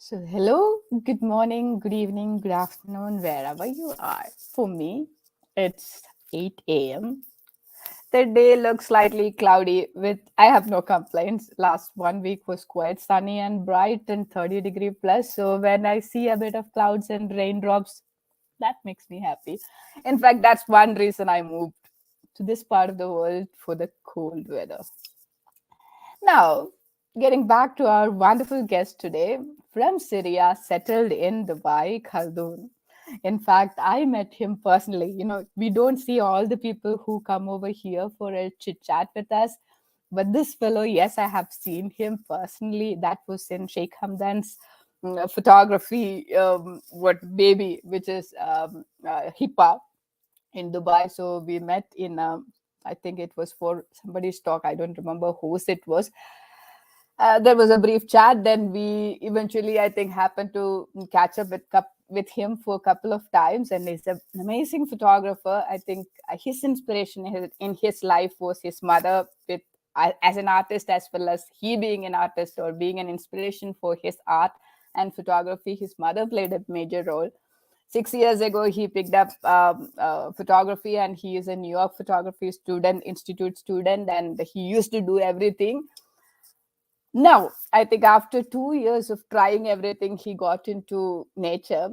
So, hello, good morning, good evening, good afternoon, wherever you are. For me, it's 8 a.m. The day looks slightly cloudy, with I have no complaints. Last 1 week was quite sunny and bright and 30-degree plus. So, when I see a bit of clouds and raindrops, that makes me happy. In fact, that's one reason I moved to this part of the world for the cold weather. Now, getting back to our wonderful guest today from Syria, settled in Dubai, Khaldoon. In fact, I met him personally. We don't see all the people who come over here for a chit chat with us. But this fellow, yes, I have seen him personally. That was in Sheikh Hamdan's photography, what baby, which is HIPAA in Dubai. So we met in, I think it was for somebody's talk. I don't remember whose it was. There was a brief chat. Then we eventually, I think, happened to catch up with him for a couple of times. And he's an amazing photographer. I think his inspiration in his life was his mother, with as an artist, as well as he being an artist or being an inspiration for his art and photography. His mother played a major role. 6 years ago, he picked up photography, and he is a New York photography institute student, and he used to do everything. Now, I think after 2 years of trying everything, he got into nature.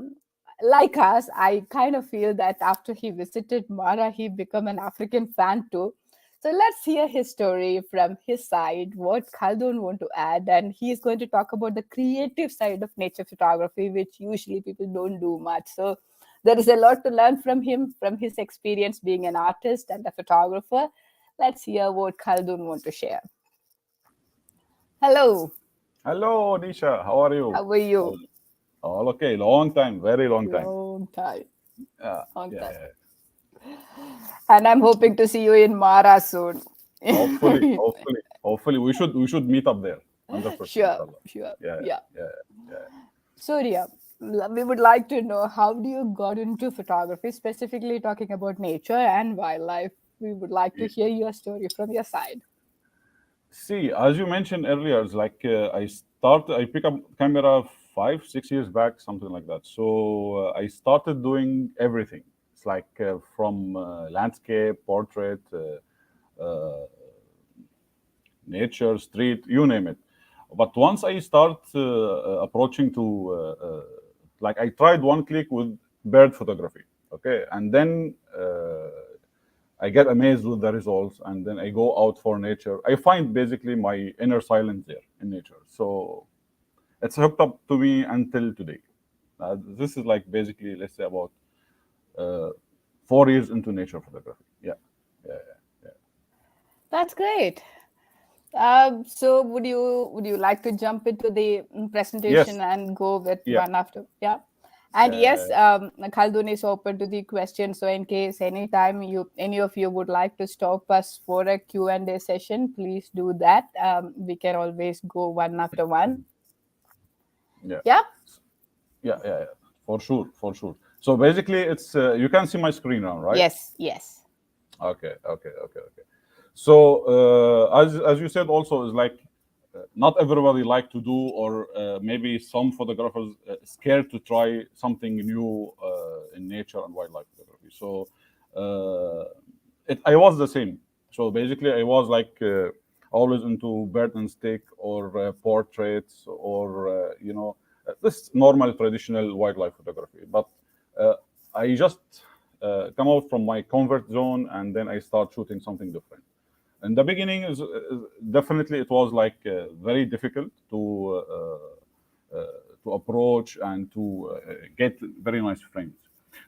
Like us, I kind of feel that after he visited Mara, he became an African fan too. So let's hear his story from his side, what Khaldoon want to add, and he's going to talk about the creative side of nature photography, which usually people don't do much. So there is a lot to learn from him, from his experience being an artist and a photographer. Let's hear what Khaldoon want to share. Hello, Hello, Nisha. How are you? how are All, you? all okay. Long time, very long time. Long time, Yeah, long yeah, time. yeah. And I'm hoping to see you in Mara soon. Hopefully, we should meet up there. 100%, Sure, inshallah. sure. Yeah, Yeah. yeah, yeah. So, Ria, we would like to know, how do you got into photography, specifically talking about nature and wildlife? We would like to yeah. hear your story from your side. See, as you mentioned earlier, it's like I pick up camera 5, 6 years back, something like that. So I started doing everything. It's like from landscape, portrait, nature, street, you name it. But once I start approaching to, like I tried one click with bird photography, okay, and then I get amazed with the results, and then I go out for nature. I find basically my inner silence there in nature. So it's hooked up to me until today. This is like basically, let's say, about uh, 4 years into nature photography. Yeah, yeah, yeah. That's great. So would you like to jump into the Yes, presentation and go with yeah, one after? Yeah. And yes, uh, Khaldun is open to the question. So in case anytime any of you would like to stop us for a Q&A session, please do that. We can always go one after one. yeah. Yeah. Yeah, yeah, yeah, for sure, for sure. So basically, it's you can see my screen now, right? Yes. Yes. Okay, okay, okay, okay. So as you said, also is like not everybody like to do, or maybe some photographers scared to try something new in nature and wildlife photography. So uh, I was the same. So basically, I was like always into bird and stick or portraits or this normal traditional wildlife photography. But uh, I just come out from my comfort zone, and then I start shooting something different. In the beginning, definitely it was like very difficult to approach and to get very nice frames.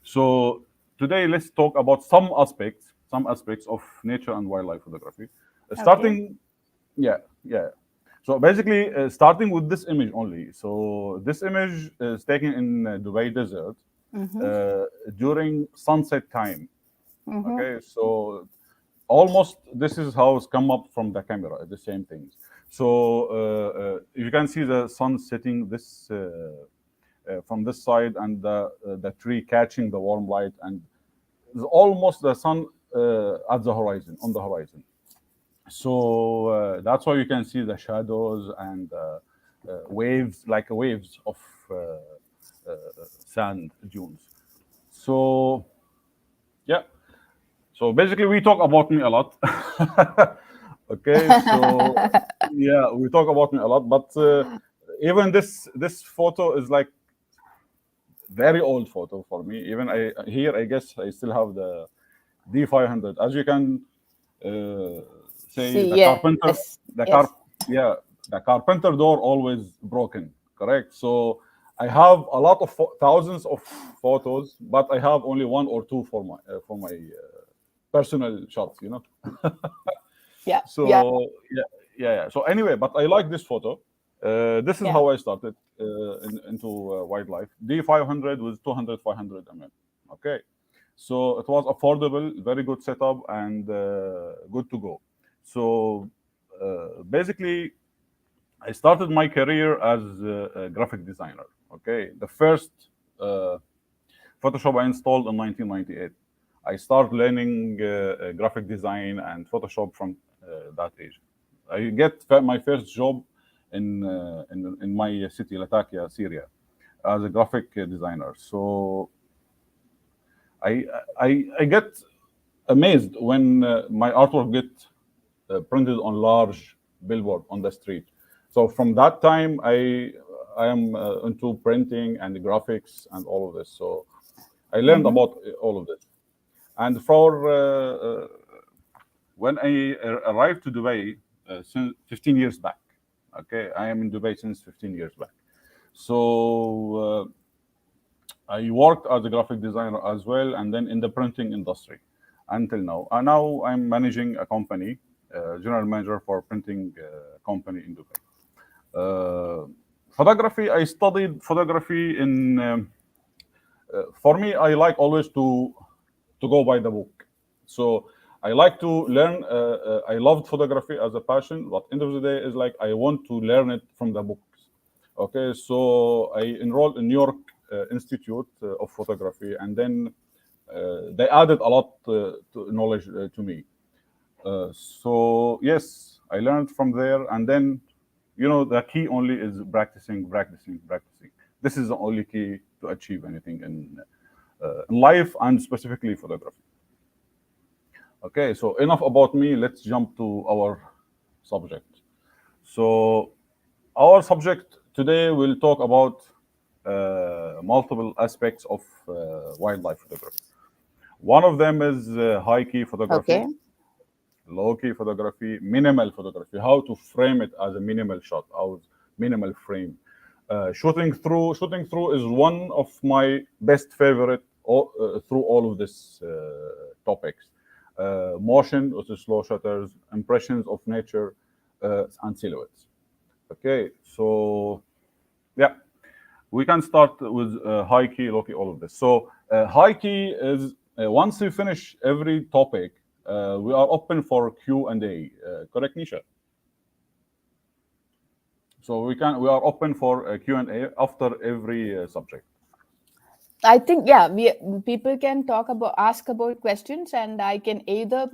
So today, let's talk about some aspects of nature and wildlife photography. Okay. Starting, yeah, yeah. So basically, starting with this image only. So this image is taken in Dubai desert Mm-hmm. uh, during sunset time. Mm-hmm. Okay, so almost this is how it's come up from the camera, the same things. So you can see the sun setting this from this side, and the tree catching the warm light, and it's almost the sun at the horizon, on the horizon. So that's why you can see the shadows and waves, like waves of sand dunes. So yeah, so basically we talk about me a lot. Okay, so yeah, we talk about me a lot, but even this photo is like very old photo for me. Even here, I guess I still have the D500. As you can uh, say, See, yes, the yes. car, yeah, the carpenter door always broken. Correct. So I have a lot of thousands of photos, but I have only one or two for my personal shots. You know. Yeah, yeah, So yeah. So anyway, but I like this photo. This is yeah. how I started into wildlife. D500 with 200 500 mm. Okay, so it was affordable, very good setup, and good to go. So basically, I started my career as a graphic designer. Okay, the first uh, Photoshop I installed in 1998. I started learning graphic design and Photoshop from that age. I get my first job in my city, Latakia, Syria, as a graphic designer. So I I get amazed when my artwork get printed on large billboard on the street. So from that time, I am into printing and graphics and all of this. So I learned Mm-hmm. about all of this. And for when I arrived to Dubai since 15 years back, okay, I am in Dubai since 15 years back. So I worked as a graphic designer as well, and then in the printing industry until now. And now I'm managing a company, general manager for printing company in Dubai. Uh, Photography, I studied photography in. For me, I like always to go by the book. So I like to learn. I loved photography as a passion, but end of the day is like I want to learn it from the books. Okay, so I enrolled in New York Institute of Photography, and then they added a lot to knowledge to me. So yes, I learned from there, and then the key only is practicing, practicing, practicing. This is the only key to achieve anything in life and specifically photography. Okay, so enough about me. Let's jump to our subject. So our subject today will talk about multiple aspects of wildlife photography. One of them is high key photography, Okay. low key photography, minimal photography, how to frame it as a minimal shot, or minimal frame. Shooting through is one of my best favorite through all of these topics. Motion, also slow shutters, impressions of nature, and silhouettes. Okay, so yeah, we can start with high key, low key, all of this. So high key is once we finish every topic, we are open for Q&A. Correct, Nisha? So we are open for Q&A after every subject. I think, yeah, people can ask about questions, and I can either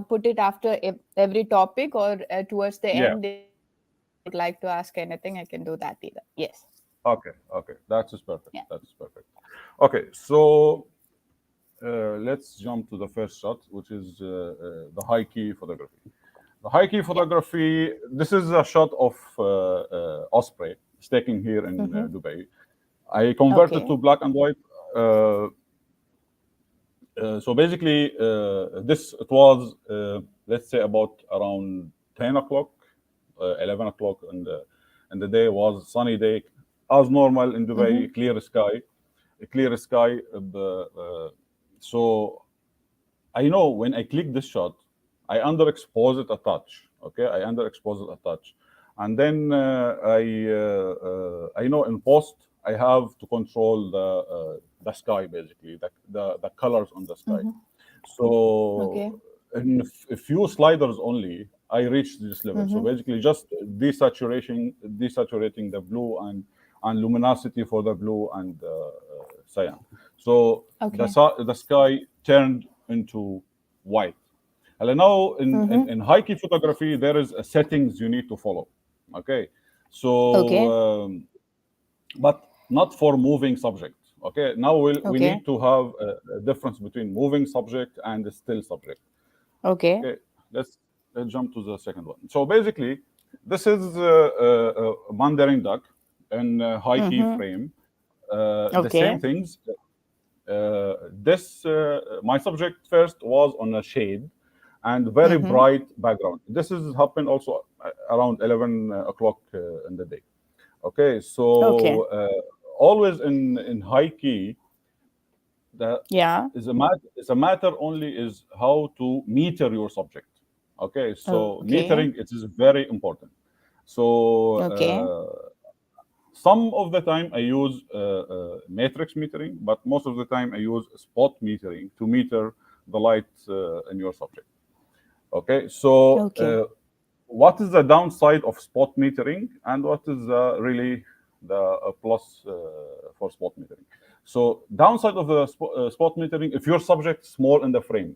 put it after every topic, or towards the Yeah. end. If they would like to ask anything, I can do that either. Yes. Okay. Okay. That's just perfect. Yeah. That's perfect. Okay. So let's jump to the first shot, which is the high key photography. The high key Yeah. photography. This is a shot of osprey staking here in Mm-hmm. Dubai. I converted Okay. to black and white. Uh, so basically, this it was let's say about around 10 o'clock, 11 o'clock, and the day was sunny day, as normal in Mm-hmm. Dubai, clear sky, a clear sky. So I know when I click this shot, I underexpose it a touch. Okay, I underexpose it a touch, and then I know in post I have to control the sky, basically the colors on the sky. Mm-hmm. So Okay. in a few sliders only, I reached this level. So Mm-hmm. basically, just desaturating the blue and luminosity for the blue and cyan. So Okay. the sky turned into white. And now Mm-hmm. in high key photography, there is a settings you need to follow. Okay, So, Okay. but not for moving subject. Okay, now we need Okay. to have a difference between moving subject and a still subject. Okay. Okay, let's jump to the second one. So basically, this is a Mandarin duck in high key Mm-hmm. frame. The same Okay. things. This my subject first was on a shade and very Mm-hmm. bright background. This is happened also around 11 o'clock in the day. Okay, so Okay. always in high key, the Yeah. is a matter only is how to meter your subject. Okay, so Okay. metering it is very important. So Okay. some of the time I use matrix metering, but most of the time I use spot metering to meter the light in your subject. Okay, so Okay. what is the downside of spot metering and what is really the plus for spot metering? So downside of the spot metering, if your subject is small in the frame,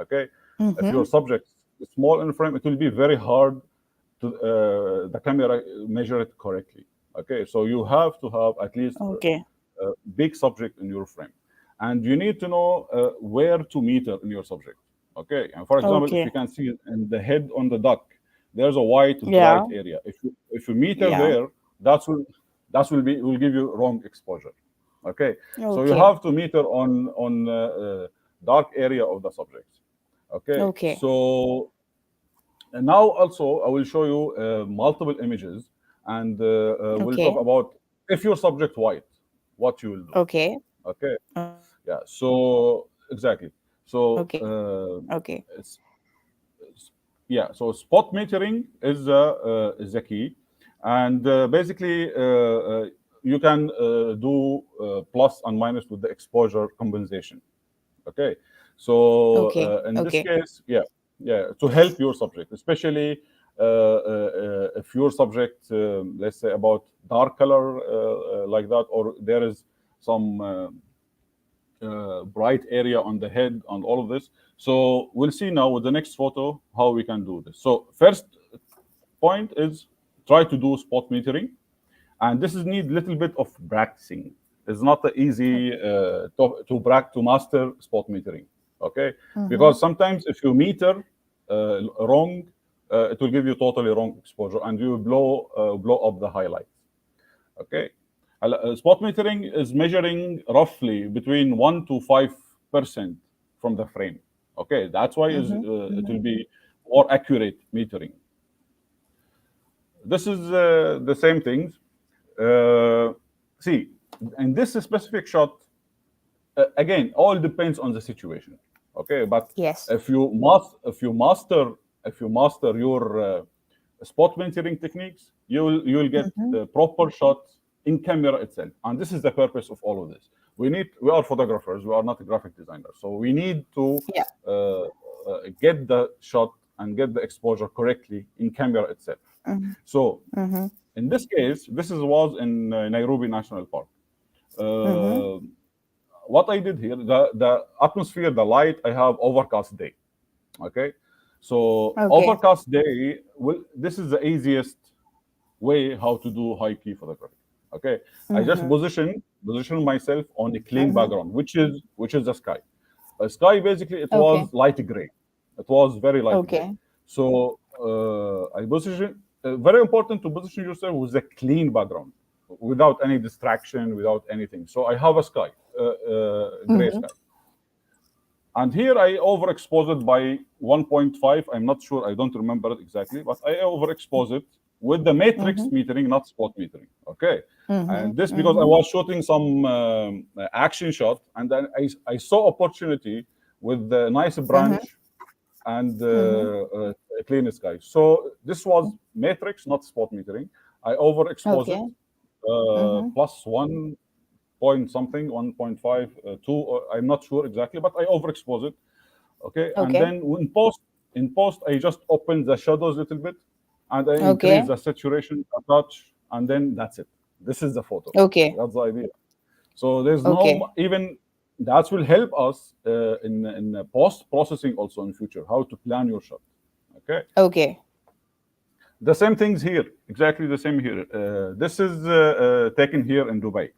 okay, if Mm-hmm. your subject is small in the frame, it will be very hard to the camera measure it correctly. Okay, so you have to have at least Okay. a big subject in your frame, and you need to know where to meter in your subject. Okay, and for example, if you Okay. can see in the head on the duck, there's a white bright Yeah. area. If you meter Yeah. there, will give you wrong exposure. Okay, so you Okay. have to meter on dark area of the subject. Okay, Okay. so and now also I will show you multiple images, and we'll talk Okay. about if your subject white, what you will do. Okay. Okay, yeah. Okay. So exactly. So Okay. it's, yeah. So spot metering is the key, and basically you can do plus and minus with the exposure compensation. Okay, so Okay. in this Okay. case, yeah, to help your subject, especially if your subject, let's say about dark color like that, or there is some bright area on the head and all of this. So we'll see now with the next photo how we can do this. So first point is try to do spot metering, and this is need little bit of practicing. It's not easy to master spot metering. Okay, Mm-hmm. because sometimes if you meter wrong, it will give you totally wrong exposure and you blow up the highlights. Okay, spot metering is measuring roughly between 1 to 5% from the frame. Okay, that's why Mm-hmm. it Mm-hmm. will be more accurate metering. This is the same things. Uh, See, in this specific shot, again, all depends on the situation. Okay, but Yes. if you master your spot mentoring techniques, you will get Mm-hmm. the proper shot in camera itself, and this is the purpose of all of this. We are photographers, we are not graphic designers, so we need to Yeah. get the shot and get the exposure correctly in camera itself. Mm-hmm. So Mm-hmm. in this case, was in Nairobi National Park. Mm-hmm. Uh, what I did here, the atmosphere, the light, I have overcast day. Okay, so Okay. overcast day. This is the easiest way how to do high key photography. Okay, I just Mm-hmm. position myself on a clean Mm-hmm. background, which is the sky. Sky basically it Okay. was light gray. It was very light gray. Okay. So I position. Very important to position yourself with a clean background, without any distraction, without anything. So I have a sky, gray Mm-hmm. sky, and here I overexpose it by 1.5. I'm not sure. I don't remember it exactly, but I overexpose it with the matrix Mm-hmm. metering, not spot metering. Okay, Mm-hmm. and this because I Mm-hmm. was shooting some action shot, and then I saw opportunity with the nice Mm-hmm. branch and Mm-hmm. a clean sky. So this was matrix, not spot metering. I overexpose it Okay. Mm-hmm. plus one point something, 1.5, 2. I'm not sure exactly, but I overexpose it. Okay, and Okay. then in post, I just open the shadows a little bit, and I increase Okay. the saturation a touch, and then that's it. This is the photo. Okay. That's the idea. So there's no Okay. even that will help us in post processing also in future how to plan your shot. Okay. Okay. The same things here, exactly the same here. This is taken here in Dubai.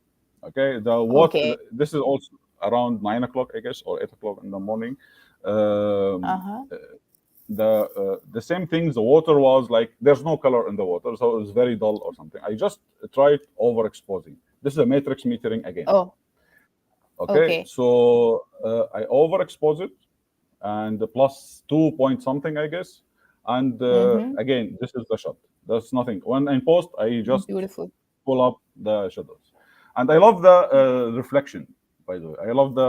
Okay, the what? Okay. This is also around 9 o'clock, I guess, or 8 o'clock in the morning. Um, Uh-huh. the same thing. The water was like there's no color in the water, so it was very dull or something. I just tried overexposing. This is a matrix metering again. Oh, Okay, okay. so I overexpose it and plus 2 point something, I guess. And Mm-hmm. again, this is the shot. That's nothing. When in post, I just Beautiful. pull up the shadows, and I love the reflection. By the way, I love the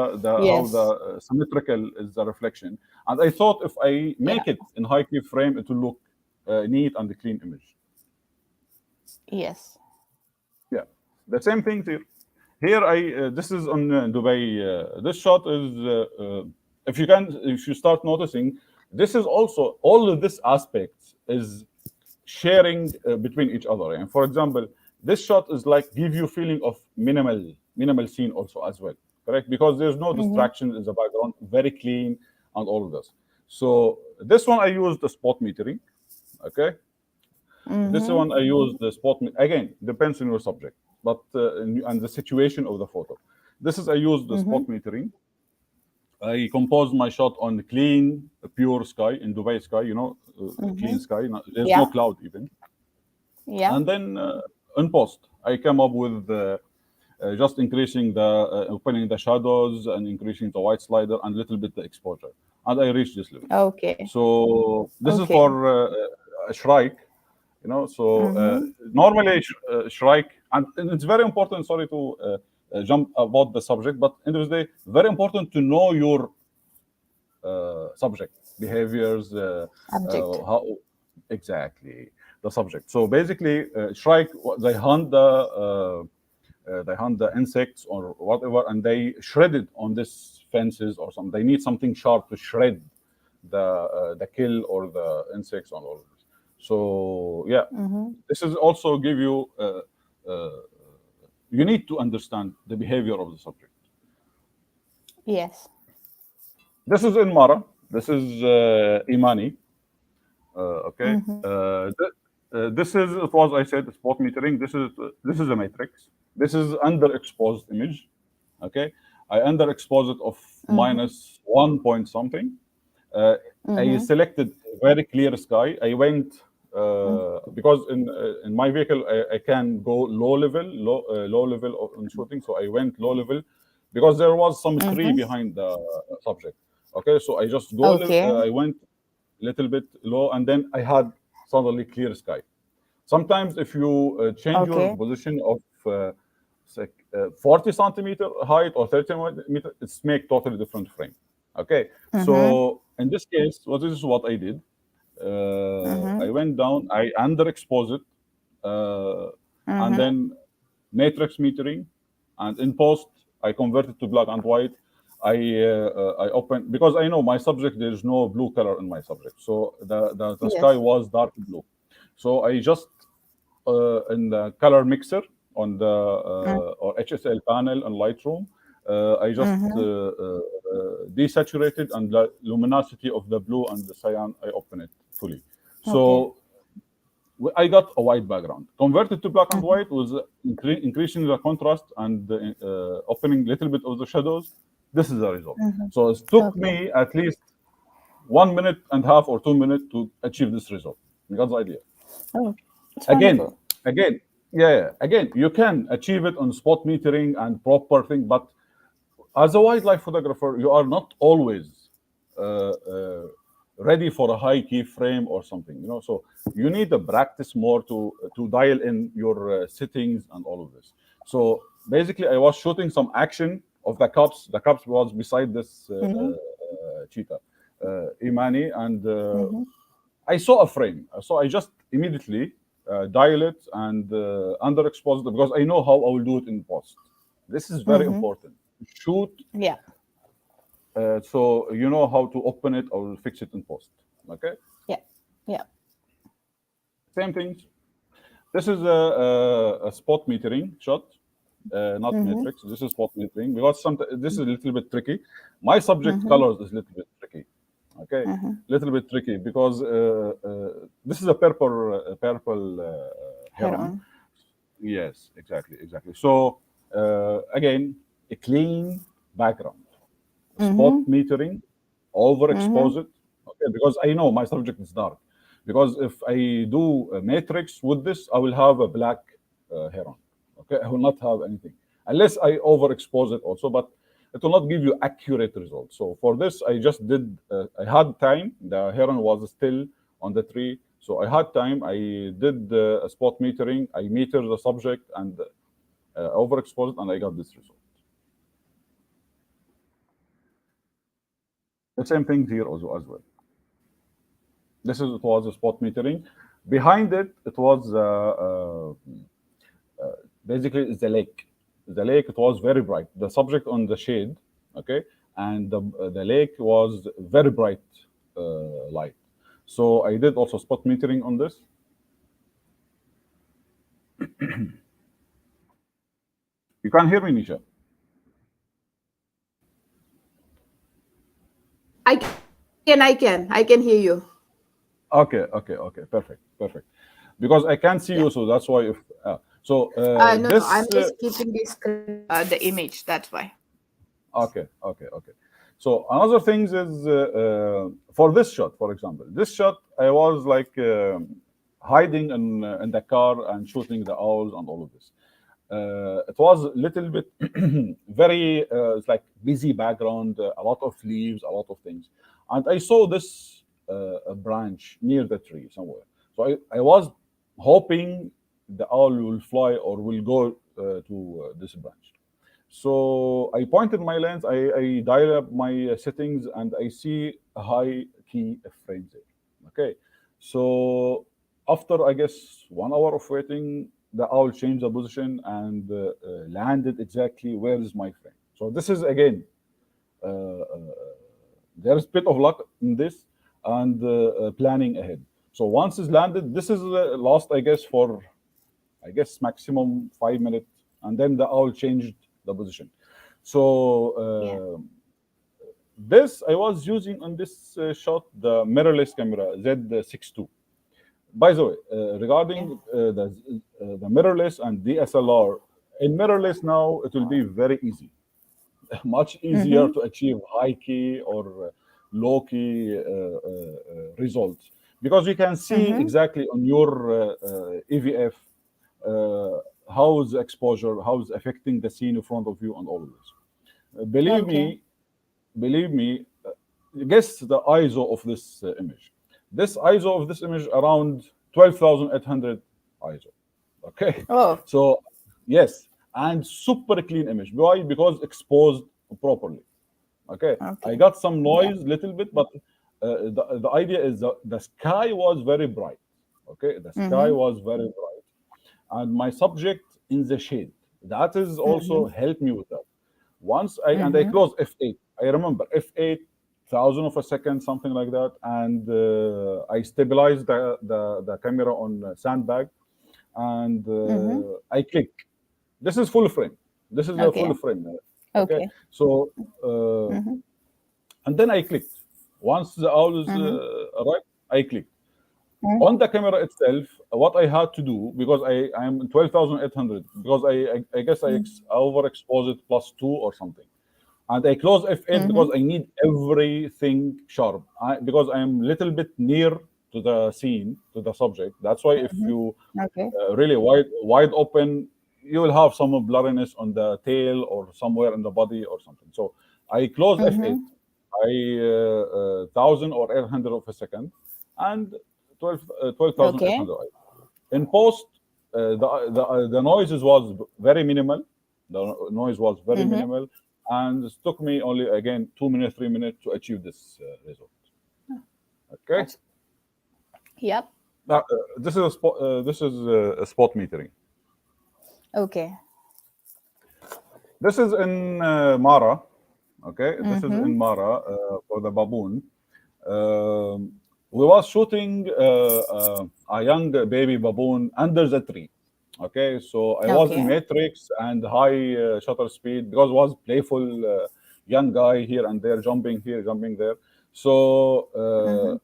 how the Yes. symmetrical is the reflection. And I thought if I Yeah. make it in high key frame, it will look neat and a clean image. Yes. Yeah, the same thing here. Here, I this is on Dubai. This shot is if you start noticing, this is also all of this aspects is sharing between each other. And for example, this shot is like give you feeling of minimal scene also as well, correct? Because there's no Mm-hmm. distraction in the background, very clean and all of this. So this one I used the spot metering, okay. This Mm-hmm. one I use the spot again. Depends on your subject, but and the situation of the photo. This is I use the Mm-hmm. spot metering. I composed my shot on clean, pure sky in Dubai sky. Clean Mm-hmm. sky. There's no Yeah. cloud even. Yeah. And then in post, I came up with just increasing the opening the shadows and increasing the white slider and a little bit the exposure, and I reached this level. Okay. So this is for Okay. a shrike, so Mm-hmm. normally shrike, and it's very important. Sorry to jump about the subject, but in this day, very important to know your subject behaviors, Subject. how exactly the subject. So basically, shrike they hunt the insects or whatever, and they shred it on this fences or something. They need something sharp to shred the kill or the insects and all of this. So yeah, Mm-hmm. this is also give you. You need to understand the behavior of the subject. Yes. This is in Mara. This is Imani. Okay. Mm-hmm. This is it was I said spot metering. This is a matrix. This is underexposed image. Okay. I underexposed it of Mm-hmm. minus 1 point something. Uh, I Mm-hmm. selected very clear sky. I went because in my vehicle I can go low level on shooting. So I went low level because there was some tree Mm-hmm. behind the subject. Okay, so I just Okay. I went little bit low, and then I had suddenly clear sky. Sometimes if you change your Okay. position of 40 centimeter height or 30 meter, it's make totally different frame. Okay, Mm-hmm. so in this case, this is what I did. I Mm-hmm. went down, I underexposed it, uh, and Mm-hmm. then matrix metering, and in post I converted to black and white. I opened because I know my subject there is no blue color in my subject, so the sky Yes. was dark blue. So I just in the color mixer on the or HSL panel on Lightroom, I just Mm-hmm. desaturated and the luminosity of the blue and the cyan I open it fully. Okay. So I got a white background. Converted to black and Mm-hmm. white was increasing the contrast and opening a little bit of the shadows. This is the result. Mm-hmm. So it took Okay. me at least 1 minute and a half or 2 minutes to achieve this result. You got the idea. Oh, it's Again, wonderful. again, yeah. Again, you can achieve it on spot metering and proper thing, but as a wildlife photographer, you are not always ready for a high key frame or something. So you need to practice more to dial in your settings and all of this. So basically, I was shooting some action of the cops. The cops was beside this Mm-hmm. cheetah, Imani, and Mm-hmm. I saw a frame. So I just immediately dial it and underexpose it because I know how I will do it in post. This is very Mm-hmm. important. Shoot Yeah. so you know how to open it or fix it in post. Okay, Yeah. Yeah. same things. This is a spot metering shot, not Mm-hmm. matrix. This is spot metering because this is a little bit tricky. My subject Mm-hmm. colors is a little bit tricky. Okay, Mm-hmm. little bit tricky because this is a purple heron. Heron. Yes, exactly, exactly. So again, a clean background, spot Mm-hmm. metering, Mm-hmm. overexpose it. Okay, because I know my subject is dark. Because if I do a matrix with this, I will have a black heron. Okay, I will not have anything unless I overexpose it also, but it will not give you accurate results. So for this, I just did. I had time. The heron was still on the tree, so I had time. I did a spot metering. I meter the subject and overexposed, and I got this result. The same thing here also as well. This is it was a spot metering. Behind it, it was basically it's the lake. The lake it was very bright. The subject on the shade, okay, and the lake was very bright light. So I did also spot metering on this. You can hear me, Nisha. I can hear you. Okay, okay, okay, perfect, perfect. Because I can't see Yeah. you, so that's why. If so, No, no. I'm this just keeping the screen, the image. That's why. okay, okay, okay. So another thing is for this shot, for example, this shot I was like hiding in the car and shooting the owls and all of this. It was a little bit very it's like busy background, a lot of leaves, a lot of things, and I saw this a branch near the tree somewhere. So I was hoping the owl will fly or will go to this branch. So I pointed my lens, I dial up my settings, and I see a high key frame there. Okay. So after I guess 1 hour of waiting, the owl changed the position and landed exactly where is my frame. So this is again, there's a bit of luck in this and planning ahead. So once it's landed, this is lost I guess for I guess maximum 5 minutes, and then the owl changed the position. So Yeah. this I was using on this shot the mirrorless camera Z62. By the way, Yeah. regarding the mirrorless and DSLR, in mirrorless now it will be very easy, much easier Mm-hmm. to achieve high key or low key results because you can see Mm-hmm. exactly on your EVF uh, how's exposure, how's affecting the scene in front of you, and all of this. Believe Okay. me, believe me. Guess the ISO of this image. This ISO of this image around 12,800 ISO. Okay, Oh. so yes, and super clean image. Why? Because exposed properly. Okay, I Okay. got some Yeah. noise little bit, but the idea is the sky was very bright. Okay, the sky Mm-hmm. was very bright and my subject in the shade. That is also Mm-hmm. helped me with that. Once I Mm-hmm. closed F8. I remember F8, thousand of a second, something like that, and I stabilized the camera on sandbag, and Mm-hmm. I click. This is full frame. This is a full Okay. frame. Okay, Okay. so uh, Mm-hmm. and then I clicked. Once the owl is Mm-hmm. arrived, I clicked on the camera itself. What I had to do because I'm 12,800 because I guess overexpose it plus two or something, and I close F8 Mm-hmm. because I need everything sharp. Because I am little bit near to the scene, to the subject. That's why if Mm-hmm. you Okay. really wide open, you will have some blurriness on the tail or somewhere in the body or something. So I close F8. Mm-hmm. I 1000 or 800 of a second, and 12,800. Okay. In post, the noises was very minimal. The noise was very Mm-hmm. minimal, and it took me only again 2 minutes, 3 minutes to achieve this result. Okay, That's yep. now this is a spot. This is a spot metering. Okay. This is in Mara. Okay, this is Mm-hmm. in Mara for the baboon. Um, we was shooting a young baby baboon under the tree. Okay, so I was in Okay. matrix and high shutter speed because it was playful young guy here and there, jumping here, jumping there. So Mm-hmm.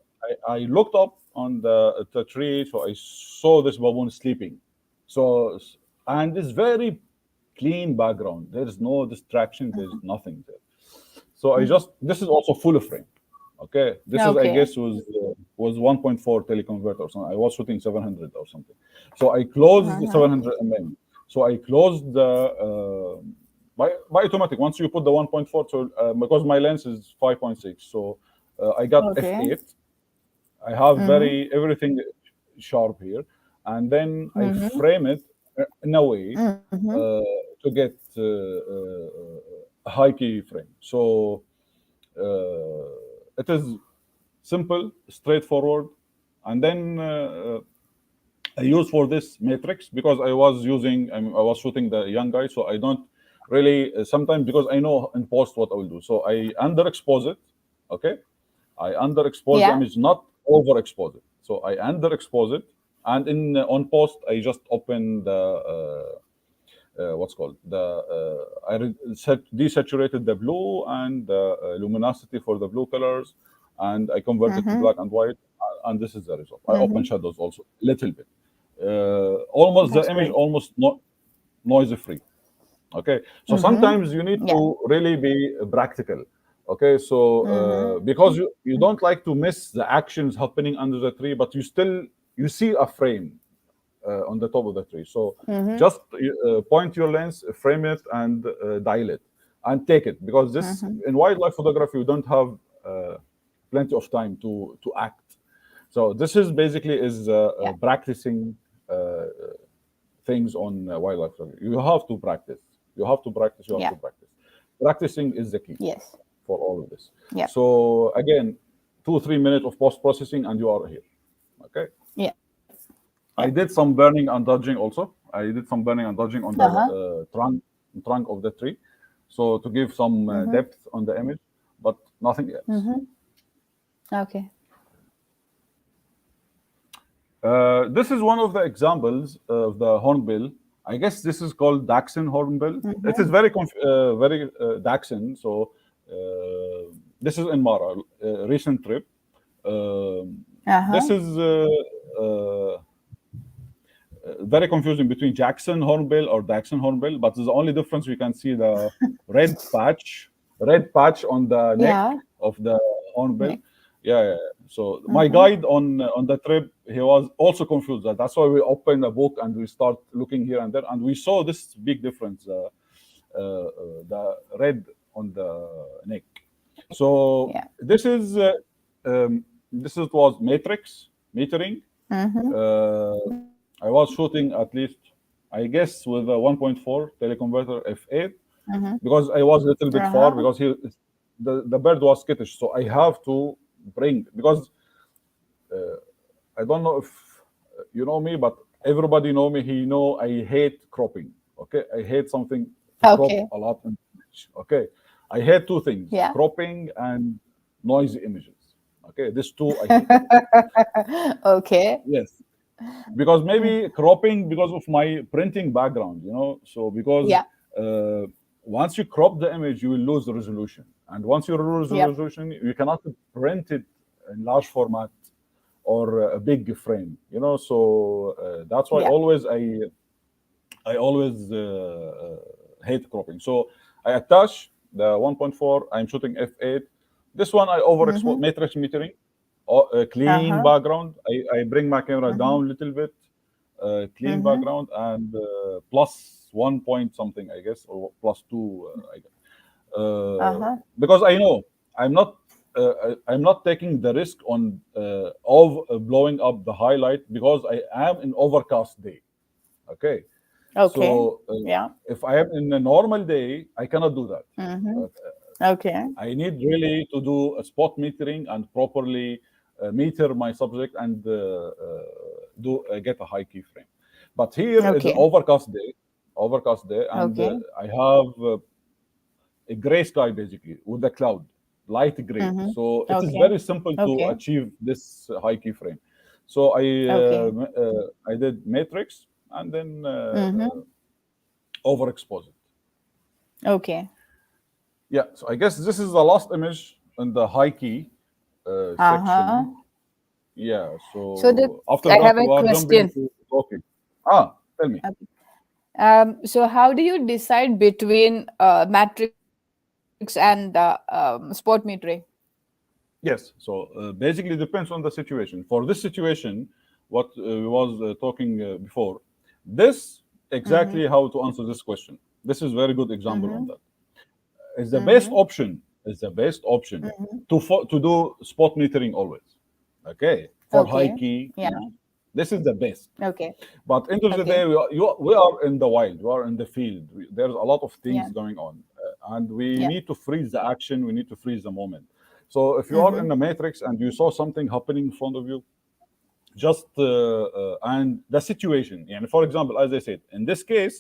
I looked up on the tree, so I saw this baboon sleeping. So and it's very clean background. There's no distraction. There's nothing there. So I just this is also full frame. Okay, this is I Okay. guess was 1.4 teleconverter or something. I was shooting 700 or something. So I closed the Uh-huh. 700 mm. So I closed the by automatic. Once you put the 1.4, so because my lens is 5.6, so I got Okay. f8. I have Mm-hmm. very everything sharp here, and then I Mm-hmm. frame it in a way Mm-hmm. to get a high key frame. So it is simple, straightforward, and then I use for this matrix because I was shooting the young guy, so I don't really sometimes because I know in post what I will do. So I underexpose it, okay. I underexpose the Yeah. image, not overexpose it. So I underexpose it, and in on post I just open the what's called the desaturated the blue and the luminosity for the blue colors, and I convert it to Mm-hmm. black and white, and this is the result. I open Mm-hmm. shadows also little bit, almost the That's image great. almost not noise free. Okay, so Mm-hmm. sometimes you need Yeah. to really be practical. Okay, so Mm-hmm. because you don't like to miss the actions happening under the tree, but you see a frame on the top of the tree. So Mm-hmm. just point your lens, frame it, and dial it, and take it because this Mm-hmm. in wildlife photography you don't have plenty of time to act. So this is basically is Yeah. practicing uh, things on wildlife photography. You have to practice. You have to practice. You have Yeah. to practice. Practicing is the key Yes. for all of this. Yeah. So again, 2 3 minutes of post processing and you are here. Okay. Yeah. Yeah. I did some burning and dodging also. I did some burning and dodging on the Uh-huh. trunk of the tree, so to give some Mm-hmm. depth on the image, but nothing else. Mm-hmm. Okay. This is one of the examples of the hornbill. I guess this is called Dachshund hornbill. It is Mm-hmm. very Dachshund. So this is in Mara, recent trip. Um this Uh-huh. is uh, very confusing between Jackson Hornbill or Daxon Hornbill, but the only difference we can see the red patch on the neck Yeah. of the hornbill. Nick. Yeah. So my Mm-hmm. guide on the trip, he was also confused. That's why we opened a book and we start looking here and there, and we saw this big difference, the red on the neck. So Yeah. this is was matrix metering. Mm-hmm. Uh, I was shooting at least, I guess, with a 1.4 teleconverter f8 Mm-hmm. because I was a little bit far Uh-huh. because the bird was skittish, so I have to bring because I don't know if you know me, but everybody know me. He know I hate cropping. Okay, I hate something to crop Okay. a lot. Okay, I hate two things: Yeah. cropping and noisy images. Okay, these two I hate. Okay. Yes, because Mm. maybe cropping because of my printing background, so because Yeah. uh, once you crop the image you will lose the resolution, and once you lose the Yep. resolution you cannot print it in large format or a big frame, so that's why Yeah. always hate cropping. So I attach the 1.4, I'm shooting f8. This one I overexpose Mm-hmm. matrix metering, a clean Uh-huh. background. I bring my camera Mm-hmm. down a little bit, clean Mm-hmm. background, and plus 1 point something, I guess, or plus two, I guess. Uh-huh. Because I know I'm not taking the risk on of blowing up the highlight because I am in overcast day. Okay, Okay. so Yeah. if I am in a normal day, I cannot do that. Mm-hmm. Uh, Okay. I need really to do a spot metering and properly meter my subject and do get a high keyframe. But here is Okay. overcast day, and Okay. I have a gray sky basically with the cloud, light gray. Mm-hmm. So it is Okay. very simple to Okay. achieve this high keyframe. So Okay. I did matrix and then Mm-hmm. overexpose it. Okay. Yeah, so I guess this is the last image in the high key. section. Uh-huh. Yeah. So So after I that, have a we are jumping question. to talking. Ah, tell me. Okay. So how do you decide between matrix and spot metering? Yes. So basically, depends on the situation. For this situation, what we was talking before, this Mm-hmm. exactly how to answer this question. This is very good example on Mm-hmm. that. Is the best Mm-hmm. option. Is the best option Mm-hmm. to do spot metering always. Okay, for high Okay. key Yeah. image. This is the best. Okay. But end of the Okay. day, we are in the wild, we are in the field. There's a lot of Yeah. things going on, and we Yeah. need to freeze the action. We need to freeze the moment. So if you are Mm-hmm. in the matrix and you saw something happening in front of you, just and the situation. And for example, as I said, in this case,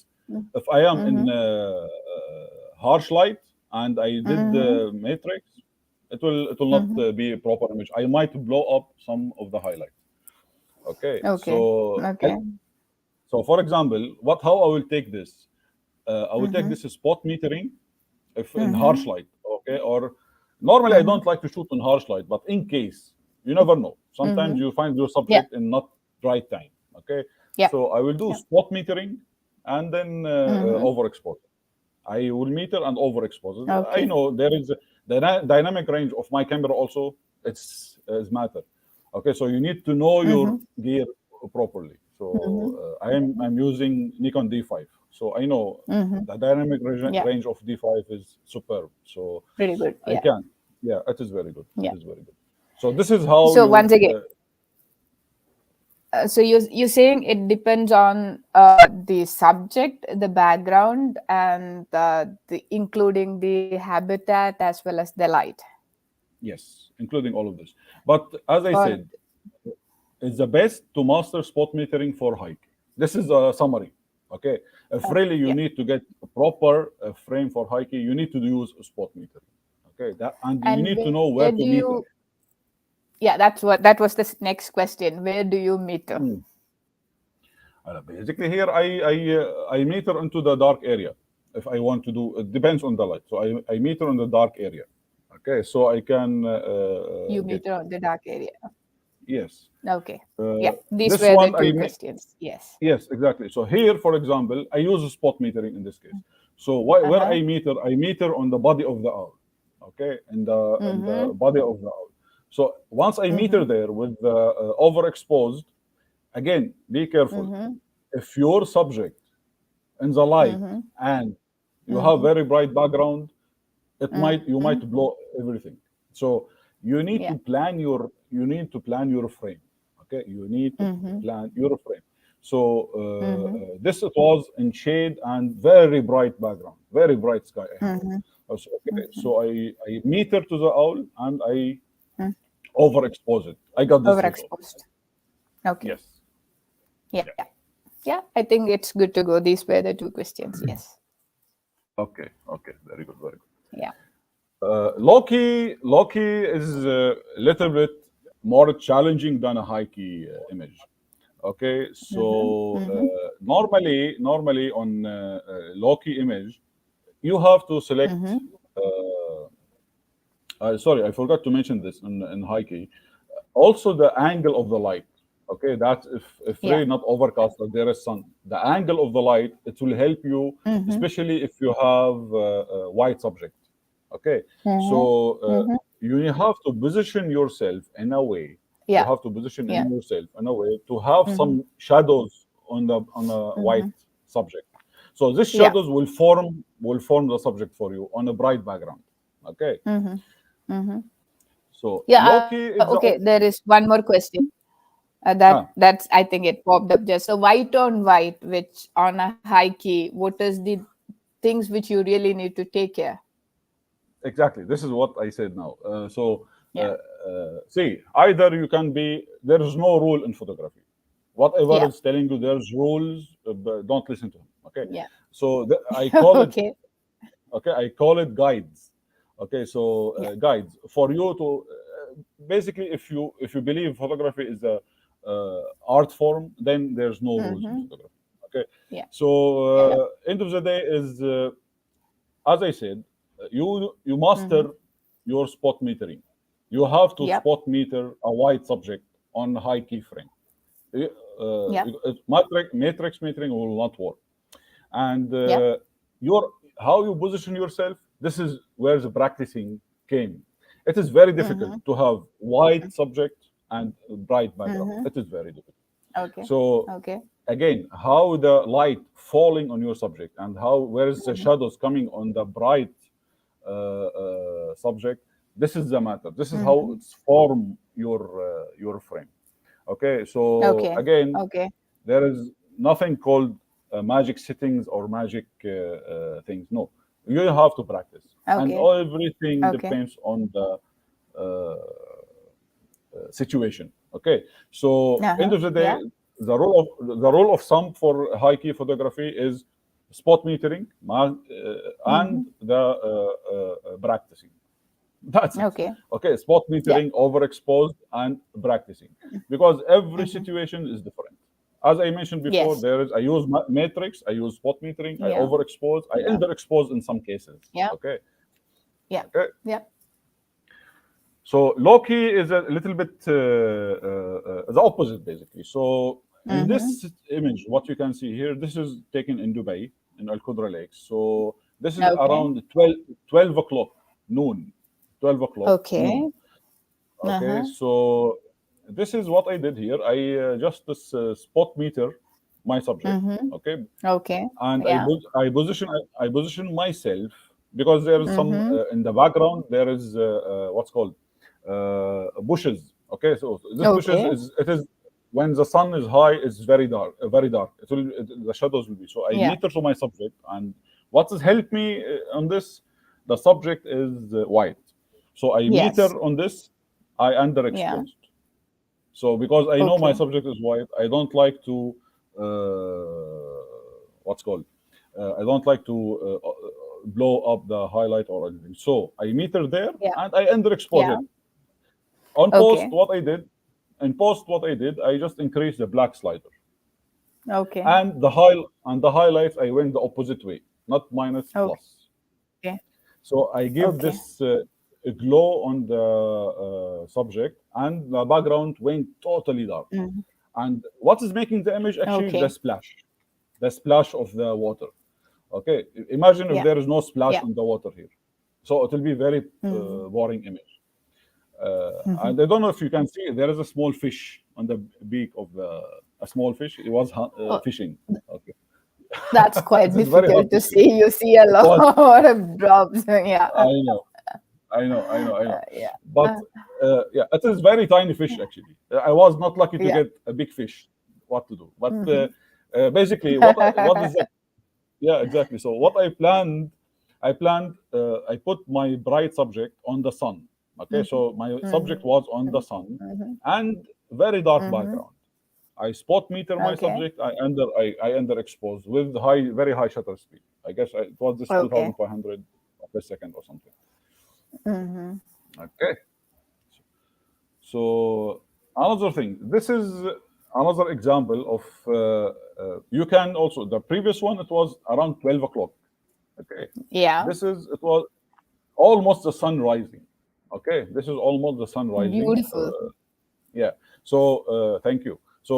if I am in Mm-hmm. harsh light and I did Mm-hmm. the matrix, it will not Mm-hmm. be a proper image. I might blow up some of the highlights. Okay, Okay. so Okay. so for example, how I will take this? I will take Mm-hmm. this as spot metering if in harsh Mm-hmm. light. Okay, or normally I Mm-hmm. don't like to shoot in harsh light, but in case you never know. Sometimes Mm-hmm. you find your Yeah. subject in not right time. Okay, Yeah. so I will do Yeah. spot metering and then Mm-hmm. overexpose. I will meter and overexpose. I Okay. know there is the dynamic range of my camera also. It's is matter. Okay, so you need to know your Mm-hmm. gear properly. Mm-hmm. So I'm using Nikon D5, so I know Mm-hmm. the dynamic Yeah. range of D5 is superb. So Pretty good. I Yeah. can, yeah, it is very good. It Yeah. is very good. So this is how So you once again, so you're saying it depends on the subject, the background, and the including the habitat as well as the light. yes, including all of this. But as I Or said, it's the best to master spot metering for hike. This is a summary. Okay, if really you yeah. need to get a proper frame for hiking, you need to use spot metering. Okay, that and you And need to where know do where to you? meter. Yeah, that was the next question. Where do you meter? Hmm. Basically, here I meter into the dark area. If I want to do, it depends on the light. So I meter in the dark area. Okay, so I can You get meter on the dark area. yes. Okay. Yeah, Uh, these this were the one two questions. Yes. yes, exactly. So here, for example, I use spot metering in this case. So where Uh-huh. I meter on the body of the owl. Okay, in the Mm-hmm. body of the owl. So once I meter Mm-hmm. there with the overexposed, again, be careful. Mm-hmm. If your subject in the light Mm-hmm. and you have Mm-hmm. very bright background, it might you Mm-hmm. might blow everything. So Yeah. you need to plan your frame. Okay, you need to Mm-hmm. plan your frame. So Mm-hmm. this it was in shade and very bright background, very bright sky I have. Mm-hmm. Okay, so I meter to the owl and I Mm-hmm. overexpose it. I got this result. Overexposed. Okay. Yes. Yeah. Yeah. Yeah. I think it's good to go. These were the two questions. Yes. Okay. Okay. Very good. Very good. Yeah. Loki is a little bit more challenging than a high key image. Okay, Mm-hmm. so Mm-hmm. normally on low key image, you have to select. Mm-hmm. Uh, sorry, I forgot to mention this in high key. Also, the angle of the light. Okay, that's if Yeah. really not overcast or there is sun. The angle of the light it will help you, Mm-hmm. especially if you have a white subject. Okay, so Mm-hmm. Mm-hmm. you have to position yourself in a way. You Yeah. have to position Yeah. in yourself in a way to have Mm-hmm. some shadows on a Mm-hmm. white subject. So these Yeah. shadows will form the subject for you on a bright background. Okay, Mm-hmm. Mm-hmm. so Yeah. Loki Okay. is the There is one more question. ah, That's I think it popped up just so white on white, which on a high key. What is the things which you really need to take care? exactly. This is what I said now. Yeah. See, either you can be, there is no rule in photography. Whatever Yeah. is telling you there's rules, but don't listen to him. Okay. Yeah. So I call it, Okay. okay, I call it guides. Okay. So Yeah. guides for you to, basically, if you believe photography is a art form, then there's no rules in Mm-hmm. photography. Okay. Yeah. So Yeah. end of the day is, as I said, you Mm-hmm. master your spot metering. you have to Yep. spot meter a white subject on high keyframe. Yep. Matrix metering will not work. And Yep. your how you position yourself, this is where the practicing came. It is very difficult Mm-hmm. to have white subject and bright background. Mm-hmm. It is very difficult. Okay. So Okay. again, how the light falling on your subject and how where is the Mm-hmm. shadows coming on the bright subject. This is the matter. This is how Mm-hmm. it's form your frame. Okay, so Okay. again, Okay. there is nothing called magic settings or magic things. No, you have to practice, and Okay. everything Okay. depends on the uh, situation. Okay, so end Uh-huh. of the day, Yeah. the rule of thumb for high key photography is spot metering and Mm-hmm. the practicing. That's it. Okay. Okay, spot Yeah. metering, overexposed, and practicing, because every Mm-hmm. situation is different. As I mentioned before, Yes. there is I use matrix, I use spot metering, I Yeah. overexpose, I Yeah. underexpose in some cases. Yeah. Okay, Yeah. okay. Yeah. So low key is a little bit the opposite, basically. So in Mm-hmm. this image, what you can see here, this is taken in Dubai, in Al Qudra Lakes. So this is Okay. around 12 o'clock noon, 12 o'clock noon. Okay. Okay, Uh-huh. so this is what I did here. I just this spot meter my subject. Mm-hmm. Okay, Okay. and Yeah. I position myself because there is some Mm-hmm. in the background there is what's called bushes. Okay, so this bushes Okay. is it is when the sun is high, it's very dark, very dark. The shadows will be. So I Yeah. meter to my subject, and what has helped me on this, the subject is white. So I meter Yes. on this, I Yeah. underexposed. So because I know my Okay. subject is white, I don't like to what's called I don't like to blow up the highlight or anything. So I meter there Yeah. and I underexpose Yeah. it. On post, Okay. what I did, in post, what I did, I just increased the black slider Okay. and the highlights. I went the opposite way, not minus Okay. plus. So I give Okay. this a glow on the subject, and the background went totally dark. Mm-hmm. And what is making the image actually Okay. the splash of the water. Okay, imagine if Yeah. there is no splash Yeah. on the water here, so it will be very Mm-hmm. boring image. Mm-hmm. And I don't know if you can see, there is a small fish on the beak of a small fish. It was Oh, fishing. Okay, that's quite it is very hard difficult to to see. see. You see a It was. lot of drops. Yeah. I know. I know. Yeah. But yeah, it is very tiny fish actually. I was not lucky to Yeah. get a big fish. What to do? But Mm-hmm. basically, what is that? Yeah, exactly. So what I put my bright subject on the sun. Okay, Mm-hmm. so my subject Mm-hmm. was on the sun Mm-hmm. and very dark Mm-hmm. background. I spot meter my Okay. subject. I underexpose with very high shutter speed. I guess it was this Okay. 2,500 per second or something. Mm-hmm. Okay. So another thing, this is another example of you can also the previous one it was around 12 o'clock. Okay, Yeah. it was almost the sun rising. Okay, this is almost the sun rising. Beautiful. Yeah. So thank you. So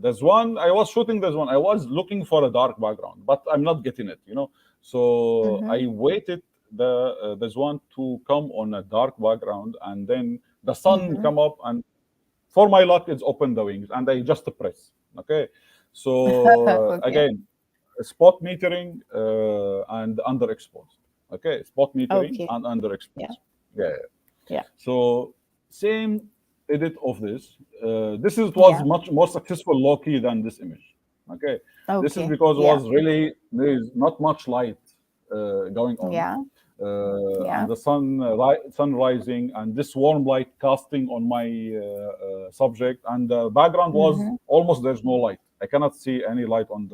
there's one I was shooting. There's one I was looking for a dark background, but I'm not getting it. So Mm-hmm. I waited there's one to come on a dark background, and then the sun Mm-hmm. come up, and for my luck, it's opened the wings, and I just press. Okay. So Okay. again, spot metering and underexposed. Okay, spot metering Okay. and Yeah. underexposed. Yeah. Yeah. So same edit of this. This is was Yeah. much more successful low key than this image. Okay, this is Okay. because it Yeah. was really there is not much light going on, Yeah. Yeah. and the sun rising, and this warm light casting on my subject, and the background was Mm-hmm. almost there's no light. I cannot see any light on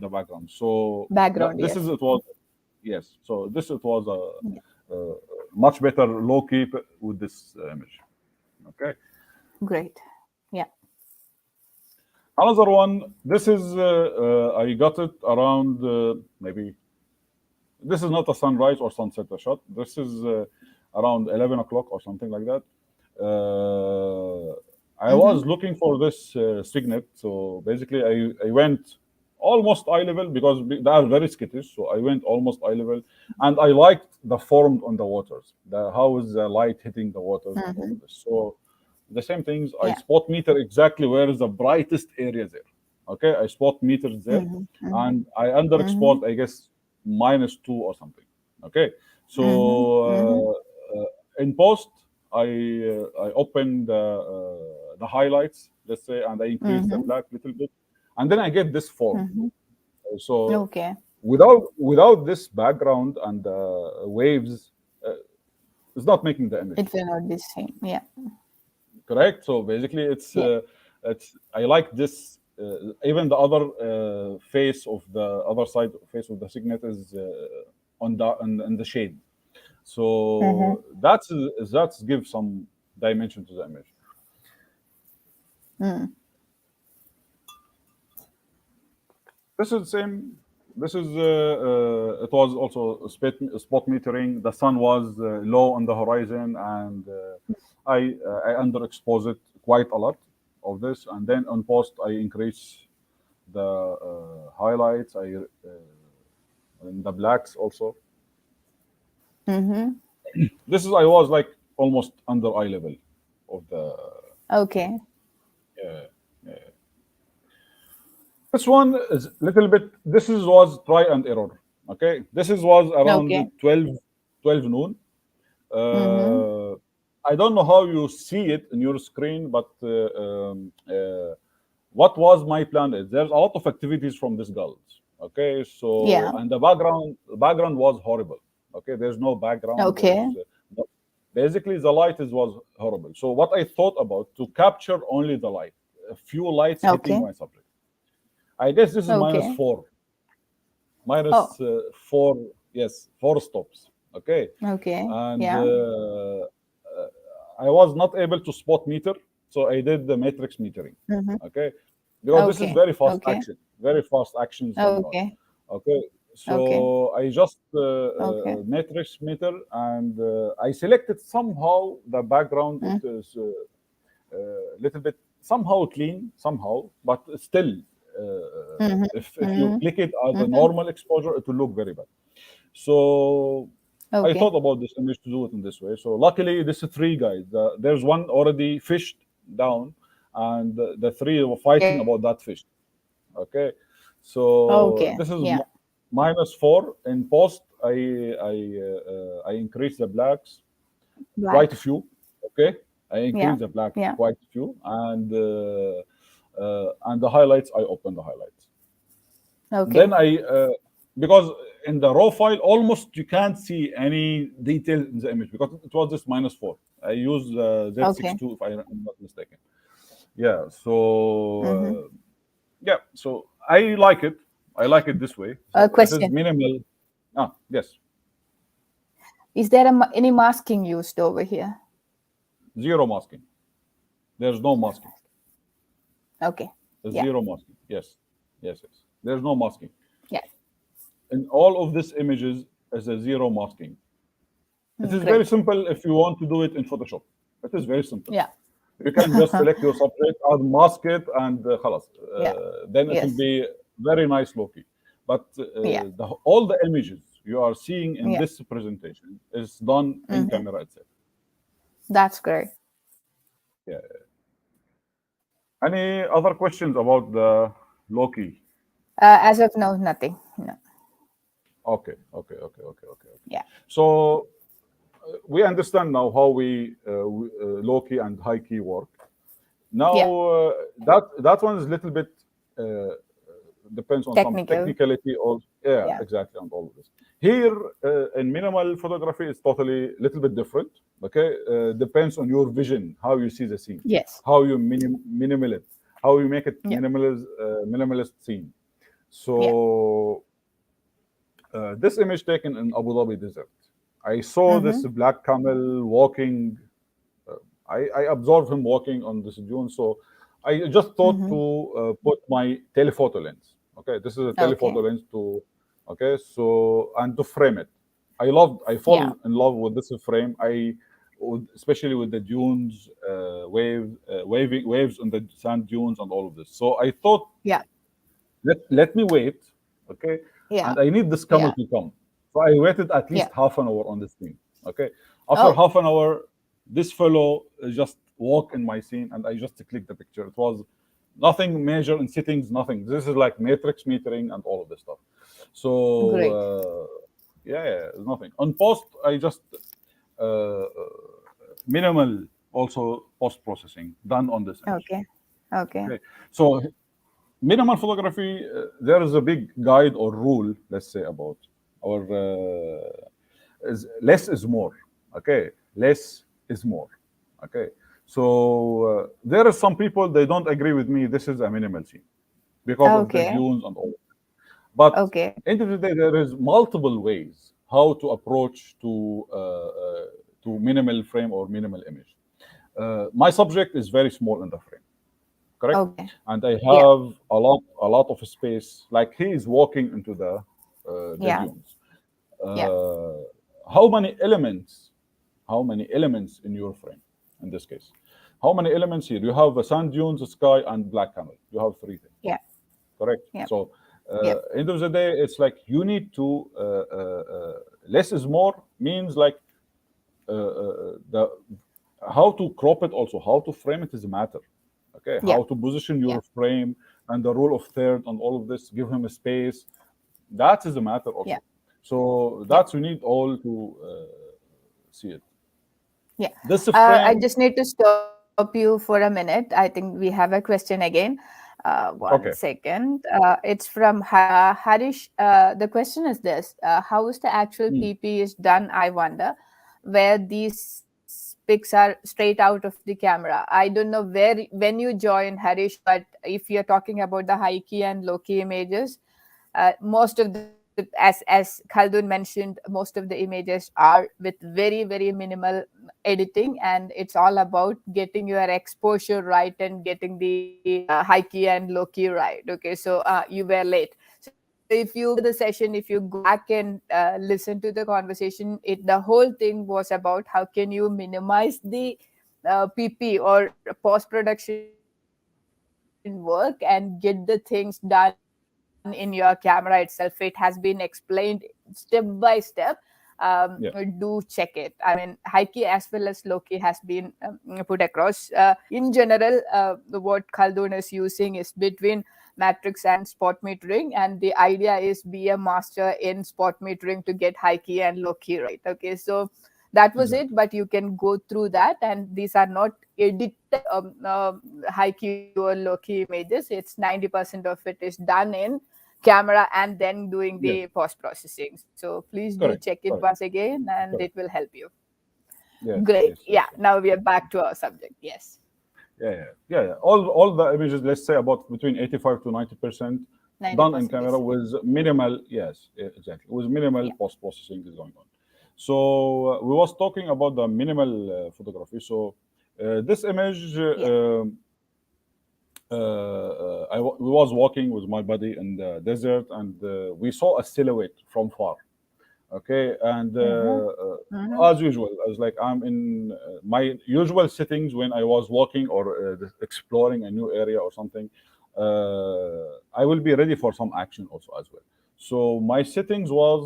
the background. So Background. this is Yes. it was yes. So this it was a much better low key with this image. Okay. Great. Yeah. Another one. This is I got it around maybe This is not a sunrise or sunset shot. This is around 11 o'clock or something like that. I was Mm-hmm. looking for this signet. So basically, I went almost eye level because they are very skittish. So I went almost eye level, and I liked the form on the waters. How is the light hitting the waters and all Mm-hmm. of this. So the same things. I Yeah. spot meter exactly where is the brightest area there. Okay, I spot meters there, Mm-hmm. Mm-hmm. and I Mm-hmm. underexposed, I guess, -2 or something. Okay, so Mm-hmm. Mm-hmm. in post, I opened the highlights, let's say, and I increased the Mm-hmm. black little bit, and then I get this form. Mm-hmm. So Okay. without this background and waves, uh, it's not making the image. It will not be same. Yeah. Correct. So basically, Yeah. it's I like this. Even the other face of the other side face of the signet is on the in the shade. Mm-hmm. So that's give some dimension to the image. Mm. This is the same. This is it was also spot metering. The sun was low on the horizon, and I underexpose it quite a lot of this, and then on post I increase the highlights. And the blacks also. Mm-hmm. This is I was like almost under eye level of the. Okay. Uh, this one is little bit. This is was try and error. Okay, this is was around Okay. 12 noon. Mm-hmm. Uh, I don't know how you see it in your screen, but what was my plan is there's a lot of activities from this gulls. Okay, so Yeah. and the background was horrible. Okay, there's no background. Okay. Basically the light was horrible. So what I thought about to capture only the light, a few lights hitting Okay. my subject. I guess this is minus Okay. four, Oh. four, yes, 4 stops. Okay, Okay. and Yeah. I was not able to spot meter, so I did the matrix metering. Mm-hmm. Okay, because this is Okay. very fast Okay. action, very fast action is going on. Okay. Okay, Okay. so I just Okay. matrix meter, and I selected somehow the background. It Mm. is little bit somehow clean somehow, but still, Mm-hmm. if you Mm-hmm. click it as a Mm-hmm. normal exposure, it will look very bad. So I Okay. thought about this image to do it in this way. So luckily, this is three guys. There's one already fished down, and the three were fighting Okay. about that fish. Okay, so Okay. this is Yeah. -4 in post. I increased the blacks quite a Black. few. Okay, I Yeah. increased the black Yeah. quite a few, and the highlights I opened the highlights. Okay. Then because in the raw file almost you can't see any detail in the image because it was just -4. I used Okay. Z62 if I'm not mistaken. Yeah. So Mm-hmm. yeah. So I like it. I like it this way. A So it is question. minimal. Yes. Is there any masking used over here? Zero masking. There's no masking. Okay. There's Yeah. zero masking. Yes. Yes. Yes. There's no masking. Yeah. In all of these images is a zero masking. It is very Great. simple if you want to do it in Photoshop. It is very simple. Yeah. You can just select your subject and mask it, and خلاص. Yeah. Then it will Yes. be very nice looking. But Yeah. all the images you are seeing in Yeah. this presentation is done in Mm-hmm. camera itself. That's great. Yeah. Any other questions about the Loki? As of now, nothing. No. Okay. Yeah. So we understand now how Loki and high key work. Now Yeah. that one is a little bit uh, depends on some Technical. technicality or Yeah. exactly on all of this. Here in minimal photography is totally little bit different. Okay, depends on your vision, how you see the scene, Yes. how you minimal it, how you make it Yeah. minimalist scene. So this image taken in Abu Dhabi desert. I saw this black camel walking. I observed him walking on this dune. So I just thought to put my telephoto lens. Okay, this is a telephoto Okay. lens to Okay, so and to frame it, I fall Yeah. in love with this frame. Especially with the dunes, waving waves on the sand dunes and all of this. So I thought, Yeah. let me wait, okay, Yeah. and I need this camel Yeah. to come. So I waited at Yeah. least half an hour on the scene. Okay, after Oh, half an hour, this fellow just walked in my scene, and I just clicked the picture. It was nothing major in settings, nothing. This is like matrix metering and all of this stuff. So great. yeah, nothing on post. I just uh, minimal also post processing done on this image. Okay. Okay. Okay, so minimal photography, there is a big guide or rule, let's say, about our is less is more. Okay, less is more. Okay, so there are some people they don't agree with me. This is a minimal scene because of the Okay. dunes and all. But Okay. end of the day, there is multiple ways how to approach to minimal frame or minimal image. My subject is very small in the frame, correct? Okay. And I Yeah. have a lot of space. Like he is walking into the Yeah. dunes. Yeah. Uh, how many elements? How many elements in your frame? In this case, how many elements here? You have a sand dunes, a sky, and black camel. You have three things, Yeah. correct? Yeah. So, Yeah. end of the day, it's like you need to less is more means like the how to crop it, also how to frame it is a matter. Okay, Yeah. how to position Yeah. your frame and the rule of third and all of this, give him a space, that is a matter Yeah. also. So Yeah. that's we need all to see it. Yeah. This I frame. just need to stop you for a minute. I think we have a question again. One Okay. second. It's from Harish. The question is this: how is the actual Mm. PP is done? I wonder, where these pics are straight out of the camera. I don't know where when you join Harish, but if you're talking about the high key and low key images, most of the as Khaldun mentioned, most of the images are with very minimal editing, and it's all about getting your exposure right and getting the high key and low key right. Okay, so you were late. So if you go to the session, if you go back and listen to the conversation, it the whole thing was about how can you minimize the PP or post production work and get the things done in your camera itself. It has been explained step by step. Do check it. Yeah. I mean, high key as well as low key has been put across. In general, what Khaldun is using is between matrix and spot metering, and the idea is be a master in spot metering to get high key and low key right. Okay, so that was it, Exactly. but you can go through that, and these are not edited high key or low key images. It's 90% of it is done in camera and then doing Yes. the post processing. So please do Correct. check it Correct. once again, and it Correct. will help you. Yes. Great. Yes. Yeah, Yes. Yes. now we are back to our subject. Yes. Yeah. All the images, let's say about between 85 to 90% done in 90% camera is, with minimal. Yes, exactly, with minimal yeah. post processing is going on. So we was talking about the minimal photography. So this image, Yeah. we was walking with my buddy in the desert, and we saw a silhouette from far. Okay, and Mm-hmm. Mm-hmm. as usual, as like I'm in my usual settings when I was walking or exploring a new area or something, I will be ready for some action also as well. So my settings was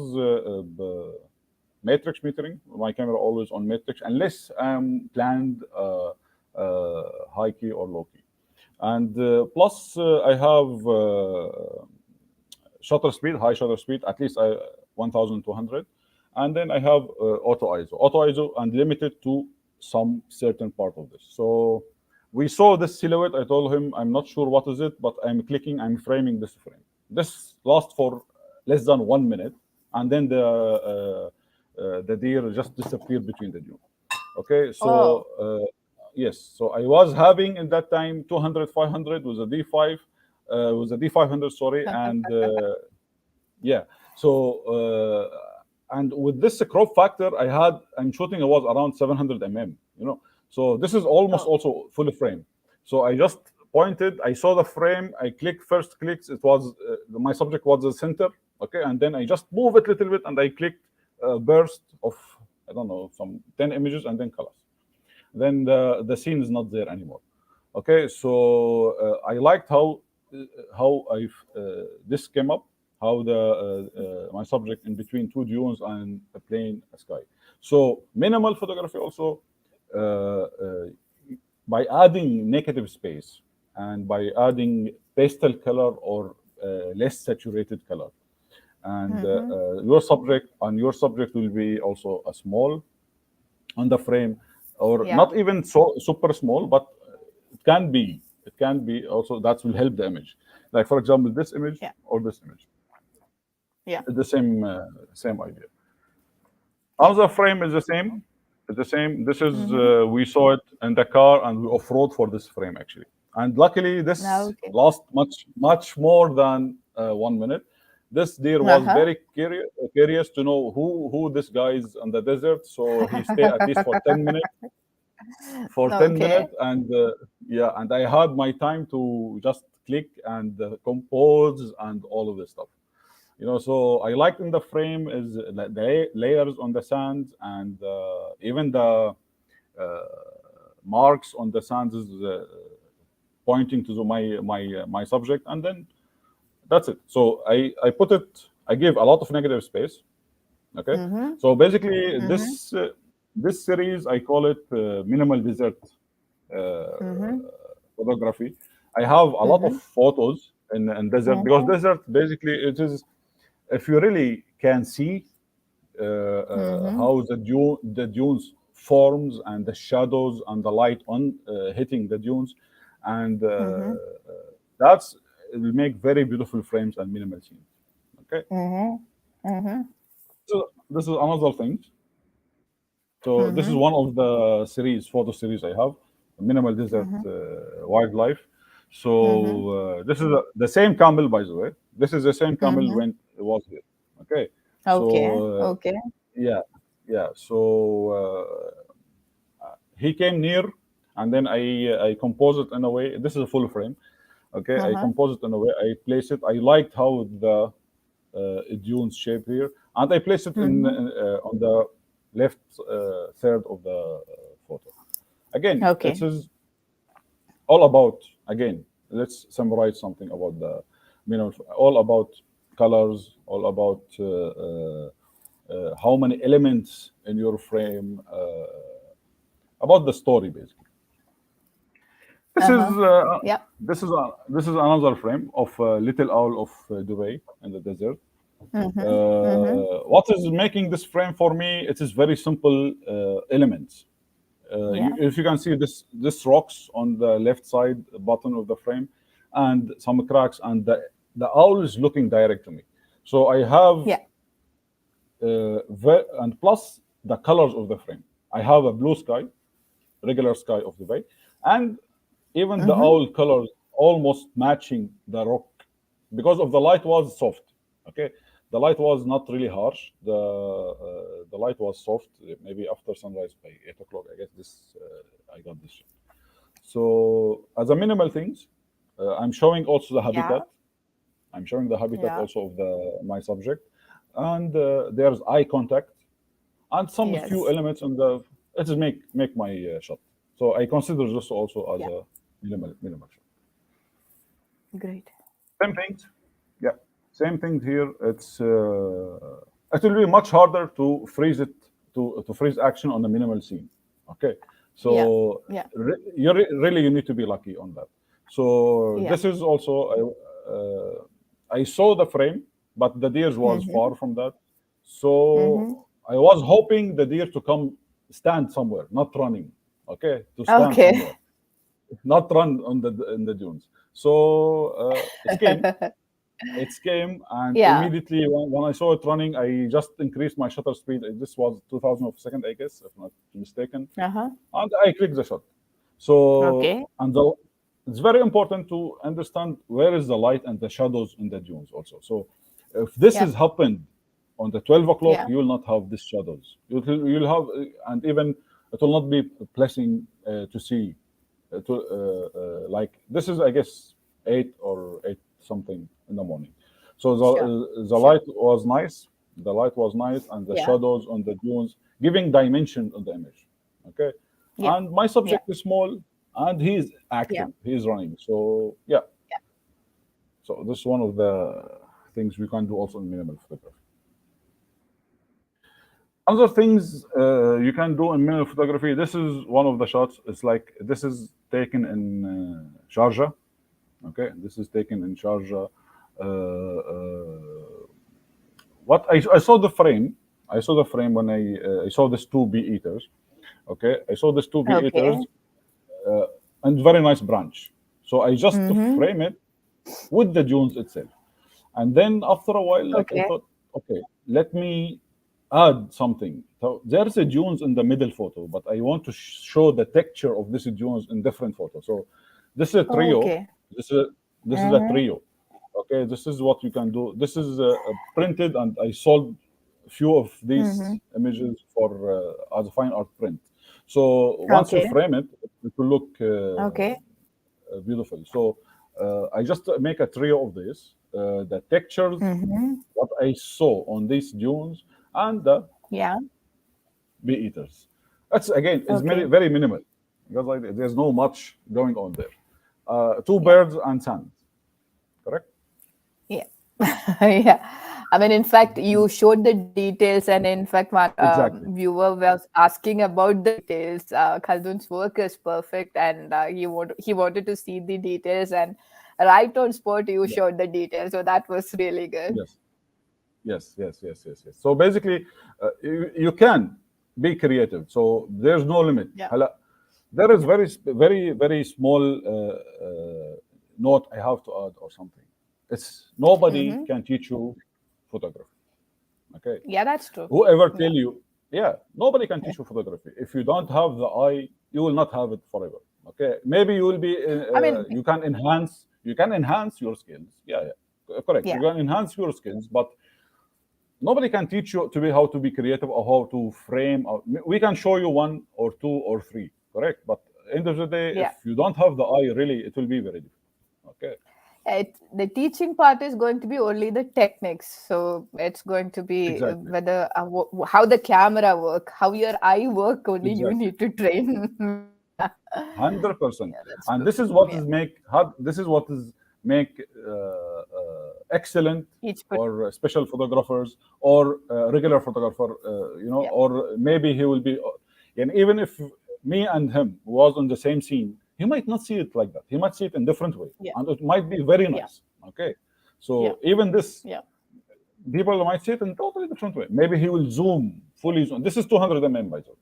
matrix metering. My camera always on matrix unless I'm planned high key or low key, and plus I have shutter speed, high shutter speed, at least 1200. And then I have auto ISO, and limited to some certain part of this. So we saw this silhouette. I told him, I'm not sure what is it, but I'm framing this frame. This lasts for less than 1 minute, and then the deer just disappeared between the dune. Okay, so Oh. yes, so I was having in that time 200, 500 with a D5, with a D500, sorry, and yeah. So and with this crop factor, I'm shooting it was around 700 mm. So this is almost Oh. also full frame. So I just pointed, I saw the frame, I clicked first clicks. It was my subject was the center. Okay, and then I just move it a little bit, and I click a burst of, I don't know, some 10 images, and then colors. Then the scene is not there anymore. Okay, so I liked how I this came up, how the my subject in between two dunes and a plain sky. So minimal photography also, uh, uh, by adding negative space and by adding pastel color or less saturated color, and your subject will be also a small on the frame, or Yeah. not even so super small, but it can be also, that will help the image. Like for example, this image Yeah. or this image, Yeah. the same idea. Yeah. Another frame is the same. It's the same. This is Mm-hmm. we saw it in the car, and we off-road for this frame actually. And luckily, this Okay. last much more than 1 minute. This deer was Uh-huh. very curious to know who this guy is on the desert, so he stayed at least for 10 minutes. For 10 Okay. minutes, and yeah, and I had my time to just click and compose and all of this stuff. So I liked in the frame is the layers on the sand, and even the marks on the sand is pointing to my subject, and then that's it. So I gave a lot of negative space. Okay, Mm-hmm. so basically Mm-hmm. this series I call it minimal desert uh, Mm-hmm. photography. I have a lot of Mm-hmm. photos in desert, because Mm-hmm. desert basically it is, if you really can see Mm-hmm. how the dunes forms, and the shadows and the light on hitting the dunes, and Mm-hmm. that's it will make very beautiful frames and minimal scenes. Okay, Mm-hmm. Mm-hmm. so this is another thing. So this is Mm-hmm. one of the photo series I have, minimal desert Mm-hmm. wildlife. Mm-hmm. So this is the same camel, by the way. This is the same camel Mm-hmm. when it was here. Okay, Okay. so Okay. yeah, yeah. So he came near, and then I compose it in a way. This is a full frame. Okay, I Uh-huh. compose it in a way. I place it. I liked how the dunes shape here, and I place it in Mm-hmm. on the left third of the photo. Again, it Okay. is all about, again, let's summarize something about the all about colors, all about how many elements in your frame, about the story basically. This is Uh-huh. Yeah. another frame of Little Owl of Dubai in the desert. Mm-hmm. Mm-hmm. What is making this frame for me? It is very simple elements. Yeah. If you can see this rocks on the left side bottom of the frame, and some cracks, and the owl is looking direct to me. So I have Yeah. and plus the colors of the frame. I have a blue sky, regular sky of the bay, and even the Mm-hmm. owl colors almost matching the rock, because of the light was soft. Okay, the light was not really harsh. The light was soft. Maybe after sunrise by 8 o'clock, I guess I got this shot. So as a minimal things, I'm showing also the Yeah. habitat. I'm showing the habitat Yeah. also of the my subject, and there's eye contact, and some few Yes. elements in the, it is make my shot. So I consider this also as Yeah. a minimal shot. Great. Same things, yeah, same thing here. It will be much harder to freeze it, to freeze action on a minimal scene. Okay, Yeah. so Yeah. really you need to be lucky on that. So Yeah. this is also I saw the frame, but the deer was Mm-hmm. far from that. So Mm-hmm. I was hoping the deer to come stand somewhere, not running. Okay, to stand Okay. somewhere, not run on the in the dunes. So it came, and Yeah. immediately when I saw it running, I just increased my shutter speed. This was 2000 of a second, I guess, if not mistaken, Uh-huh. and I clicked the shot. So, Okay. it's very important to understand where is the light and the shadows in the dunes also. So if this has Yep. happened on the 12 o'clock, Yeah. you will not have these shadows. You'll have, and even it will not be pleasing to see. Like this is, I guess, 8 or 8 something in the morning. So Sure. the Sure. light was nice. The light was nice, and the Yeah. shadows on the dunes giving dimension on the image. Okay, Yeah. and my Yeah. subject is small, and he's Yeah. active. He's running. So yeah. Yeah. So this is one of the things we can do also in minimal photography. Other things you can do in minimal photography. This is one of the shots. It's like this is taken in Sharjah. Okay, this is taken in Sharjah. What I saw the frame. I saw the frame when I saw these two bee eaters. Okay, I saw these two bee Okay. eaters and very nice branch. So I just Mm-hmm. frame it with the dunes itself. And then after a while, like I Okay. thought, okay, let me add something. So there's a dunes in the middle photo, but I want to show the texture of this dunes in different photos. So this is a trio. Okay. This is a, this is a Mm-hmm. trio. Okay, this is what you can do. This is printed, and I sold a few of Mm-hmm. these images for as a fine art print. So once you Okay. frame it, it will look Okay. beautiful. So I just make a trio of this, the textures, Mm-hmm. what I saw on these dunes, and the Yeah. bee eaters. That's again is very Okay. very minimal because like, there's no much going on there. Two Yeah. birds and sand, correct? Yeah. Yeah. I mean, in fact, you showed the details, and in fact, one Exactly. viewer was asking about the details. Khaldoon's work is perfect, and he wanted to see the details, and right on spot, you Yeah. showed the details. So that was really good. Yes. Yes. So basically, you can be creative. So there's no limit. Yeah. There is Yeah. very small note I have to add or something. It's nobody Mm-hmm. can teach you photography. Okay, Yeah, that's true. whoever Yeah. tell you, yeah, nobody can teach you photography. If you don't have the eye, you will not have it forever. Okay, maybe you will be I mean, you can enhance your skills. Yeah, correct, you yeah. can enhance your skills, but nobody can teach you to be how to be creative or how to frame. We can show you one or two or three, correct, but end of the day, if Yeah. you don't have the eye, really, it will be very difficult. Okay, The teaching part is going to be only the techniques. So it's going to be exactly, whether how the camera work, how your eye work. Only you exactly. need to train. Yeah, 100%. that's And true. this is what Yeah, is make this is what is make excellent each per- or special photographers or regular photographer, yeah, or maybe he will be, and even if me and him was on the same scene, he might not see it like that. He might see it in different way, yeah, and it might be very yeah, nice. Okay, yeah, so even this, yeah. people might see it in totally different way. Maybe he will zoom fully zoom. This is 200 mm by the way.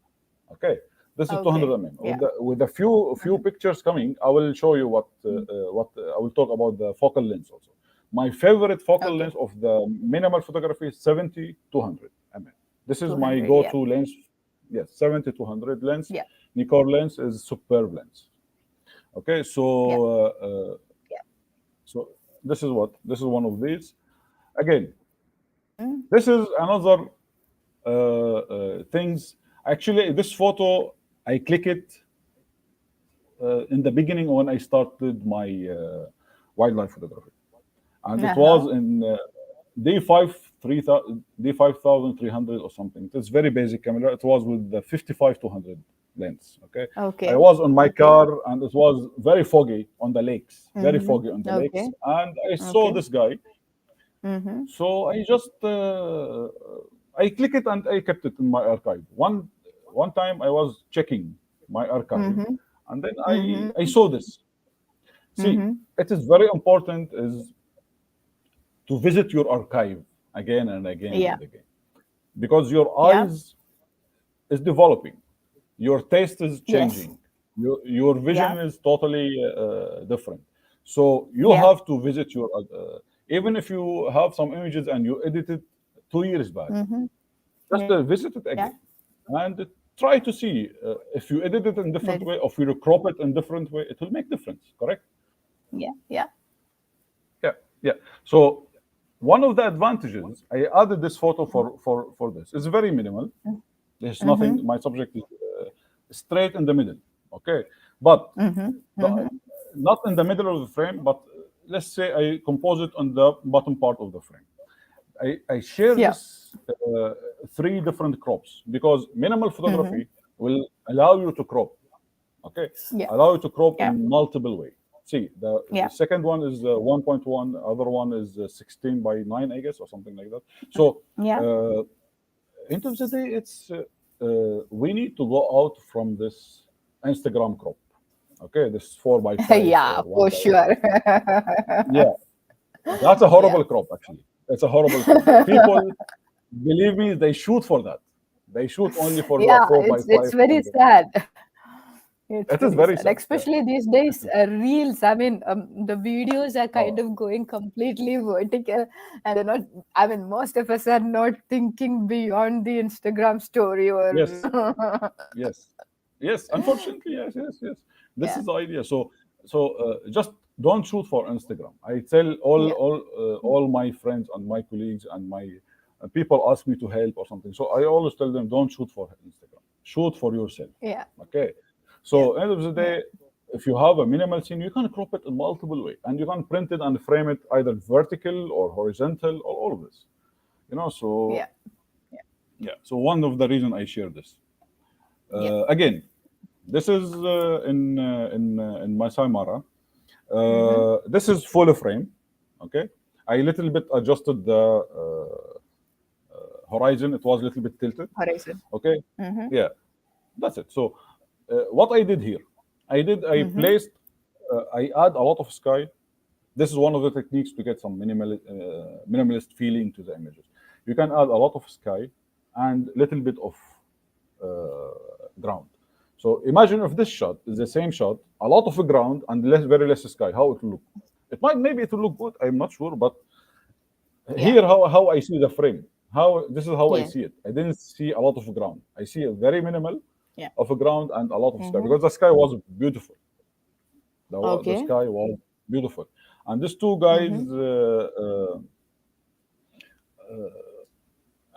Okay, this is 200 Okay. mm. Yeah. With a few Mhm. pictures coming, I will show you Mm. what I will talk about the focal length also. My favorite focal Okay. length of the minimal photography is 70 200 mm. This is my 200. Yeah. go-to lens. Yes, 70 200 lens. Yeah. Nikkor lens is superb lens. Okay, Yeah. Yeah. so this is one of these. Again, Mm. this is another things. Actually, this photo I click it in the beginning when I started my wildlife photography, and it Uh-huh. was in D5300 or something. It's very basic camera. It was with the 55-200 lens. Okay, I Okay. was on my Okay. car and it was very foggy on the lakes, very Mm-hmm. foggy on the lakes, Okay. and I saw Okay. this guy. Mm-hmm. So I just I click it and I kept it in my archive. One time I was checking my archive, Mm-hmm. and then I Mm-hmm. saw this. See, Mm-hmm. it is very important is to visit your archive again and again Yeah. and again, because your Yeah. eyes is developing, your taste is Yes. changing, your Yeah. vision is totally different. So you Yeah. have to visit your even if you have some images and you edited 2 years back, Mm-hmm. just Yeah. visit it Yeah. again and try to see if you edit it in different That is, way, or if you crop it in different way, it will make difference, correct? yeah. Yeah. Yeah, yeah. So one of the advantages, I added this photo for this. It's very minimal. There's Mm-hmm. nothing. My subject is straight in the middle. Okay, but Mm-hmm. the, Mm-hmm. not in the middle of the frame, but let's say I compose it on the bottom part of the frame. I share Yeah. this three different crops because minimal Mm-hmm. photography will allow you to crop. Okay, Yeah. allow you to crop Yeah. in multiple way. See, the Yeah. second one is 1.1, other one is 16 by 9, I guess, or something like that. So Yeah. uh, end of the day, it's we need to go out from this Instagram crop. Okay, this 4 by 5 or Yeah, one for by one. sure. Yeah, that's a Yeah. horrible crop, actually. It's a horrible crop. People, believe me, they shoot for that. They shoot only for the Yeah, four by it's five. very And sad. It's it is very very sad, sad. Yeah. especially these days. Reels, I mean, the videos are kind Oh, of going completely vertical, and they're not. I mean, most of us are not thinking beyond the Instagram story yes, or. yes, yes. Unfortunately, yes, yes, yes. This Yeah, is the idea. So just don't shoot for Instagram. I tell all yeah, all all my friends and my colleagues and my people ask me to help or something. So I always tell them, don't shoot for Instagram. Shoot for yourself. yeah, Okay. yeah, So end of the yeah, day, if you have a minimal scene, you can crop it in multiple way, and you can print it and frame it either vertical or horizontal or all of this. So yeah, yeah. So one of the reason I share this yeah. again, this is in my Saimara. Mm-hmm. This is full frame. Okay. I little bit adjusted the horizon. It was a little bit tilted. Horizon. Okay. Mm-hmm. Yeah. That's it. So what I did here, I Mm-hmm. placed, I add a lot of sky. This is one of the techniques to get some minimalist feeling to the images. You can add a lot of sky and little bit of ground. So imagine if this shot is the same shot, a lot of ground and very less sky. How it will look? It might maybe it will look good. I'm not sure, but Yeah, here how I see the frame. How this is how I yeah, see it. I didn't see a lot of ground. I see a very minimal yeah. of a ground and a lot of sky Mm-hmm. because the sky was beautiful. The Okay. sky was beautiful, and these two guys, Mm-hmm.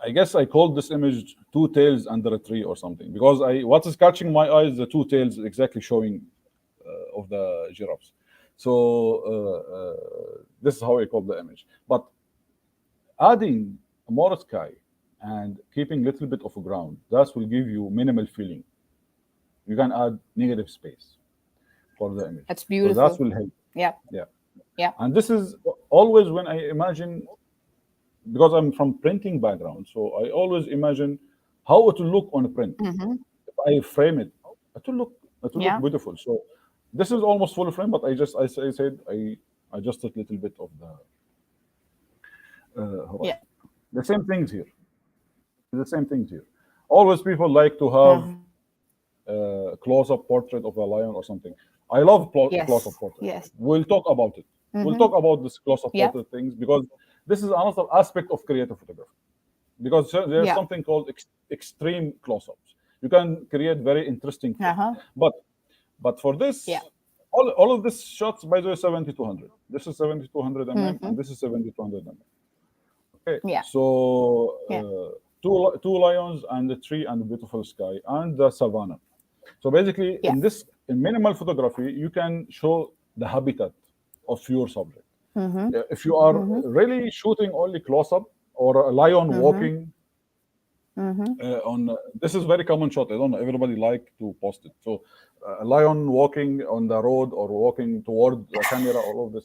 I guess I called this image two tails under a tree or something because I what is catching my eyes the two tails exactly showing of the giraffes. So this is how I call the image. But adding more sky and keeping little bit of ground, that will give you minimal feeling. You can add negative space for the image, That's so that beautiful. will help. Yeah, Yeah. yeah. And this is always when I imagine, because I'm from printing background, so I always imagine how it will look on a print. Mm-hmm. If I frame it, it will look Yeah, beautiful. So this is almost full frame, but I said I adjusted a little bit of the yeah. horizon. The same things here. The same things here. Always people like to have Uh-huh. close-up portrait of a lion or something. I love close-up Yes, portrait. yes. We'll talk about it. We'll Mm-hmm. talk about this close-up Yeah, portrait things because this is another aspect of creative photography. Because there's yeah. something called extreme close-ups. You can create very interesting frames. Uh-huh. But for Yeah. this, all of this shots by the way 7200. This is 7200 mm Mm-hmm. and this is 7200 mm. Okay, Yeah, so yeah. two lions and a tree and a beautiful sky and the savannah. So basically, Yeah. in minimal photography, you can show the habitat of your subject. Mm-hmm. If you are Mm-hmm. really shooting only close up or a lion Mm-hmm. walking Mm-hmm. on this is very common shot. I don't know. Everybody like to post it. So a lion walking on the road or walking toward the camera, all of this.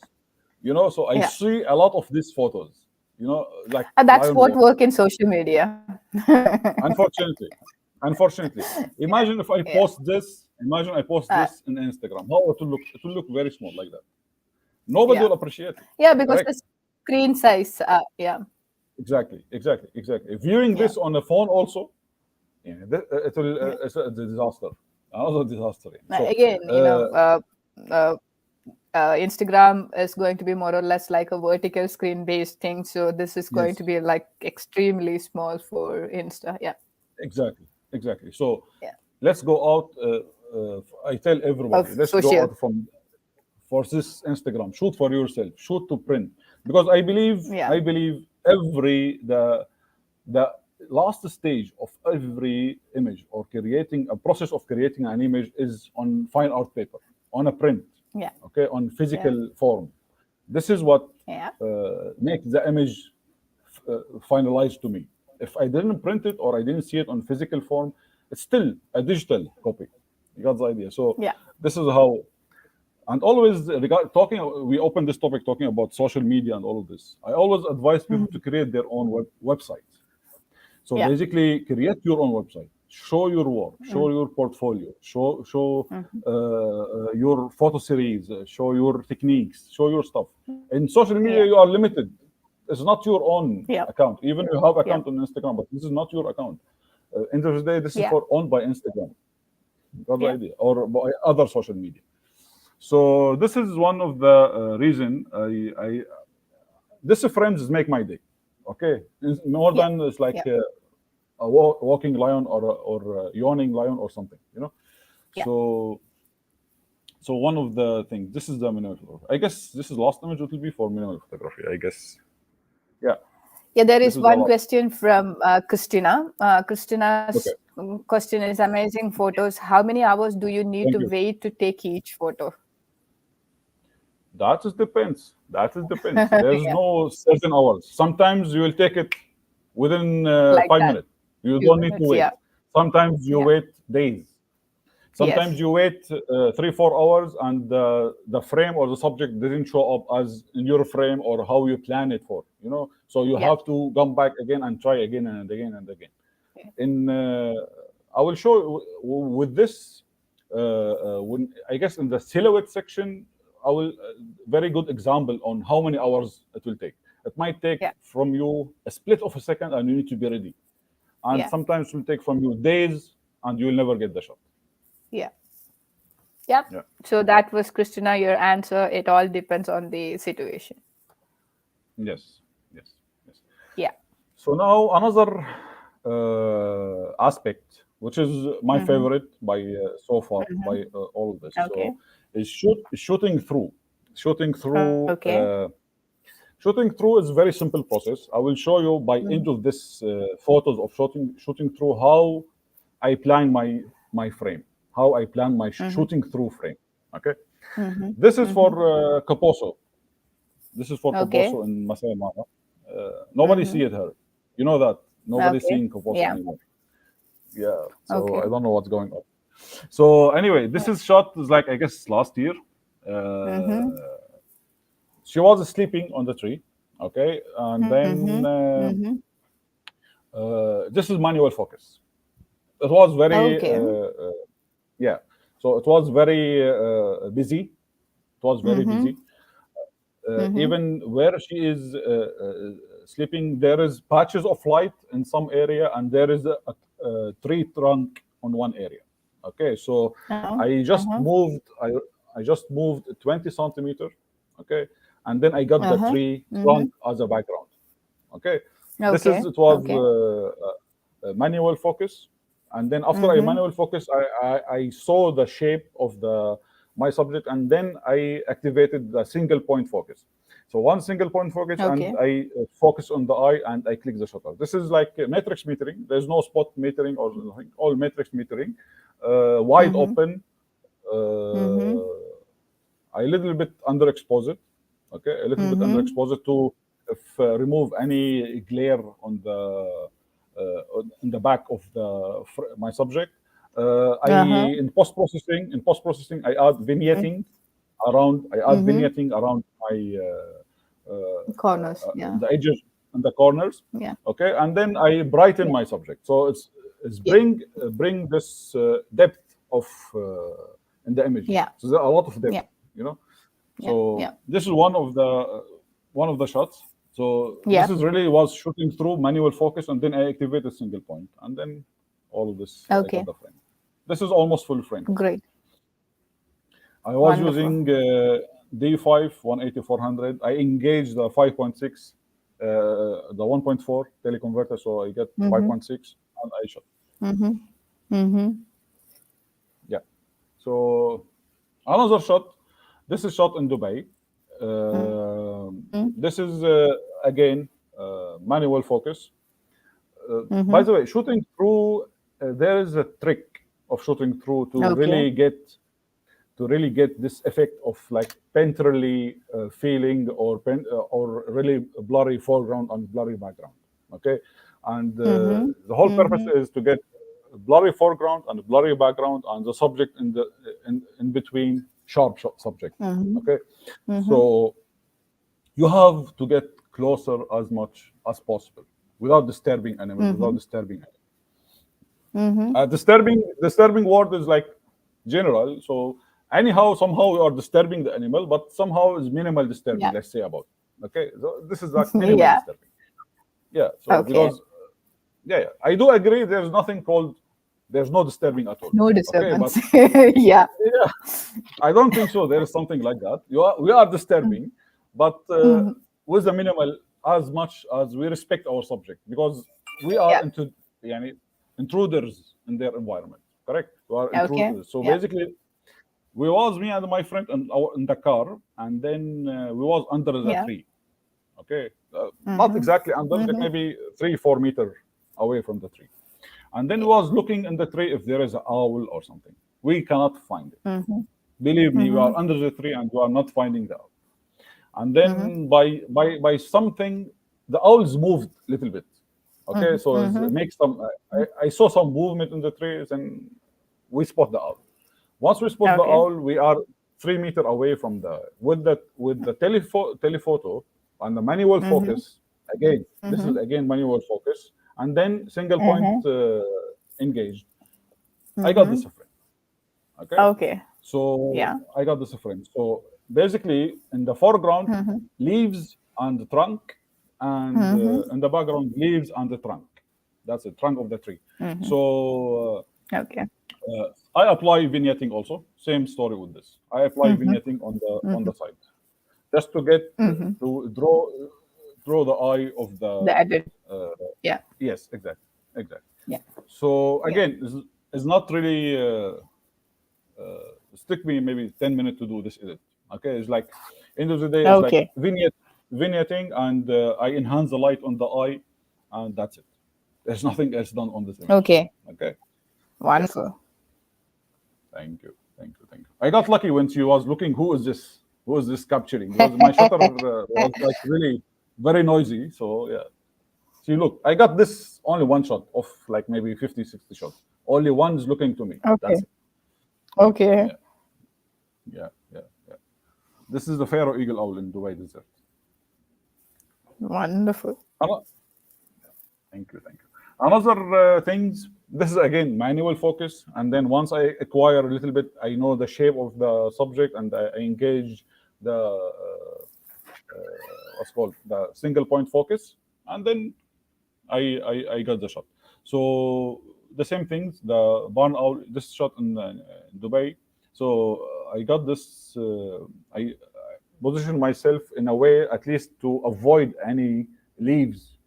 So I Yeah. see a lot of these photos. Like And that's lion what walking. work in social media. Unfortunately, unfortunately, Yeah. imagine if I Yeah. post this. Imagine I post Uh, this in Instagram. How it will look? It will look very small like that. Nobody yeah. will appreciate it. Yeah, because Correct? the screen size. Yeah. Exactly, exactly, exactly. Viewing Yeah. this on the phone also, it will. Yeah. It's a disaster. Another disaster. So, Again, uh, uh, Instagram is going to be more or less like a vertical screen based thing. So this is going to yes, be like extremely small for Insta. Yeah. exactly, exactly. So, Yeah. let's go out. I tell everybody, Of let's go social. out from for this Instagram. Shoot for yourself. Shoot to print because Yeah. I believe the last stage of every image or creating a process of creating an image is on fine art paper, on a print, Yeah. okay, on Yeah. physical form. This is what Yeah. makes the image finalized to me. If I didn't print it or I didn't see it on physical form, it's still a digital copy. You got the idea. So Yeah. this is how. And always we opened this topic talking about social media and all of this. I always advise people to create their own websites. So Yeah. basically, create your own website. Show your work. Show your portfolio. Show your photo series. Show your techniques. Show your stuff. In social media, Yeah. you are limited. It's not your own Yeah. account. Even you have Yeah. account on Instagram, but this is not your account. End of the day, this is Yeah. for owned by Instagram. Got the Yeah. idea, or by other social media. So this is one of the reason I this friends make my day. Okay, it's more Yeah. than it's like Yeah. a walking lion or a yawning lion or something. Yeah. So one of the things. This is the minimal photography. I guess this is last image. It will be for minimal photography. I guess. Yeah. Yeah, there This is is the one last. question from Christina. Christina's Okay. question is amazing photos. How many hours do you need Thank to you. wait to take each photo? That is depends. That is depends. There's Yeah, no certain hours. Sometimes you will take it within like five that. minutes. You Few don't need to minutes. wait. Yeah. Sometimes you Yeah. wait days. Sometimes Yes. you wait 3-4 hours and the frame or the subject didn't show up as in your frame or how you plan it for. So you Yeah. have to come back again and try again and again and again. Yeah. In I will show with this when I guess in the silhouette section I will very good example on how many hours it will take. It might take Yeah. from you a split of a second and you need to be ready. And Yeah. sometimes it will take from you days and you will never get the shot. Yeah. Yep. Yeah. So that was Christina, your answer. It all depends on the situation. Yes. Yes. Yes. Yeah. So now another aspect, which is my favorite by so far by all of this. Okay. So is shooting through. Shooting through. Okay. Shooting through is a very simple process. I will show you by end of this photos of shooting through how I plan my frame, how I plan my shooting through frame. Okay, this is for Kaposo. This is for Okay. Kaposo in Masai Mara. Nobody see it here. You know that nobody Okay. seeing Kaposo Yeah. anymore. Yeah, so Okay. I don't know what's going on. So anyway, this is shot is like I guess last year. She was sleeping on the tree, okay, and then this is manual focus. It was very Okay. yeah. So it was very busy. It was very busy. Even where she is sleeping, there is patches of light in some area, and there is a tree trunk on one area. Okay, so I just moved. I just moved 20 centimeter. Okay, and then I got the tree trunk as a background. Okay, Okay. it was Okay. a manual focus, and then after I manual focus, I saw the shape of my subject, and then I activated the single point focus. So one single point focus, Okay. and I focus on the eye, and I click the shutter. This is like matrix metering. There's no spot metering or anything. All matrix metering, wide open. A little bit underexposed. Okay, a little bit underexposed to remove any glare on the back of my subject. I in post processing I add vignetting around. Vignetting around my Corners. Yeah. the edges and the corners. Yeah. Okay, and then I brighten my subject. So it's bring this depth of in the image. Yeah. So there's a lot of depth. Yeah. You know. Yeah. So Yeah. this is one of the shots. So Yeah. this is really was shooting through manual focus, and then I activate a single point, and then all of this I Okay. got the frame. This is almost full frame. Great. I was Wonderful. using D5 180-400. I engaged the 5.6, the 1.4 teleconverter, so I get 5.6, and I shot. Yeah. So another shot. This is shot in Dubai. This is again manual focus. By the way, shooting through, there is a trick of shooting through to Okay. really get to really get this effect of like painterly feeling or really blurry foreground and blurry background. Okay, and Mm-hmm. the whole purpose Mm-hmm. is to get a blurry foreground and a blurry background and the subject in between sharp subject. Mm-hmm. Okay, Mm-hmm. so you have to get closer as much as possible without disturbing animals, without Mm-hmm. disturbing animals. Mm-hmm. Disturbing word is like general. So anyhow, somehow you are disturbing the animal, but somehow is minimal disturbing. Yeah. Let's say about. Okay, so this is like minimal Yeah. disturbing. Yeah. So Okay. because yeah, I do agree. There's nothing called. There's no disturbing at all. No Okay, but disturbance. Yeah. yeah, I don't think so. There is something like that. We are disturbing, but Mm-hmm. with a minimal, as much as we respect our subject, because we are Yeah. into yani, intruders in their environment. Correct? We are Okay. intruders. So Yeah. basically, we was me and my friend in the car, and then we was under the Yeah. tree. Okay, not Mm-hmm. exactly under, like Mm-hmm. maybe 3 4 meter away from the tree. And then we Yeah. was looking in the tree if there is an owl or something. We cannot find it. Mm-hmm. Believe me, we Mm-hmm. are under the tree and we are not finding the owl. And Mm-hmm. then by something, the owls moved a little bit. Okay, so Mm-hmm. it makes some. I saw some movement in the trees and we spot the owl. Once we spot the Okay. owl, we are 3 meter away from the with the telephoto and the manual Mm-hmm. focus. Again, this Mm-hmm. is again manual focus, and then single point Mm-hmm. engaged. I got Mm-hmm. this frame. Okay, Okay. so Yeah. I got this frame. So basically, in the foreground, Mm-hmm. leaves and the trunk, and Mm-hmm. in the background, leaves and the trunk. That's the trunk of the tree. Mm-hmm. So Okay. I apply vignetting also. Same story with this. I apply Mm-hmm. vignetting on Mm-hmm. the side, just to get Mm-hmm. to draw the eye of the. The edit. Uh, Yeah. yes, exactly, exactly. Yeah. So Yeah. again, it's not really stick me maybe 10 minutes to do this edit. Okay, it's like end of the day, it's like Okay. vignetting, and I enhance the light on the eye, and that's it. There's nothing else done on this image. Okay. Okay. Yeah. Wonderful. Thank you. Thank you. Thank you. I got lucky when she was looking. Who is this? Who is this capturing? Because my shutter was like really very noisy. So yeah. See, look, I got this only one shot of like maybe 50, 60 shots. Only one is looking to me. That's Okay. it. Okay. Yeah. Yeah. Yeah. Yeah. This is the Pharaoh Eagle Owl in Dubai Desert. Wonderful. Ano- Thank you. Thank you. Another things. This is again manual focus, and then once I acquire a little bit, I know the shape of the subject, and I engage the what's called the single point focus, and then I got the shot. So the same things. The barn owl. This shot in Dubai. So I got this. I position myself in a way at least to avoid any leaves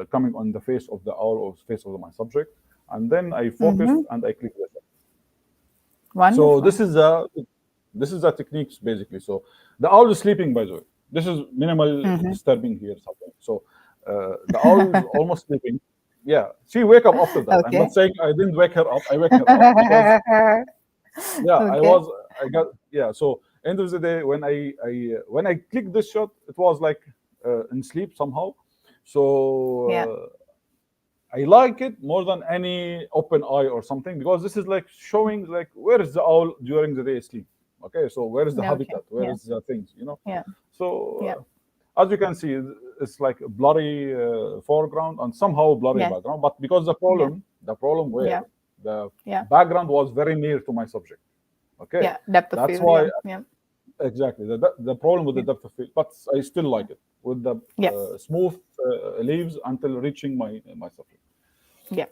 coming on the face of the owl or face of my subject, and then I focus Mm-hmm. and I click the shot. So Wonderful. this is the techniques basically. So the owl is sleeping, by the way. This is minimal Mm-hmm. disturbing here something. So the owl is almost sleeping. Yeah, she wake up after that. I'm Okay. not saying I didn't wake her up. I wake her up because yeah, Okay. I got yeah. So end of the day, when I clicked this shot, it was like in sleep somehow. So Yeah. I like it more than any open eye or something, because this is like showing like where is the owl during the day sleep. Okay, so where is the Okay. habitat? Where Yeah. is the things? Yeah. So Yeah. as you can see, it's like a blurry foreground and somehow blurry Yeah. background. But because the problem where Yeah. the Yeah. background was very near to my subject. Okay, Yeah. Depth of that's field. why Yeah. Yeah. exactly the problem with the Yeah. depth of field, but I still like it with the Yeah. smooth leaves until reaching my subject. Yeah.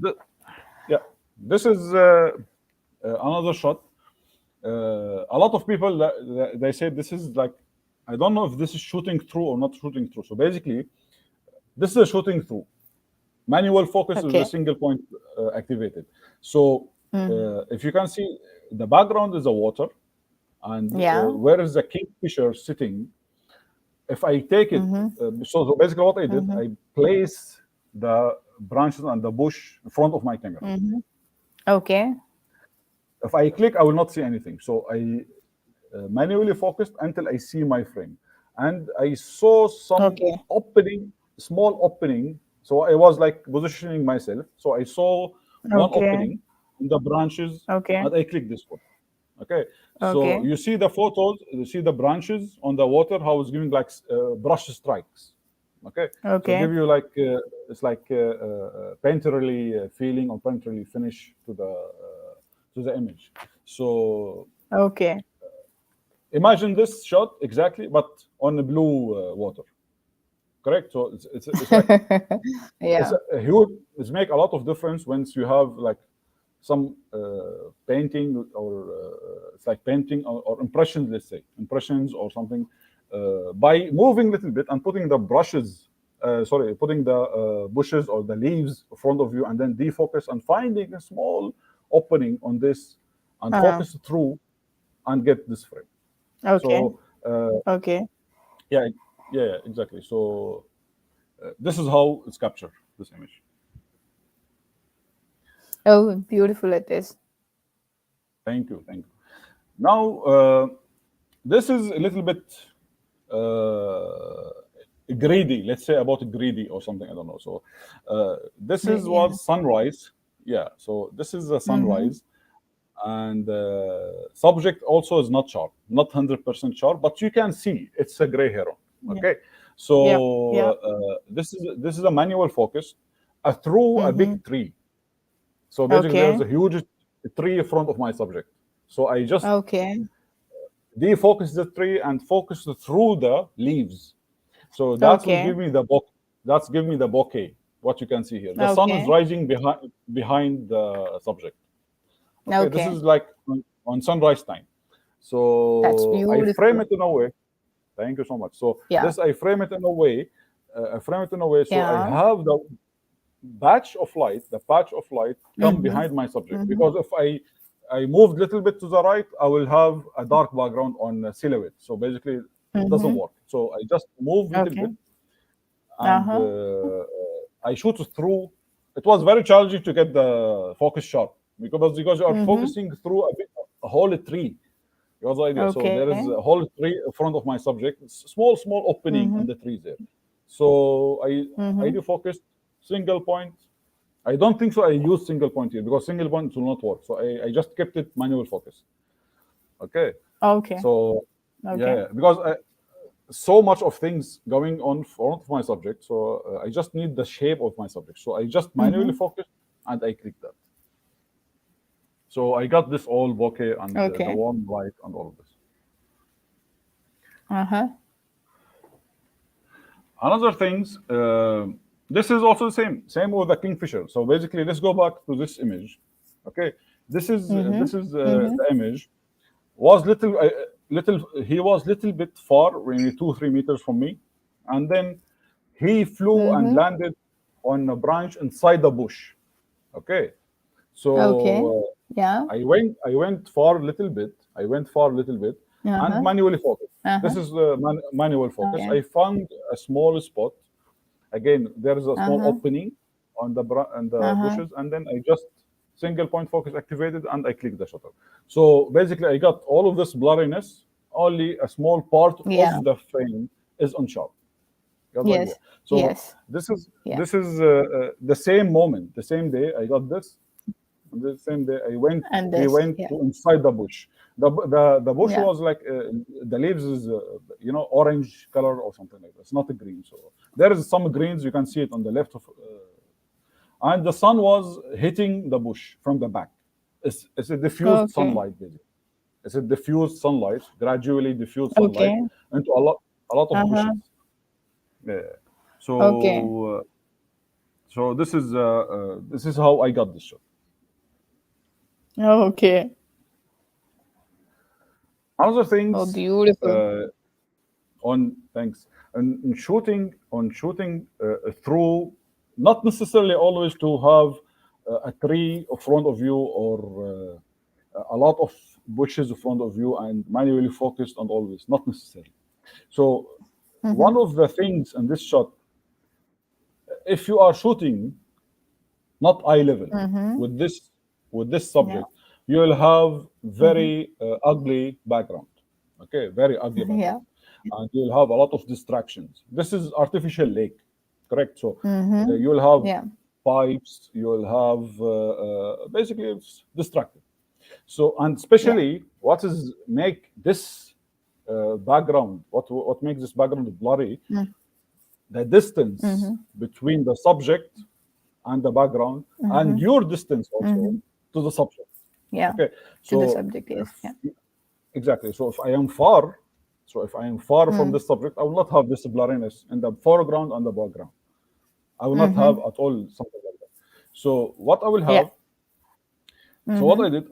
The, yeah, this is another shot. A lot of people they say this is like, I don't know if this is shooting through or not shooting through. So basically, this is a shooting through. Manual focus is the Okay. single point activated. So Mm. if you can see, the background is the water, and Yeah. where is the kingfisher sitting? If I take it, Mm-hmm. so basically what I did, Mm-hmm. I place the branches and the bush in front of my camera. Mm-hmm. Okay. If I click, I will not see anything. So I manually focused until I see my frame, and I saw some Okay. opening, small opening. So I was like positioning myself. So I saw one Okay. opening in the branches, Okay. and I clicked this one. Okay, so Okay. you see the photos, you see the branches on the water, how it's giving like brush strikes. Okay, so Okay. give you like it's like painterly feeling or painterly finish to the image. So Okay. imagine this shot exactly, but on the blue water. Correct. So it's like it's Yeah. a huge. It's make a lot of difference once you have like some painting or it's like painting or impressions. Let's say impressions or something by moving a little bit and putting the brushes. Sorry, putting the bushes or the leaves in front of you, and then defocus and finding a small opening on this and Uh, focus through and get this frame. okay. So Okay. yeah, yeah, exactly. So this is how it's captured, this image. Oh, beautiful it is. Thank you, thank you. Now this is a little bit uh, greedy. Let's say about greedy or something. I don't know. So this is Yeah. was sunrise. Yeah. So this is a Mm-hmm. sunrise, and subject also is not sharp, not 100% sharp, but you can see it's a gray heron. Yeah. Okay. Yep. So Yep. this is a manual focus through a Mm-hmm. big tree. So basically, there's Okay. a huge tree in front of my subject. So I just Okay. defocus the tree and focus through the leaves. So that will Okay. give me the that's give me the bokeh. What you can see here, the sun is Okay. rising behind the subject. Okay, this Okay. is like on sunrise time. That's So I frame beautiful. it in a way. Thank you so much. So Yeah. this I frame it in a way. I frame it in a way so I Yeah. have the patch of light come Mm-hmm. behind my subject. Mm-hmm. Because if I moved a little bit to the right, I will have a dark background on the silhouette. So basically, it doesn't Mm-hmm. work. So I just move a little Okay. bit and Uh-huh. I shoot through. It was very challenging to get the focus sharp because you are Mm-hmm. focusing through a whole tree. It was the idea. So there Okay. is a whole tree in front of my subject, small opening Mm-hmm. on the trees there. So I Mm-hmm. do focus single point. I don't think so. I use single point here because single point will not work. So I just kept it manual focus. Okay. Okay. So yeah, Okay. yeah. Because so much of things going on front of my subject. So I just need the shape of my subject. So I just manually Mm-hmm. focus and I click that. So I got this all bokeh and the Okay. warm light and all of this. Uh-huh. Another things, this is also the same with the kingfisher. So basically, let's go back to this image. Okay, Mm-hmm. Mm-hmm. the image was little. He was little bit far, maybe 2 3 meters from me, and then he flew and Mm-hmm. landed on a branch inside the bush. Okay, Okay. so Yeah. I went far a little bit. I went far a little bit and Uh-huh. manually focused. Uh-huh. This is manual focus. Okay. I found a small spot. Again, there is a small Uh-huh. opening on and the Uh-huh. bushes, and then I just single point focus activated and I click the shutter. So basically, I got all of this blurriness. Only a small part Yeah. of the frame is on sharp. Got the idea. Yes. So Yes. this is Yeah. the same moment, the same day I got this. On the same day, And he this. went Yeah. to inside the bush. The bush Yeah. was like the leaves is orange color or something like that. It's not a green. So there is some greens. You can see it on the left of, and the sun was hitting the bush from the back. It's a diffused Okay. sunlight, basically. It's a diffused sunlight, gradually diffused sunlight Okay. into a lot of Uh-huh. bushes. Yeah. Okay. So this is how I got this shot. Okay. Other Oh, things beautiful. uh, on thanks and shooting through, not necessarily always to have a tree in front of you or a lot of bushes in front of you and manually focused on all this, not necessarily. So Mm-hmm. one of the things in this shot, if you are shooting not eye level Mm-hmm. with this Yeah. subject, you will have Mm-hmm. very ugly background. Okay, very ugly background, Yeah. and you'll have a lot of distractions. This is artificial lake, correct? So Mm-hmm. you will have Yeah. pipes, you will have basically it's distracted. So, and Yeah. especially what is make this background, what makes this background blurry, the distance Mm-hmm. between the subject and the background, and Mm-hmm. your distance also Mm-hmm. to the subject. Yeah. Okay, To the so subject, if yes. Yeah. exactly, so if I am far, so if I am far from Mm. this subject, I will not have this blurriness in the foreground and the background. I will not have Mm-hmm. at all something like that. So what I will Yeah. have, so what Mm-hmm. I did,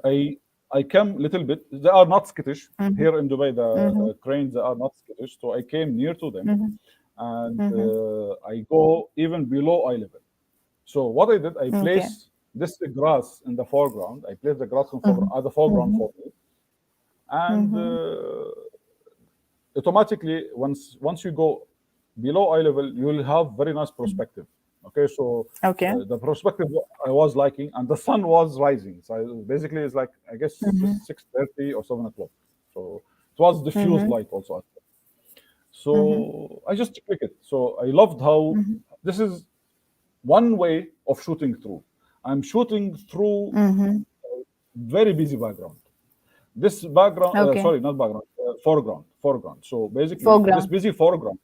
I came little bit. They are not skittish Mm-hmm. here in Dubai. Mm-hmm. The cranes, they are not skittish. So I came near to them, Mm-hmm. and Mm-hmm. I go even below eye level. So what I did, I Okay. place this grass in the foreground. I place the grass in Mm-hmm. at the foreground Mm-hmm. for me, and Mm-hmm. automatically once you go below eye level, you will have very nice perspective. Okay, so Okay. the perspective I was liking, and the sun was rising. So basically, it's like I guess Mm-hmm. 6:30 or 7 o'clock. So it was diffused Mm-hmm. light also. Mm-hmm. So I just click it. So I loved how Mm-hmm. this is one way of shooting through. I'm shooting through Mm-hmm. very busy background. This background, Okay. sorry, not background, foreground. So basically, this Foreground. busy foreground,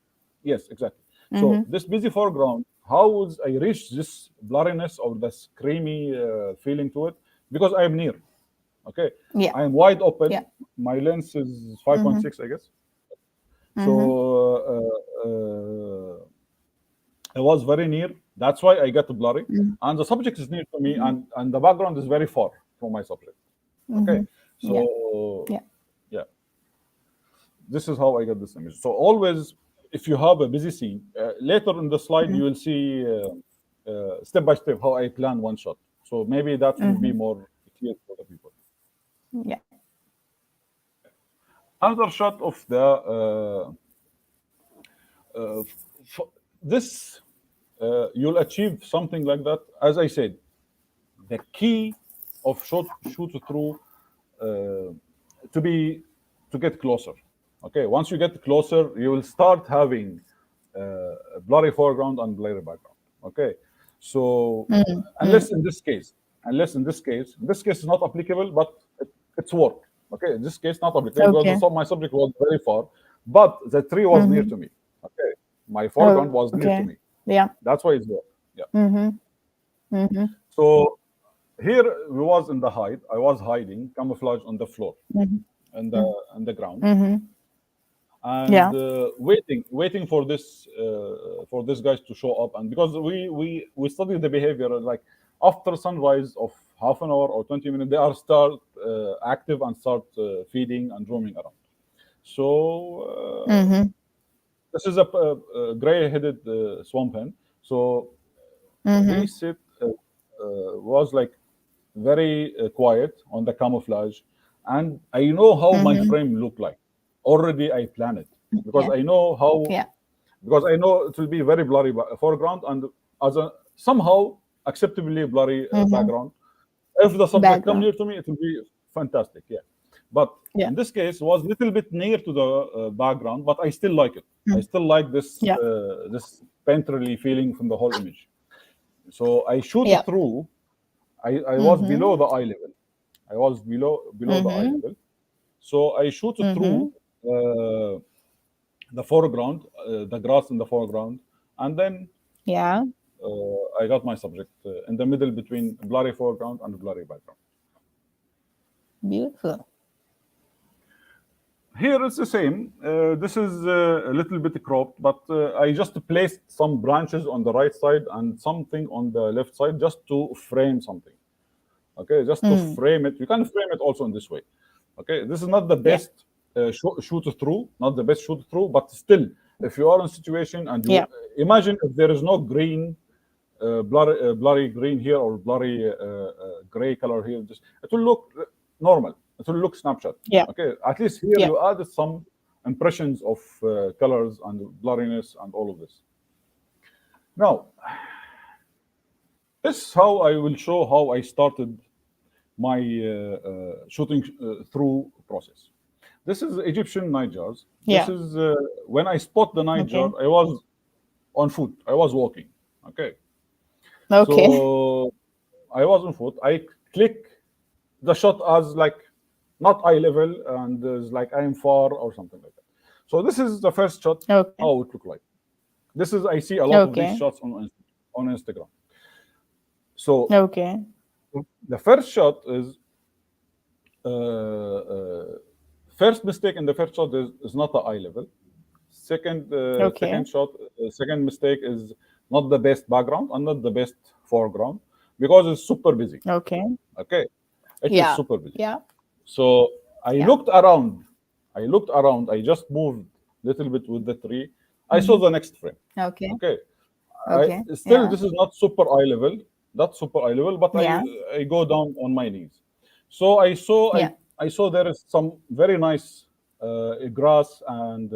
yes, exactly. So Mm-hmm. this busy foreground, how would I reach this blurriness or the screamy feeling to it? Because I am near. Okay, Yeah. I am wide open. Yeah. My lens is Mm-hmm. 5.6, I guess. So Mm-hmm. I was very near. That's why I got blurry. Mm-hmm. And the subject is near to me, Mm-hmm. and the background is very far from my subject. Okay, Mm-hmm. Yeah. so Yeah. yeah, this is how I get this image. So always, if you have a busy scene, later in the slide you will see step by step how I plan one shot. So maybe that will be Mm-hmm. more clear for the people. Yeah. Another shot of the this you'll achieve something like that. As I said, the key of shoot through uh, to be to get closer. Okay, once you get closer, you will start having a blurry foreground and blurry background. Okay, so Mm-hmm. unless in this case, this case is not applicable, but it's work. Okay, in this case not applicable because Okay. my subject was very far, but the tree was near Mm-hmm. to me. Okay, my foreground was near to Okay. me. Yeah. That's why it's work. Yeah. Mm-hmm. Mm-hmm. So here we was in the hide. I was hiding, camouflage on the floor Mm-hmm. and the ground, Mm-hmm. and Yeah. waiting for this guys to show up. And because we study the behavior, like after sunrise of half an hour or 20 minutes, they are start active and start feeding and roaming around. So Mm-hmm. this is a gray-headed swamp hen. So he Mm-hmm. sit was like very quiet on the camouflage, and I know how my Mm-hmm. frame look like. Already I plan it because Yeah. I know how Yeah. because I know it will be very blurry foreground and as a somehow acceptably blurry Mm-hmm. background. If the subject come Background. near to me, it will be fantastic. Yeah, but Yeah. in this case, it was a little bit near to the background, but I still like it. I Mm. still like this Yeah. this painterly feeling from the whole image. So I shoot Yeah. through. I was Mm-hmm. below the eye level. I was below the eye Mm-hmm. level. So I shoot through Mm-hmm. uh, the foreground, the grass in the foreground, and then Yeah. I got my subject in the middle between blurry foreground and blurry background. Beautiful. Here it's the same. This is a little bit cropped, but I just placed some branches on the right side and something on the left side just to frame something. Okay, just to Mm. frame it. You can frame it also in this way. Okay, this is not the Yeah. best shoot through, not the best shoot through, but still, if you are in a situation and you Yeah. imagine if there is no green, blurry green here or blurry gray color here, just it will look normal. It will look snapshot. Yeah. Okay, at least here Yeah. you added some impressions of colors and blurriness and all of this. Now, this is how I will show how I started my shooting through process. This is Egyptian nightjars. This Yeah. is when I spot the nightjar, Okay. I was on foot. I was walking. Okay. Okay. So I was on foot. I click the shot as like not eye level and is like I'm far or something like that. So this is the first shot. Okay. How it look like. This is I see a lot of these Okay. shots on Instagram. So Okay. the first shot is uh, first mistake in the first shot is not the eye level. Second Okay. shot, second mistake is not the best background and not the best foreground because it's super busy. Okay. Okay, it is Yeah. super busy. Yeah. So I Yeah. looked around. I looked around. I just moved a little bit with the tree. I saw the next frame. Okay. Okay, I Okay. still Yeah. this is not super eye level, not super eye level, but Yeah. I go down on my knees. So I saw Yeah. I saw there is some very nice grass and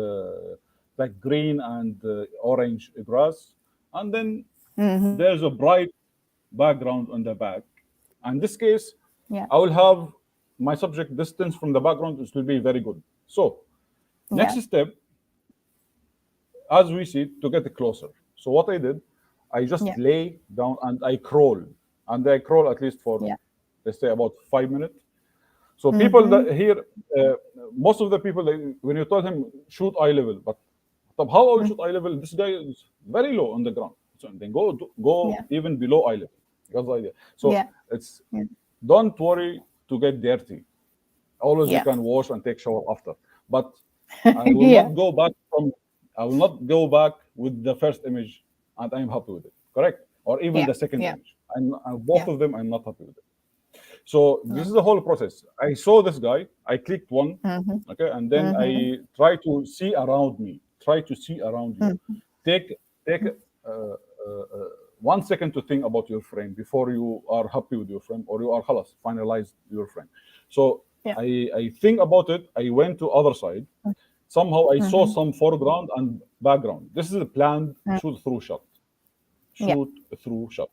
like green and orange grass, and then Mm-hmm. there's a bright background on the back. In this case, Yeah. I will have my subject distance from the background, which will be very good. So Yeah. next step, as we see, to get closer. So what I did, I just Yeah. lay down and I crawl, and I crawl at least for Yeah. let's say about 5 minutes. So people Mm-hmm. that here, uh, most of the people, when you told him shoot eye level, but طب how I will shoot eye level? This guy is very low on the ground. So then go Yeah. even below eye level. That's the idea. So Yeah. it's Yeah. don't worry to get dirty. Always you Yeah. can wash and take shower after. But I will Yeah. not go back from I will not go back with the first image and I'm happy with it. Correct? Or even Yeah. the second Yeah. image. Both Yeah. of them I'm not happy with it. So this Yeah. is the whole process. I saw this guy, I clicked one, Mm-hmm. okay, and then Mm-hmm. I try to see around me. Try to see around you. Take take 1 second to think about your frame before you are happy with your frame or you are halas, finalized your frame. So Yeah. I think about it. I went to other side. Somehow I saw Mm-hmm. some foreground and background. This is a planned shoot through shot. Yeah. Shoot through shot.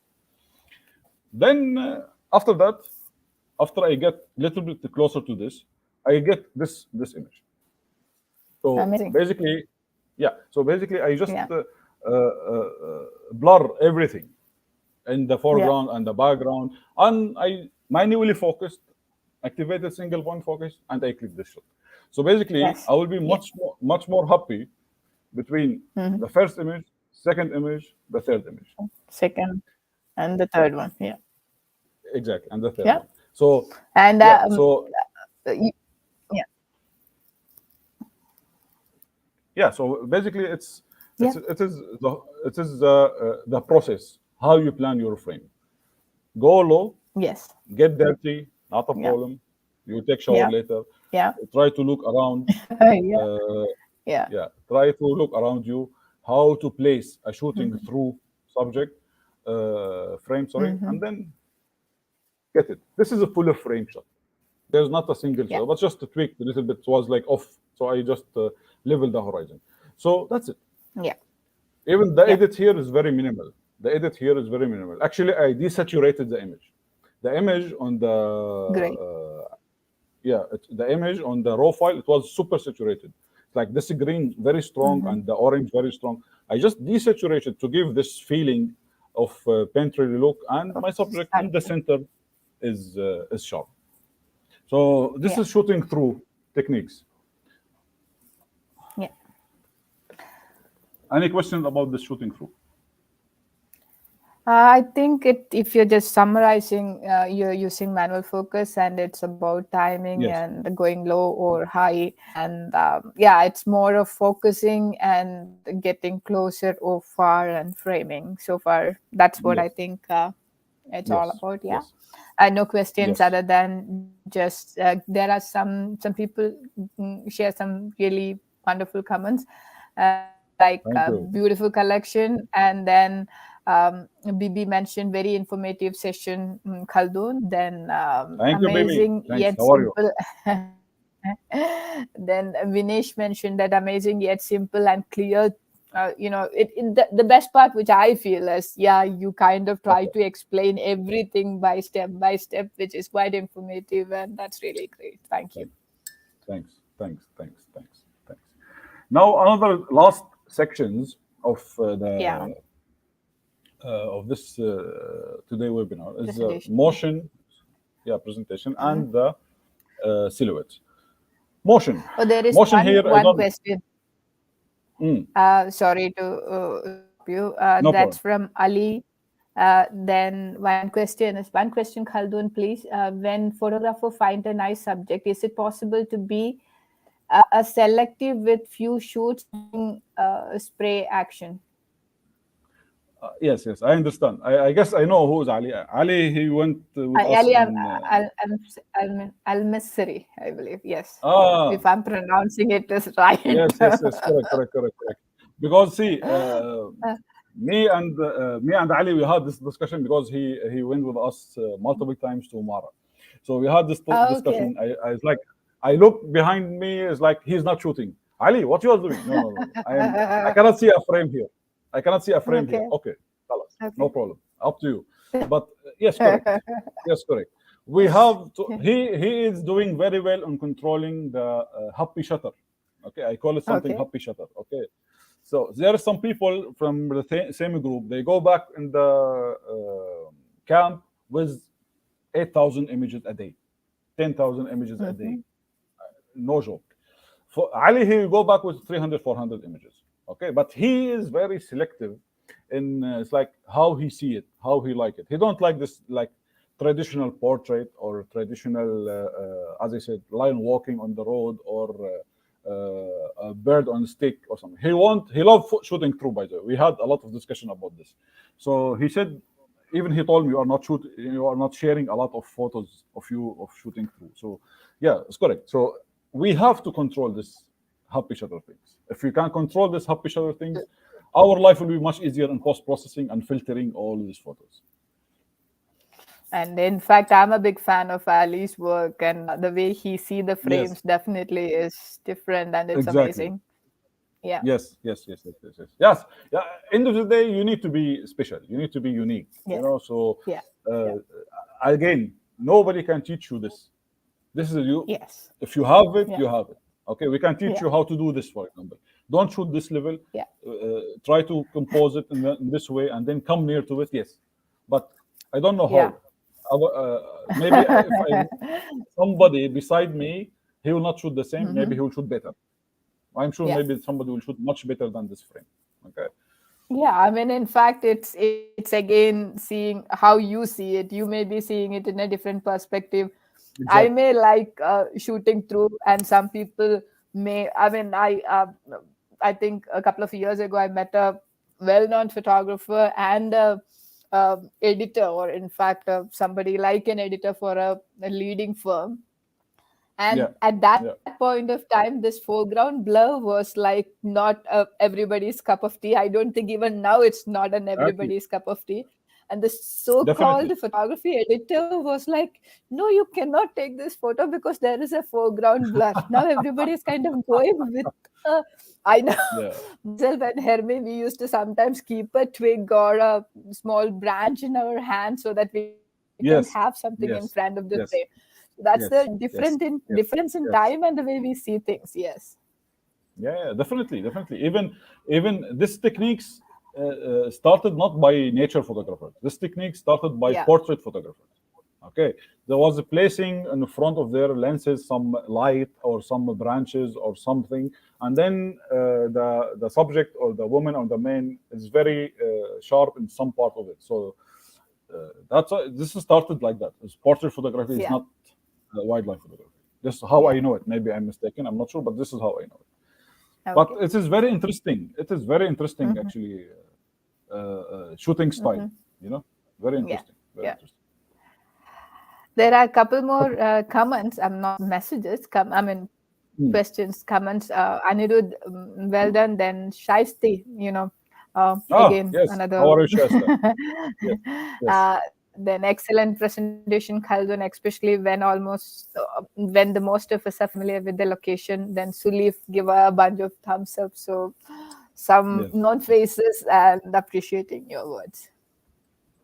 Then after that, after I get a little bit closer to this, I get this image. So Amazing. basically, yeah. So basically, I just Yeah. blur everything in the Yeah. foreground and the background, and I manually focused, activated single point focus, and I click this shot. So basically, Yes. I will be Yeah. much more happy between Mm-hmm. the first image, second image, the third image. Second and the third one. Yeah. Exactly, and the third Yeah. one. So And yeah, so you, yeah. yeah, so basically Yeah. it is the process how you plan your frame. Go low, Yes. get dirty, not a Yeah. problem. You take shower Yeah. later. Yeah. Try to look around. Yeah. Uh, Yeah. yeah, try to look around you. How to place a shooting through subject frame, sorry, Mm-hmm. and then get it. This is a full frame shot. There's not a single Yeah. shot, but just a tweak a little bit. It was like off, so I just leveled the horizon. So that's it. Yeah. Even the Yeah. edit here is very minimal. The edit here is very minimal. Actually, I desaturated the image. The image on the Great. the image on the raw file it was super saturated. Like this green very strong and the orange very strong. I just desaturated to give this feeling of painterly look, and my subject in the Exactly. center is sharp. So this Yeah. is shooting through techniques. Yeah. Any questions about this shooting through? I think if you're just summarizing, you're using manual focus and it's about timing Yes. and going low or high. And yeah, it's more of focusing and getting closer or far and framing. So far, that's what I Yes. think it's all Yes. about. Yeah. Yes. No questions Yes. other than just there are some people share some really wonderful comments like Thank you. beautiful collection, and then Bibi mentioned very informative session, Khaldoon, then Thank you, baby. amazing Thanks. yet How are you? simple. Then Vinesh mentioned that amazing yet simple and clear the best part which I feel is, yeah, you kind of try to explain everything by step, which is quite informative, and that's really great. Thank you. Thanks, thanks. Now, another last sections of Yeah, the of this today webinar is presentation. motion, yeah, presentation, Mm-hmm. and the silhouette. Motion, Oh, there is motion here. I one don't. question. Mm, Sorry to stop you. no That's problem. from Ali. Then one question, Khaldun, please. When photographer find a nice subject, is it possible to be a selective with few shoots using spray action? Yes, I understand. I guess I know who is Ali. Ali, he went with us Ali in. Al-Misri, I believe. Yes, Ah, if I'm pronouncing it is right. yes. Correct. Because see, Uh, me and Ali, we had this discussion because he went with us multiple times to Umara. So we had this okay. discussion. I was like, I look behind me, it's like he's not shooting. Ali, what you are doing? No. I cannot see a frame here. I cannot see a frame here. Okay. Okay, tell us. No Okay. problem. Up to you. But yes, correct. Yes, correct. We have to. He is doing very well on controlling the happy shutter. Okay, I call it something Okay. happy shutter. Okay, so there are some people from the same group. They go back in the camp with 8,000 images a day, 10,000 images a day. Mhm. No joke. For Ali, he will go back with 300, 400 images. Okay, but he is very selective in it's like how he see it, how he like it. He don't like this like traditional portrait or traditional, as I said, lion walking on the road or a bird on a stick or something. He love shooting through. By the way, we had a lot of discussion about this. So he said, even he told me you are not sharing a lot of photos of you of shooting through. So yeah, it's correct. So we have to control this happy shutter things. If we can control this happy shutter things, our life will be much easier in post processing and filtering all these photos. And in fact, I'm a big fan of Ali's work, and the way he see the Yes, frames definitely is different, and it's exactly. amazing. Yeah, Yes. Yeah. End of the day, you need to be special. You need to be unique. yeah, So yeah, uh, again, nobody can teach you this. This is you. yes, If you have it, yeah, you have it. Okay, we can teach yeah, you how to do this, for example. Don't shoot this level. yeah, Try to compose it in this way, and then come near to it. Yes, but I don't know yeah. how. Maybe if I somebody beside me, he will not shoot the same. Maybe Mhm. he will shoot better. I'm sure Yeah. maybe somebody will shoot much better than this frame. Okay. Yeah, I mean, in fact, it's again seeing how you see it. You may be seeing it in a different perspective. I Exactly. may like shooting through, and some people may. I mean, I think a couple of years ago I met a well-known photographer and a editor, or in fact, somebody like an editor for a leading firm. And Yeah. at that Yeah. point of time, this foreground blur was like not everybody's cup of tea. I don't think even now it's not an Exactly. everybody's cup of tea. And the so-called Definitely. photography editor was like, no, you cannot take this photo because there is a foreground blur. Now everybody's kind of going with uh, I know. Yeah. Myself and Hermie, we used to sometimes keep a twig or a small branch in our hand so that we can have something in Yes. front of the frame. Yes. That's the Yes. Yes. Yes. difference in time Yes. and the way we see things. Yes. Yeah. Definitely. Even this techniques started not by nature photographers. This technique started by Yeah. portrait photographers. Okay, there was a placing in front of their lenses some light or some branches or something, and then the subject or the woman or the man is very sharp in some part of it. So this started like that. This portrait photography is Yeah. not wildlife photography. This is how Yeah. I know it. Maybe I'm mistaken. I'm not sure, but this is how I know it. But Okay. it is very interesting. It is very interesting, Hmm. actually. Shooting style, Hmm. very Yeah. interesting. Very Yeah. interesting. There are a couple more Okay. comments. I'm not messages. I mean, Hmm. questions, comments. Anirudh, well done. Then Shaisti, again, Yes. How another. are you, Shasta? Yes. Yes. Then excellent presentation, Khaldun, especially when the most of us are familiar with the location. Then Sulif give a bunch of thumbs up. So some Yes. known faces and appreciating your words.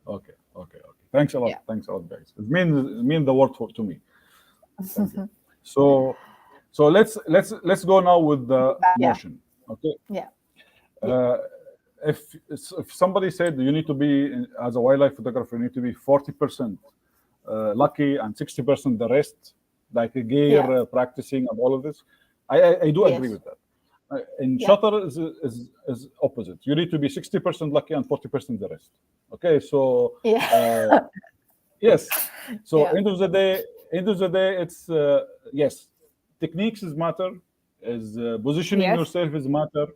Okay. Okay. Okay. Thanks a lot. Yeah. Thanks a lot, guys. It means the word to me. Thank you. So let's go now with the Yeah. motion. Okay. Yeah. Yeah. Uh, if somebody said you need to be as a wildlife photographer, you need to be 40% lucky and 60% the rest, like a gear Yeah. practicing and all of this. I do agree Yes. with that. In Yeah. shutter is opposite. You need to be 60% lucky and 40% the rest. Okay, so uh, Yeah. yes. So Yeah. end of the day, it's yes, techniques is matter, is positioning Yes. yourself is matter,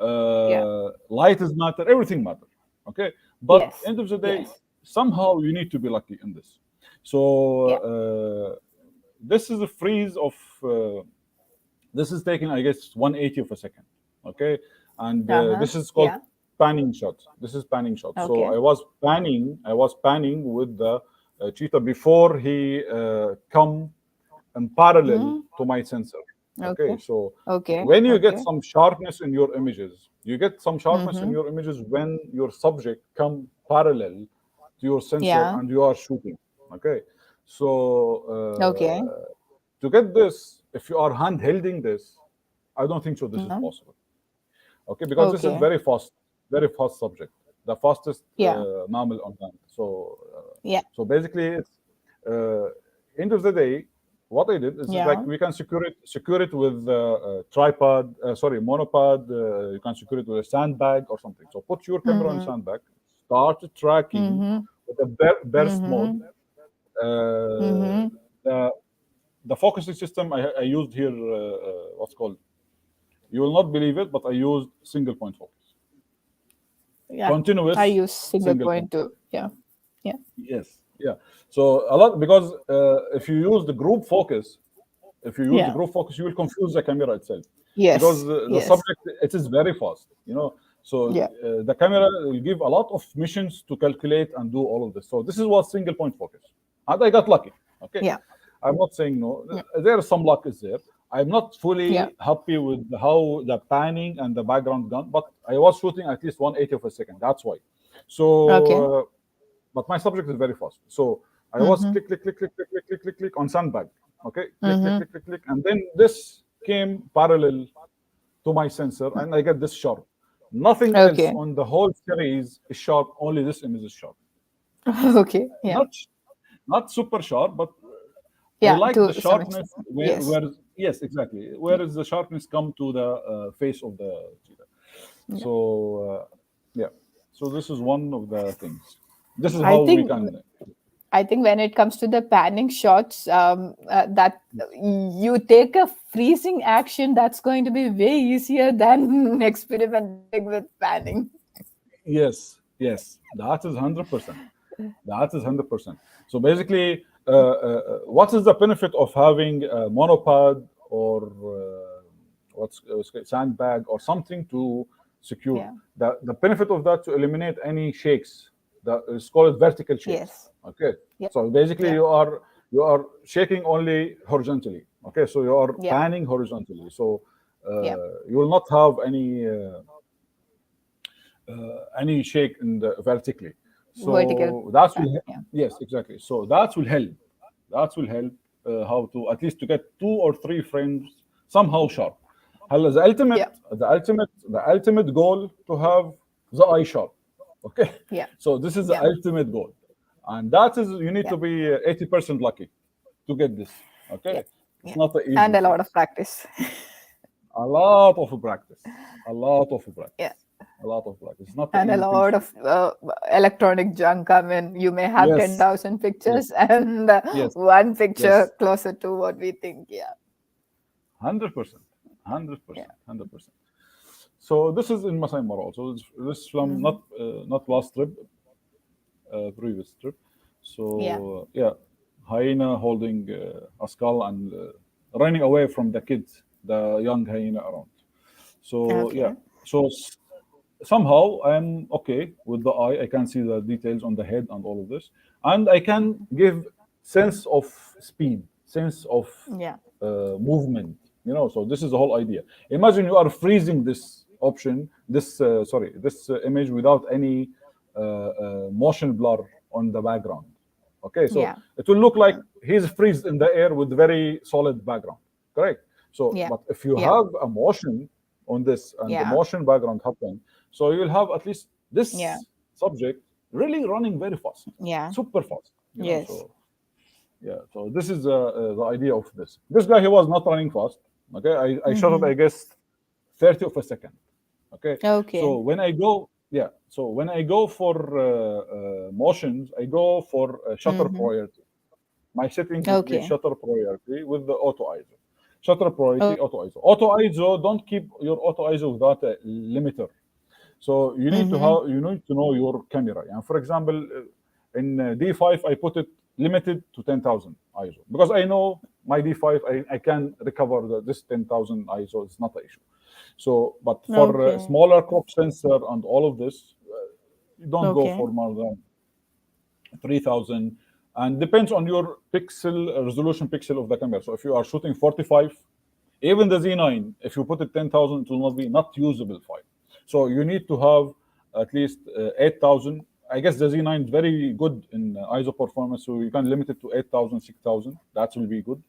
Yeah. light is matter, everything matter. Okay, but Yes. end of the day, Yes. somehow you need to be lucky in this. So Yeah. this is a freeze of this is taking, I guess, 180 of a second. Okay, and Uh-huh. this is called Yeah. panning shot. This is panning shot. So Okay. I was panning with the cheetah before he come in parallel Mm-hmm. to my sensor. Okay, Okay. so Okay. when you get Okay. some sharpness in your images, you get some sharpness in Mm-hmm. your images when your subject come parallel to your sensor Yeah. and you are shooting. Okay, so Okay. to get this, if you are hand holding this, I don't think so. This is Mm-hmm. possible. Okay, because this is Okay. very fast subject, the fastest Yeah. mammal on land. So, Yeah. so basically, it's uh, end of the day. What I did is like Yeah. we can secure it with tripod, sorry, monopod. You can secure it with a sandbag or something. So put your camera on Mm-hmm. sandbag, start tracking Mm-hmm. with a burst mode. Mm-hmm. Uh, Mm-hmm. the the focusing system I used here, what's called, you will not believe it, but I used single point focus, Yeah. I continuous use single single point. point too. Yeah. Yeah. Yes, yeah. So a lot, because if you use the group focus, Yeah. you will confuse the camera itself, because Yes. the Yes. subject, it is very fast, So Yeah. the camera will give a lot of missions to calculate and do all of this. So this is what single point focus, and I got lucky. Okay, Yeah. I'm not saying no. Yeah. There is some luck is there. I'm not Yeah. fully happy with how the panning and the background done, but I was shooting at least 180 of a second. That's why. So, Okay. but my subject is very fast. So I was Mm-hmm. click, click, click, click, click, click, click, click, click on sandbag. Okay, click, click, Mm-hmm. click, click, click, and then this came parallel to my sensor, and I get this sharp. Nothing else Okay. on the whole series is sharp. Only this image is sharp. Okay. Yeah. Not not super sharp, but I Yeah. like the To some extent. sharpness Yes. where yes, exactly. Where Yeah. is the sharpness come to the face of the cheetah? Yeah. So yeah, so this is one of the things. This is I how we think can. I think when it comes to the panning shots, that you take a freezing action, that's going to be way easier than experimenting with panning. Yes, yes, that is 100%. That is 100%. So basically, what is the benefit of having a monopod or what's sandbag or something to secure? Yeah. The benefit of that to eliminate any shakes. That is called vertical shakes. Yes. Okay. Yeah. So basically, Yeah. you are shaking only horizontally. Okay. So you are Yeah. panning horizontally. So Yeah. you will not have any shake in the vertically. Vertical So that pan. will Yeah. yes, exactly. So that will help. That will help how to at least to get 2 or 3 frames somehow sharp. هلا Yeah. the ultimate goal to have the eye sharp. Okay, Yeah. so this is the Yeah. ultimate goal, and that is you need Yeah. to be 80% lucky to get this. Yeah. Okay, it's Yeah. not an And easy a thing. lot of practice. A lot of practice. A lot of Yeah. practice. A lot of practice. It's not an And a easy thing to lot do. of electronic junk. I mean, you may have Yes, 10,000 yes, pictures and yes, one picture yes. closer to what we think. Yeah. 100%. 100%. Yeah. 100%. So this is in Masai Mara also. This from Hmm. not last trip, previous trip. Yeah. So yeah, hyena holding a skull and running away from the kids, the young hyena around. So yeah, Okay. so somehow I'm okay with the eye. I can see the details on the head and all of this, and I can give sense of speed, sense of Yeah. movement. So this is the whole idea. Imagine you are freezing this option, this image without any motion blur on the background. Okay, so Yeah. it will look like he's freezed in the air with very solid background. Correct. So, Yeah. but if you Yeah. have a motion on this and the Yeah. motion background happen, so you'll have at least Yeah. this subject really running very fast, Yeah. super fast. Yes. So yeah, so this is the idea of this. This guy, he was not running fast. Okay, I shot it, I guess, 30 of a second. Okay, so Okay. when I go, yeah, so when I go for motions, I go for shutter priority. My settings would be Okay. shutter priority with the auto ISO. Shutter priority, Oh, auto ISO. Auto ISO, don't keep your auto ISO without a limiter. So you need to have, you need to know your camera. And for example, in D5, I put it limited to 10,000 ISO because I know my D5, I can recover this 10,000 ISO. It's not an issue. So, but for okay. smaller crop sensor and all of this, you don't go Okay. for more than 3,000, and depends on your pixel resolution pixel of the camera. So if you are shooting 45, even the Z9, if you put it 10,000, it will not be not usable file. So you need to have at least 8,000. I guess the Z9 is very good in ISO performance, so you can limit it to 8,000, 6,000. That will be good.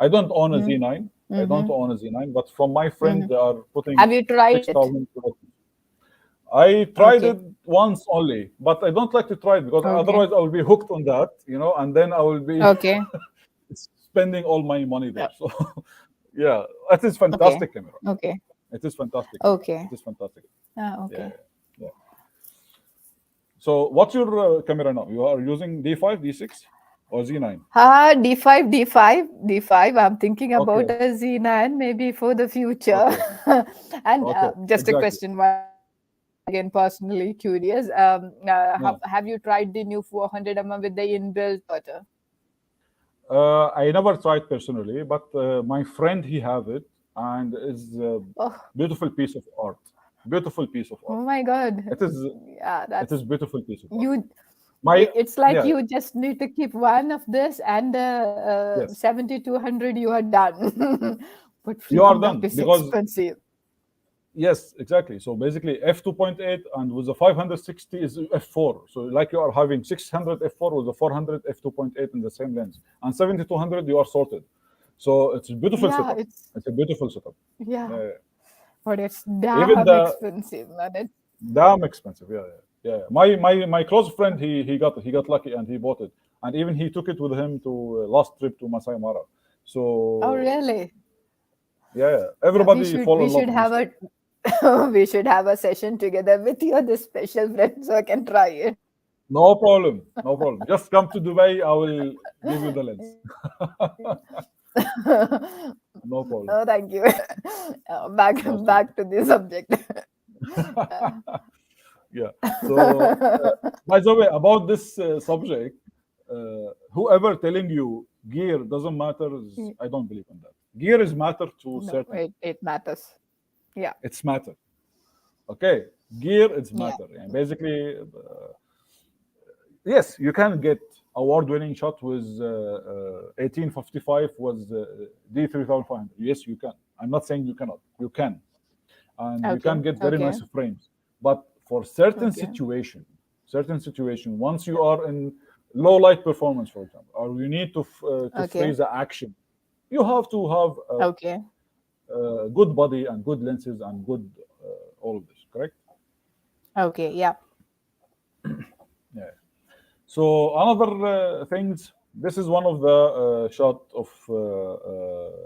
I don't own a Z9. I don't own a Z9, but from my friend, they are putting Have you tried it? 6,000. I tried Okay. it once only, but I don't like to try it because Okay. otherwise I will be hooked on that, and then I will be Okay. spending all my money there. Yeah. So, yeah, it is Okay. fantastic camera. Okay. It is fantastic. Okay. It is fantastic. Ah, Yeah, okay. yeah. So, what's your camera now? You are using D5, D6, or Z9? D5, D5, D5. I'm thinking about Okay, a Z9 maybe for the future. okay, And okay. just a Exactly. question, again, personally curious. Yeah. Have you tried the new 400 with the inbuilt water? I never tried personally, but my friend he have it, and is a Oh, beautiful piece of art. Beautiful piece of art. oh my God. It is. Yeah, It is beautiful piece of art. you. My It's like Yeah. you just need to keep one of this and Yes. 7,200, you are done. But You are freaking that done is because expensive. yes, exactly. So basically, f2.8 and with the 560 is f4. So like you are having 600 f4 with the 400 f2.8 in the same lens, and 7200 you are sorted. So it's a beautiful Yeah, setup. It's a beautiful setup. yeah, Yeah. but it's Even damn the expensive, man. damn expensive. Yeah, yeah, yeah. My close friend he got lucky and he bought it, and even he took it with him to last trip to Masai Mara. Oh, So really? yeah, We everybody should fall we in love should with this have stuff. a we should have a session together with your this special friend so I can try it. No problem, no problem. Just come to Dubai. I will give you the lens. No problem. Oh, thank you. Back Most welcome. back to the subject. Yeah. So, by the way, about this subject, whoever telling you gear doesn't matter, I don't believe in that. Gear is matter to No, certain. it matters. Yeah, It's matter. Okay. Gear is yeah. matter. And basically, yes, you can get award-winning shot with 1855 was D3500. Yes, you can. I'm not saying you cannot. You can, and you Okay, can get very okay, nice frames. But for okay, certain situation, once you are in low light performance, for example, or you need to okay, freeze the action, you have to have okay, a good body and good lenses and good all of this. Correct? okay. Yeah. Yeah. So another things. This is one of the shot of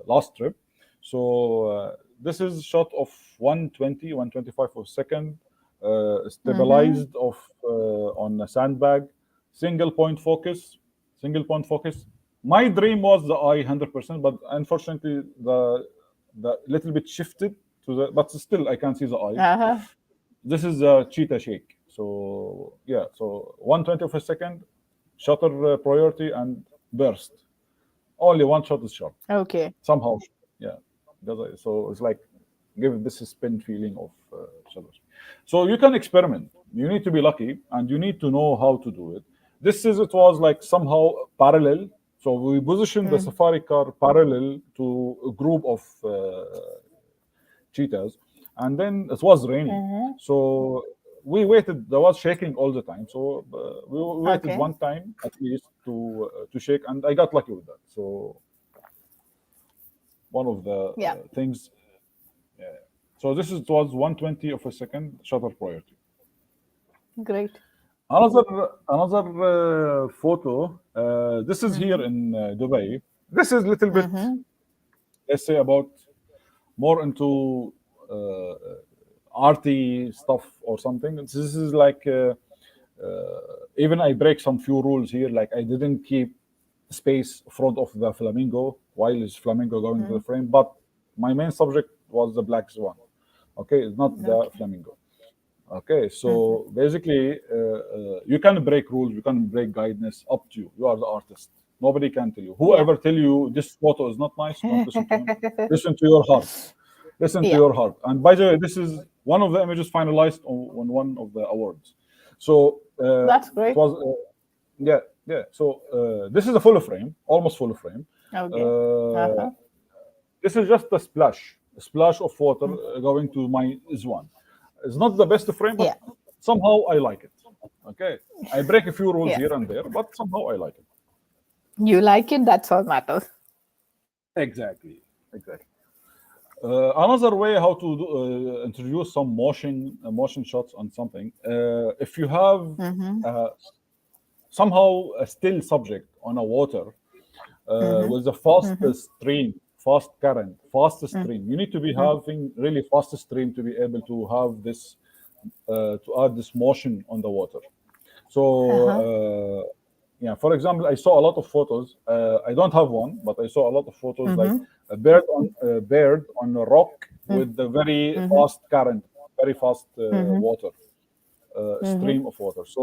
last trip. So this is shot of 120, 125 per second, Mm-hmm. stabilized of on a sandbag, single point focus, single point focus. My dream was the eye 100%, but unfortunately the little bit shifted to the, but still I can see the eye. Uh-huh. This is a cheetah shake. So yeah, so 120 of a second, shutter priority and burst. Only one shot is sharp. Okay. Somehow, yeah. So it's like give this a spin feeling of shutters. So you can experiment. You need to be lucky and you need to know how to do it. This is it was like somehow parallel. So we positioned the Mm. safari car parallel to a group of cheetahs, and then it was raining. Mm-hmm. So we waited. There was shaking all the time. So we waited Okay. one time at least to shake, and I got lucky with that. So one of the Yeah. things. So this is, it was 1/20 of a second shutter priority. Great. Another photo. This is here Mm-hmm. in Dubai. This is a little bit, Mm-hmm. let's say, about more into uh, arty stuff or something. This is like even I break some few rules here. Like I didn't keep space front of the flamingo while is flamingo going to the frame, but my main subject was the black swan. Okay, it's not the Okay. flamingo. Okay, Mm-hmm. so basically, you can break rules, you can break guidance. Up to you. You are the artist. Nobody can tell you. Yeah. Whoever tell you this photo is not nice, don't listen to him. Listen to your heart. Listen to Yeah. your heart. And by the way, this is one of the images finalized on one of the awards. So That's it great. was, yeah, yeah. So this is a full frame, almost full frame. Okay. Uh, Uh-huh. this is just a splash of water going to my swan. It's not the best frame, but Yeah. somehow I like it. Okay, I break a few rules Yeah. here and there, but somehow I like it. You like it, that's all matters. Exactly, exactly. Another way how to introduce some motion shots on something. If you have Mm-hmm. uh, somehow a still subject on a water Mm-hmm. with a Mm-hmm. fast stream, fast current, fast stream. You need to be having really fast stream to be able to have this to add this motion on the water. So Uh-huh. yeah, for example, I saw a lot of photos. I don't have one, but I saw a lot of photos like Mm-hmm. a bird on a rock with a very Mm-hmm. fast current, very fast Mm-hmm. water Mm-hmm. stream of water. So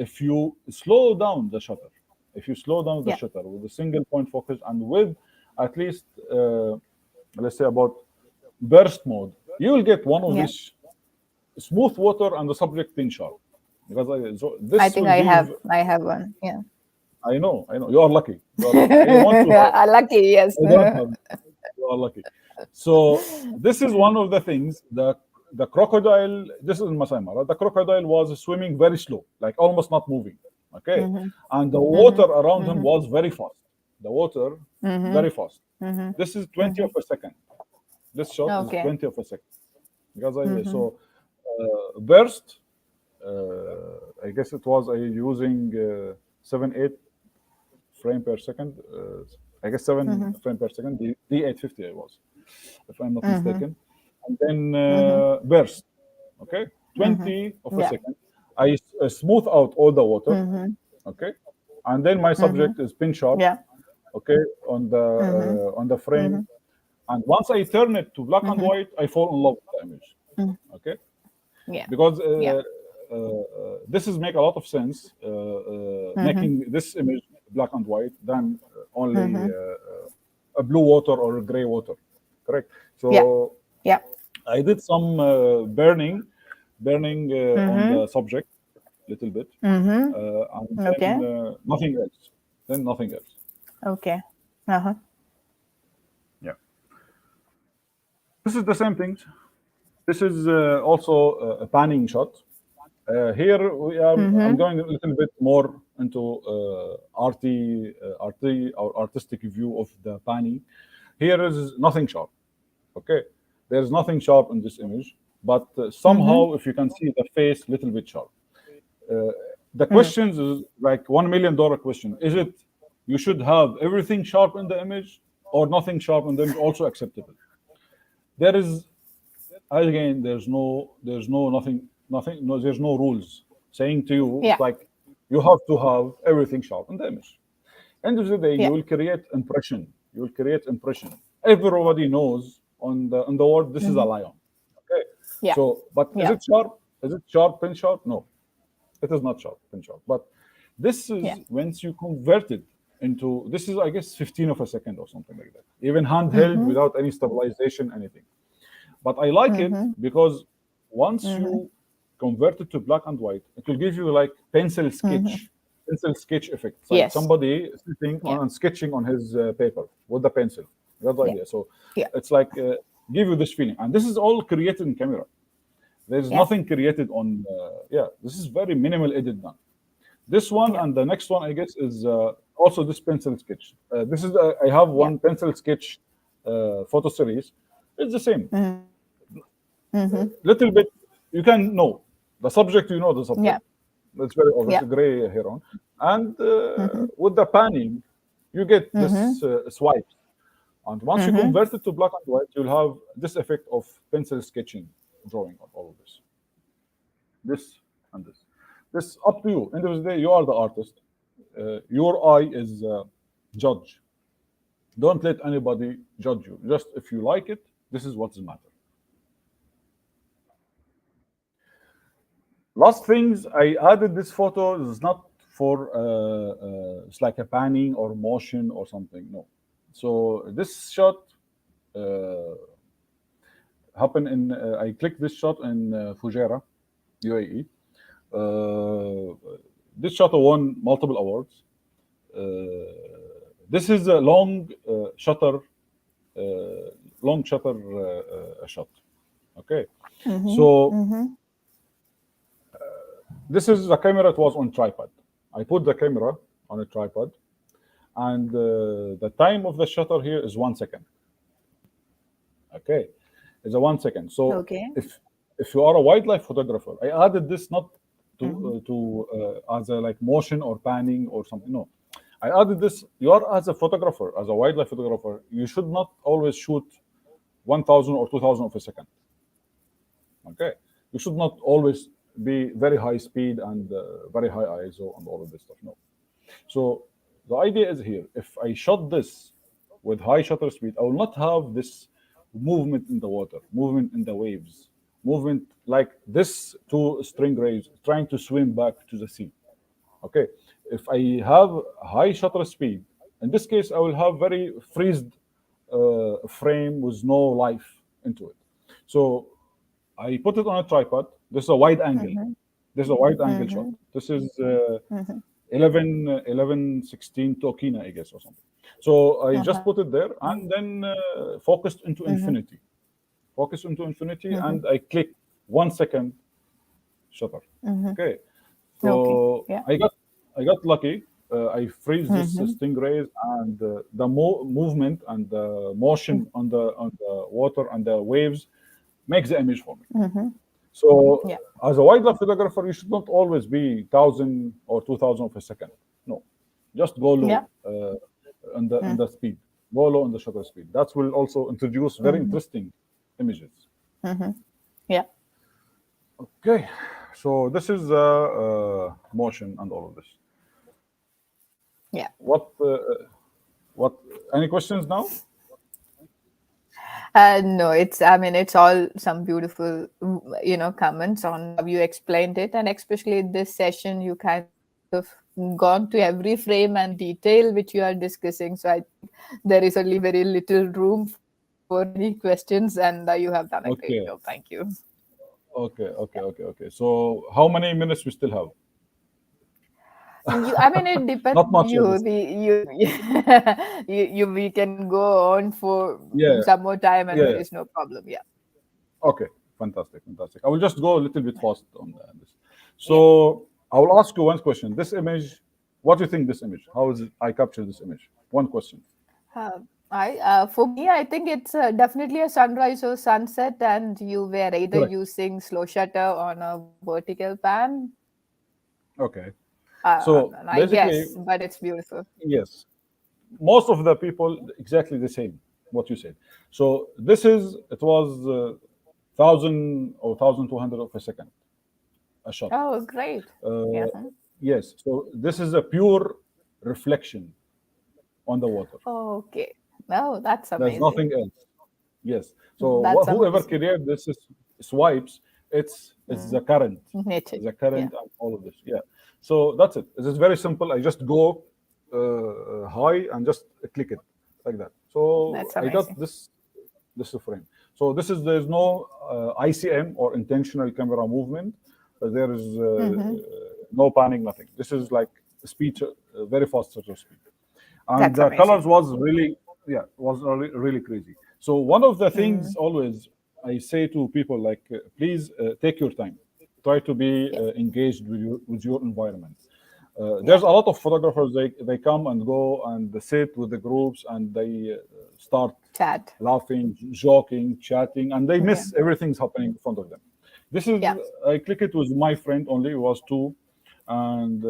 if you slow down the shutter, if you slow down the Yeah. shutter with a single point focus and with at least let's say about burst mode, you will get one of Yeah. these smooth water and the subject pin sharp. Because so I this think will give. I have one. Yeah. I know. You are lucky. You are lucky. I want to have. Lucky, yes. I don't have. You are lucky. So this is one of the things. The crocodile. This is in Masai Mara. The crocodile was swimming very slow, like almost not moving. Okay, Mm-hmm. and the water Mm-hmm. around him Mm-hmm. was very fast. The water Mm-hmm. very fast. Mm-hmm. This is 20 Mm-hmm. of a second. This shot is Okay. 20 of a second. Because Mm-hmm. so burst. I guess it was using 7 8 frame per second. I guess Mm-hmm. 7 frame per second. D850 I was, if I'm not Mm-hmm. mistaken. And then Mm-hmm. burst. Okay, Mm-hmm. 20 of a Yeah. second. I smooth out all the water. Mm-hmm. Okay, and then my Mm-hmm. subject is pin sharp. Yeah. Okay, Mm-hmm. on the Mm-hmm. frame. And once I turn it to black and Mm-hmm. white, I fall in love with the image. Okay, Yeah. because Yeah. this is make a lot of sense Mm-hmm. making this image black and white than only Mm-hmm. a blue water or a gray water, correct? Yeah. So Yeah. I did some burning on Mm-hmm. the subject little bit, Mm-hmm. and Okay. then nothing else, then nothing else. Okay. Uh-huh. Yeah, this is the same things. This is also a panning shot. Here we are. I'm Mm-hmm. going a little bit more into arty or artistic view of the panning. Here is nothing sharp. Okay, there's nothing sharp in this image, but Mm-hmm. somehow if you can see the face, little bit sharp. Uh, the questions is like $1 million question. Is it you should have everything sharp in the image or nothing sharp in the image also acceptable? There is again there's no nothing no there's no rules saying to you Yeah. like you have to have everything sharp in the image. End of the day, Yeah. you will create impression. You will create impression. Everybody knows on the world this is a Mm-hmm. lion. Okay, Yeah. so but is Yeah. it sharp? Is it sharp, pin sharp? No, it is not sharp, pin sharp. But this Yeah. is once you convert it into this is I guess 15 of a second or something like that. Even handheld Mm-hmm. without any stabilization, anything. But I like it Mm-hmm. because once Mm-hmm. you convert it to black and white, it will give you like Mm-hmm. pencil sketch effect. It's like Yes. somebody sitting Yeah. on and sketching on his paper with the pencil. That's the Yeah. idea. So Yeah. it's like give you this feeling. And this is all created in camera. There's Yeah. nothing created on. This is very minimal edit done. This one Yeah. and the next one, I guess, is also this pencil sketch. This is I have Yeah. one pencil sketch photo series. It's the same. Mm-hmm. Little bit, you can know the subject. You know the Yeah. subject. It's very obvious, Yeah. gray heron. And Mm-hmm. with the panning, you get Mm-hmm. this swipe. And once you Mm-hmm. convert it to black and white, you'll have this effect of pencil sketching, drawing on all of this. This and this. This up to you. End of the day, you are the artist. Your eye is judge. Don't let anybody judge you. Just if you like it, this is what's the matter. Last things, I added this photo. This is not for it's like a panning or motion or something. No. So this shot uh, happened in. I clicked this shot in Fujairah, UAE. This shot won multiple awards. This is a shutter, uh, long shutter shot. Okay, Mm-hmm. so Mm-hmm. this is the camera. It was on tripod. I put the camera on a tripod, and the time of the shutter here is 1 second. Okay, it's a 1 second. So Okay. if you are a wildlife photographer, I added this not Mm-hmm. to as a like motion or panning or something. No, I added this. You are as a photographer, as a wildlife photographer, you should not always shoot 1,000 or 2,000 of a second. Okay, you should not always be very high speed and very high ISO and all of this stuff. No. So the idea is here. If I shot this with high shutter speed, I will not have this movement in the water, movement in the waves, movement like this two string rays trying to swim back to the sea. Okay. If I have high shutter speed, in this case, I will have very freezed frame with no life into it. So I put it on a tripod. This is a wide angle. Mm-hmm. This is a wide angle shot. Mm-hmm. This is Mm-hmm. 1116 Tokina, I guess, or something. So I just Uh-huh. put it there and then focused into Mm-hmm. infinity. Focus into infinity, Mm-hmm. and I click 1 second shutter. Mm-hmm. Okay, Okay. so Yeah. I got lucky. I freeze this Mm-hmm. stingrays, and the movement and the motion on the water and the waves makes the image for me. Mm-hmm. So Yeah. as a wildlife photographer, you should not always be 1,000 or 2,000 of a second. No, just go low Yeah. on the speed. Go low on the shutter speed. That will also introduce very Mm-hmm. interesting images. Mm-hmm. Yeah. Okay, so this is motion and all of this. Yeah. What? Any questions now? No, it's all some beautiful, comments on how you explained it. And especially this session, you kind of gone to every frame and detail which you are discussing. So I think there is only very little room for any questions, and you have done a great job. Okay, Thank you. okay. So how many minutes we still have? It depends Not on much, I you. guess. We can go on for Yeah, some more time, and there yeah. is no problem. Yeah. Okay, fantastic. I will just go a little bit fast on this. Yeah. So I will ask you one question. This image, what do you think this image? How is it I capture this image? One question. For me, I think it's definitely a sunrise or sunset, and you were either Correct. using slow shutter on a vertical pan. Okay. And So I guess, basically, but it's beautiful. yes, most of the people exactly the same. What you said. So it was 1,000 or 1,200 of a second a shot. Oh, great. Uh, Yeah. yes. So this is a pure reflection on the water. Okay. Oh, that's There's amazing. nothing else. Yes. So That's whoever amazing. created this swipes, it's the Mm. current, Nature. the Yeah. current, and all of this. Yeah. So that's it. It is very simple. I just go high and just click it like that. So That's I got amazing. this frame. So there's no ICM or intentional camera movement. There is Mm-hmm. no panning, nothing. This is like speed, very fast shutter speed, and That's the amazing. colors was really, yeah, was really, really crazy. So one of the things Mm. always I say to people like, please take your time, try to be Yeah. engaged with your environment. There's Yeah. a lot of photographers, they come and go and they sit with the groups and they start Sad. laughing, joking, chatting, and they Yeah. miss everything's happening in front of them. This is, Yeah. I click it with my friend only, it was two, and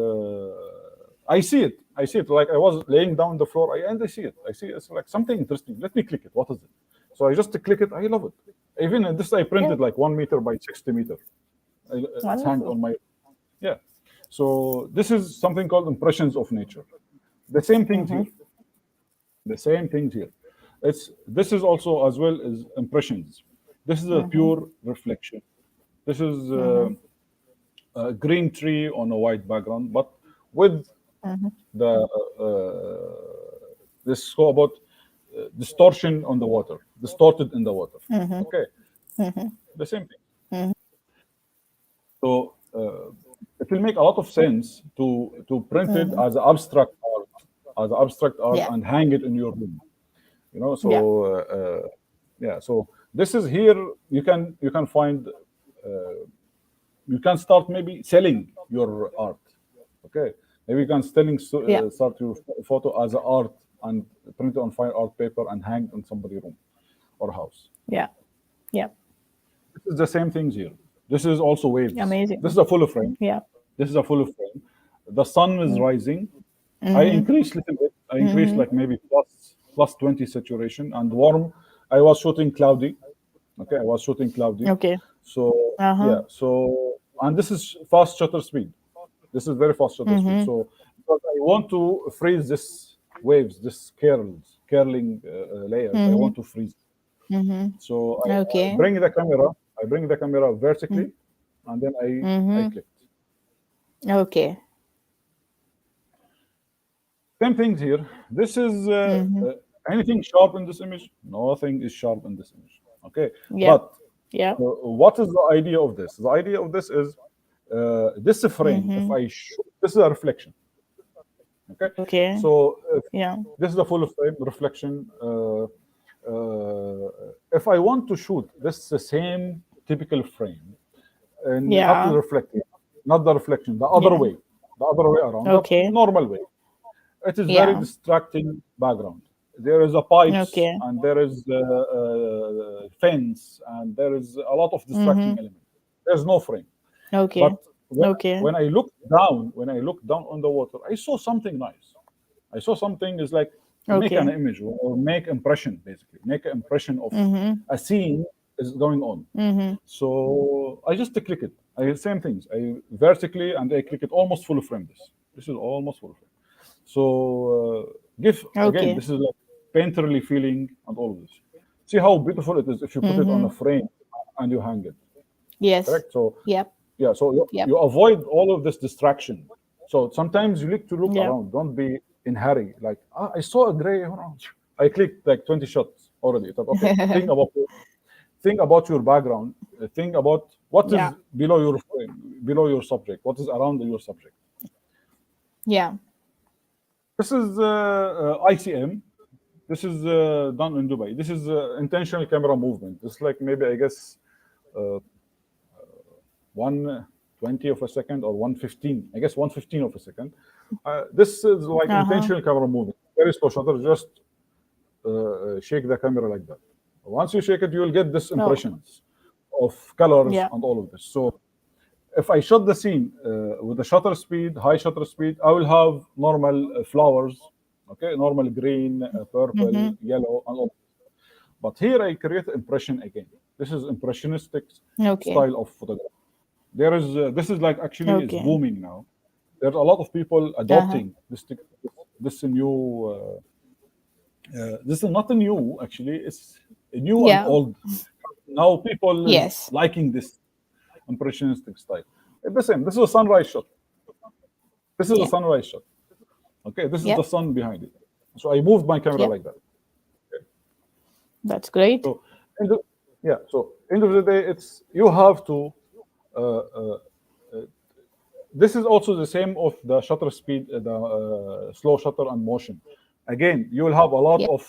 I see it. I see it. Like I was laying down on the floor, and I see it. I see it's like something interesting. Let me click it. What is it? So I just click it. I love it. Even this, I Yeah. printed like 1 meter by 60 meter. It's hanged Wonderful. on my, yeah. So this is something called impressions of nature. The same things Mm-hmm. here. The same things here. It's this is also as well as impressions. This is a Mm-hmm. pure reflection. This is Mm-hmm. a green tree on a white background, but with Mm-hmm. the this is about distortion on the water, distorted in the water. Mm-hmm. Okay, Mm-hmm. the same thing. Mm-hmm. So it will make a lot of sense to print it Mm-hmm. as abstract art, Yeah. and hang it in your room. You know, so Yeah. yeah. So this is here. You can find. You can start maybe selling your art. Okay, maybe you can Yeah. start your photo as a art and print it on fine art paper and hang it in somebody's room or house. Yeah. Yeah. This is the same things here. This is also waves. This Amazing. is a full frame. Yeah. This is a full frame. The sun is rising. I Mm-hmm. increased little bit. I increased Mm-hmm. like maybe plus 20 saturation and warm. I was shooting cloudy. Okay, I was shooting cloudy. Okay. So Uh-huh. yeah, so and this is fast shutter speed. This is very fast shutter speed. Mm-hmm. So because I want to freeze this waves, this curling layers. I Mm-hmm. want to freeze. Mm-hmm. So I Okay. bring the camera. I bring the camera vertically, and then I Mm-hmm. click. Okay. Same things here. This is Mm-hmm. anything sharp in this image? Nothing is sharp in this image. Okay, Yep. but Yep. what is the idea of this? The idea of this is this frame. If Mm-hmm. I show, this is a reflection. Okay, Okay. so Yeah. this is a full frame reflection. If I want to shoot this the same typical frame and not the Yeah. reflecting, not the reflection, Yeah. the other way around, the Okay. normal way. It is very Yeah. distracting background. There is a pipes Okay. and there is fence and there is a lot of distracting Mm-hmm. elements. There's no frame. Okay. But when, Okay. when I looked down on the water, I saw something nice. I saw something is like make an Okay. image or make impression basically, make an impression of Mm-hmm. a scene is going on. Mm-hmm. So I just click it. I same things. I vertically and I click it almost full frame. This is almost full frame. So give again. Okay. This is like painterly feeling and all of this. See how beautiful it is if you put it on a Mm-hmm. frame and you hang it. Yes. Correct. So Yep. yeah. So Yep. you avoid all of this distraction. So sometimes you need to look Yep. around. Don't be in hurry. Like I saw a gray. I clicked like 20 shots already. Thought, okay, think about your background. Think about what is Yeah. below your frame, below your subject. What is around your subject. Yeah. This is ICM. This is done in Dubai. This is intentional camera movement. It's like maybe I guess 1/20 of a second or 1/15. I guess 1/15 of a second. This is like Uh-huh. intentional camera movement. Very slow shutter. Just shake the camera like that. Once you shake it, you will get this Oh. impressions of colors Yeah. and all of this. So if I shot the scene with the shutter speed, high shutter speed, I will have normal flowers, okay, normal green, purple, Mm-hmm. yellow, and all. But here I create impression again. This is impressionistic Okay. style of photography. There is this is like actually is Okay. booming now. There's a lot of people Uh-huh. adopting this new. This is not a new actually. It's a new and Yeah. old. Now people is Yes. liking this impressionistic style. It's the same. This is a sunrise shot. This is a Yeah. sunrise shot. Okay, this is the Yep. sun behind it. So I moved my camera Yep. like that. Okay. That's great. So, end of, yeah. So end of the day, it's you have to. Uh, uh, uh, this is also the same of the shutter speed, the slow shutter and motion. Again, you will have a lot Yep. of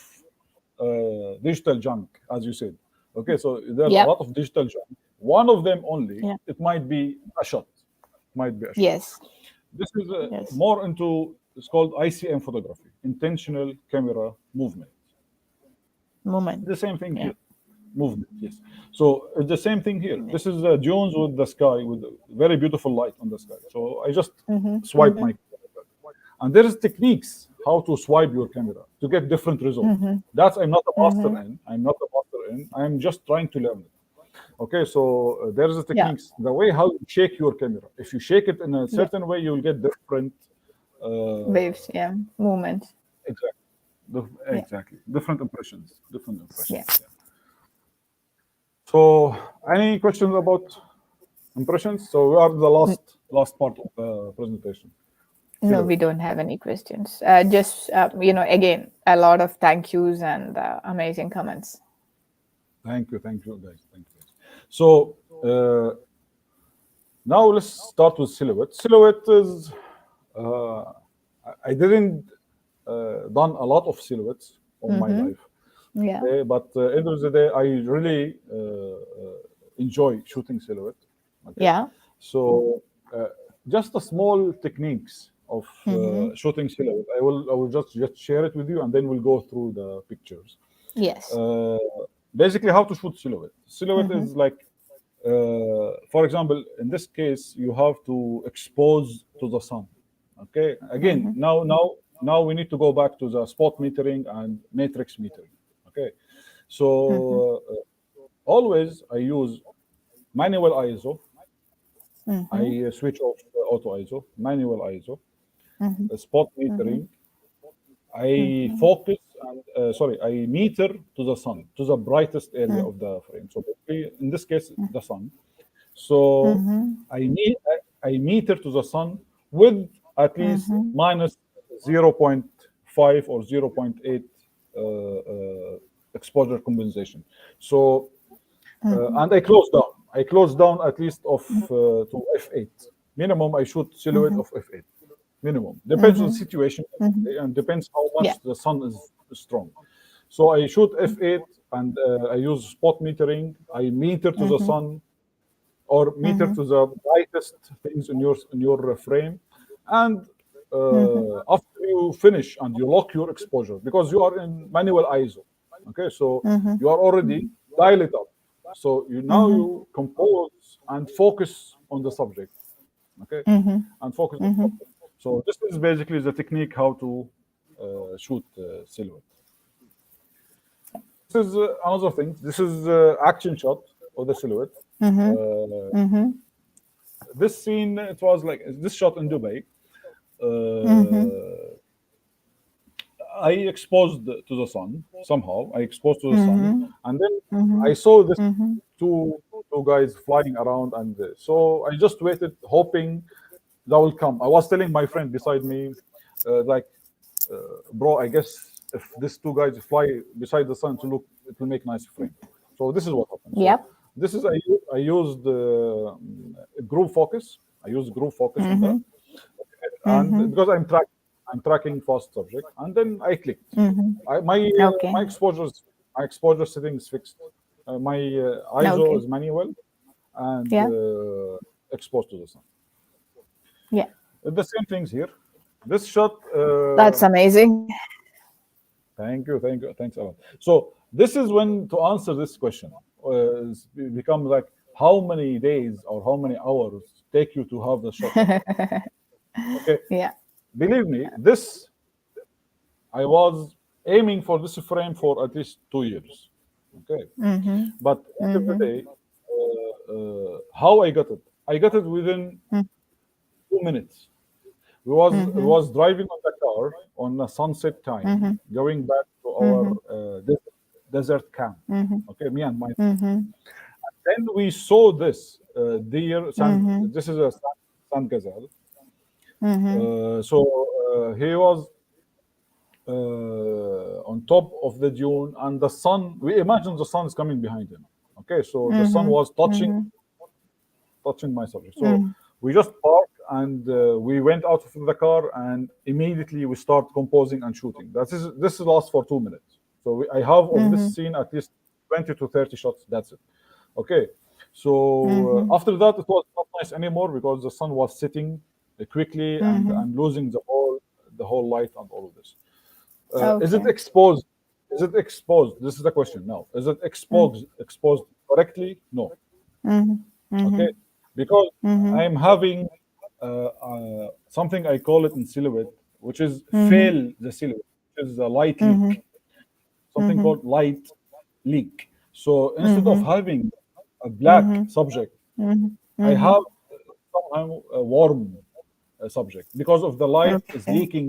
digital junk, as you said. Okay, so there's a Yep. lot of digital junk. One of them only, Yeah. it might be a shot. Might be a shot. Yes. This is Yes. more into, it's called ICM photography, intentional camera movement. The Moment. same thing Yeah. here, movement, yes. So it's the same thing here. Yeah. This is dunes with the sky, with very beautiful light on the sky. So I just Mm-hmm. swipe Mm-hmm. my camera. And there is techniques how to swipe your camera to get different results. Mm-hmm. That's I'm not a Mm-hmm. master in. I'm not a master in. I'm just trying to learn it. Okay, so there is a Yeah. techniques. The way how you shake your camera. If you shake it in a Yeah. certain way, you will get different. Waves. Yeah. Moment. Exactly. Yeah. Exactly. Different impressions. Different Yeah. impressions. Yeah. So, any questions about impressions? So we are the last part of the presentation. No, we Silhouette. don't have any questions. Just again, a lot of thank yous and amazing comments. Thank you, guys. Thank you, guys. So now let's start with silhouette. Silhouette is uh, I didn't done a lot of silhouettes on my Mm-hmm. life. Yeah. Okay, but end of the day, I really enjoy shooting silhouette. Okay, Yeah. so just a small techniques of Mm-hmm. shooting silhouette. I will just share it with you, and then we'll go through the pictures. Yes. Uh, Basically, how to shoot silhouette. Silhouette Mm-hmm. is like, for example, in this case, you have to expose to the sun. Okay. Again, Mm-hmm. now we need to go back to the spot metering and matrix metering. Okay. Mm-hmm. So always I use manual ISO. Mm-hmm. I switch off auto ISO, manual ISO, Mm-hmm. spot Mm-hmm. metering. I Mm-hmm. focus and sorry, I meter to the sun, to the brightest area of the frame. So basically, in this case, the sun. So Mm-hmm. I meter to the sun with at least Mm-hmm. minus zero point 0.5 or zero point 0.8 exposure compensation. So Mm-hmm. and I close down. I close down at least of to f8. Minimum, I shoot silhouette Mm-hmm. of f8. Minimum depends on the Mm-hmm. situation Mm-hmm. and depends how Yeah. much the sun is strong. So I shoot f8 and I use spot metering. I meter to the Mm-hmm. sun or meter Mm-hmm. to the brightest things in your frame, and Mm-hmm. after you finish and you lock your exposure because you are in manual ISO. Okay, so Mm-hmm. you are already dial it up. So you now Mm-hmm. you compose and focus on the subject. Okay, Mm-hmm. and focus on the Mm-hmm. subject. So this is basically the technique how to shoot silhouette. This is another thing. This is action shot of the silhouette. Mm-hmm. Uh, Mm-hmm. this scene, it was like this shot in Dubai. Mm-hmm. Uh, I exposed to the sun somehow. I exposed to the sun, Mm-hmm. and then Mm-hmm. I saw this Mm-hmm. two guys flying around, and so I just waited, hoping that will come. I was telling my friend beside me, like, bro, I guess if these two guys fly beside the sun to look, it will make nice frame. So this is what happened. So Yep. this is I used group focus. I used group focus on that, Mm-hmm. and Mm-hmm. because I'm tracking fast subject, and then I clicked. Mm-hmm. Okay. My exposure setting is fixed. My ISO Okay. is manual and Yeah. exposed to the sun. Yeah. The same things here. This shot. That's amazing. Thank you, thanks a lot. So this is when to answer this question become like how many days or how many hours take you to have the shot like that. Okay, Yeah. believe me, this I was aiming for this frame for at least 2 years. Okay, Mm-hmm. but end of the Mm-hmm. day, how I got it? I got it within 2 minutes. Mm-hmm. Was driving on the car on a sunset time, Mm-hmm. going back to our Mm-hmm. desert camp. Mm-hmm. Okay, me and my Mm-hmm. then we saw this deer. Mm-hmm. This is a sand gazelle. Mm-hmm. So he was on top of the dune, and the sun. We imagine the sun is coming behind him. Okay, so the sun Mm-hmm. was Mm-hmm. touching my subject. So we just parked and we went out of the car and immediately we start composing and shooting. This lasts for 2 minutes. So I have of this Mhm. scene at least 20 to 30 shots. That's it. Okay. So Mhm. after that, it was not nice anymore because the sun was setting quickly and Mhm. I'm losing the whole light and all of this. Is it Okay. exposed? Is it exposed? This is the question now. Is it Mm. exposed correctly? No. Mhm. Okay, Mhm. because Mhm. I'm having something I call it in silhouette, which is Mhm. fail the silhouette, which is a light Mhm. leak, something Mhm. called light leak. So instead of Mhm. having a black Mhm. subject, Mhm. I Mhm. have somehow a warm subject because of the light is Okay. leaking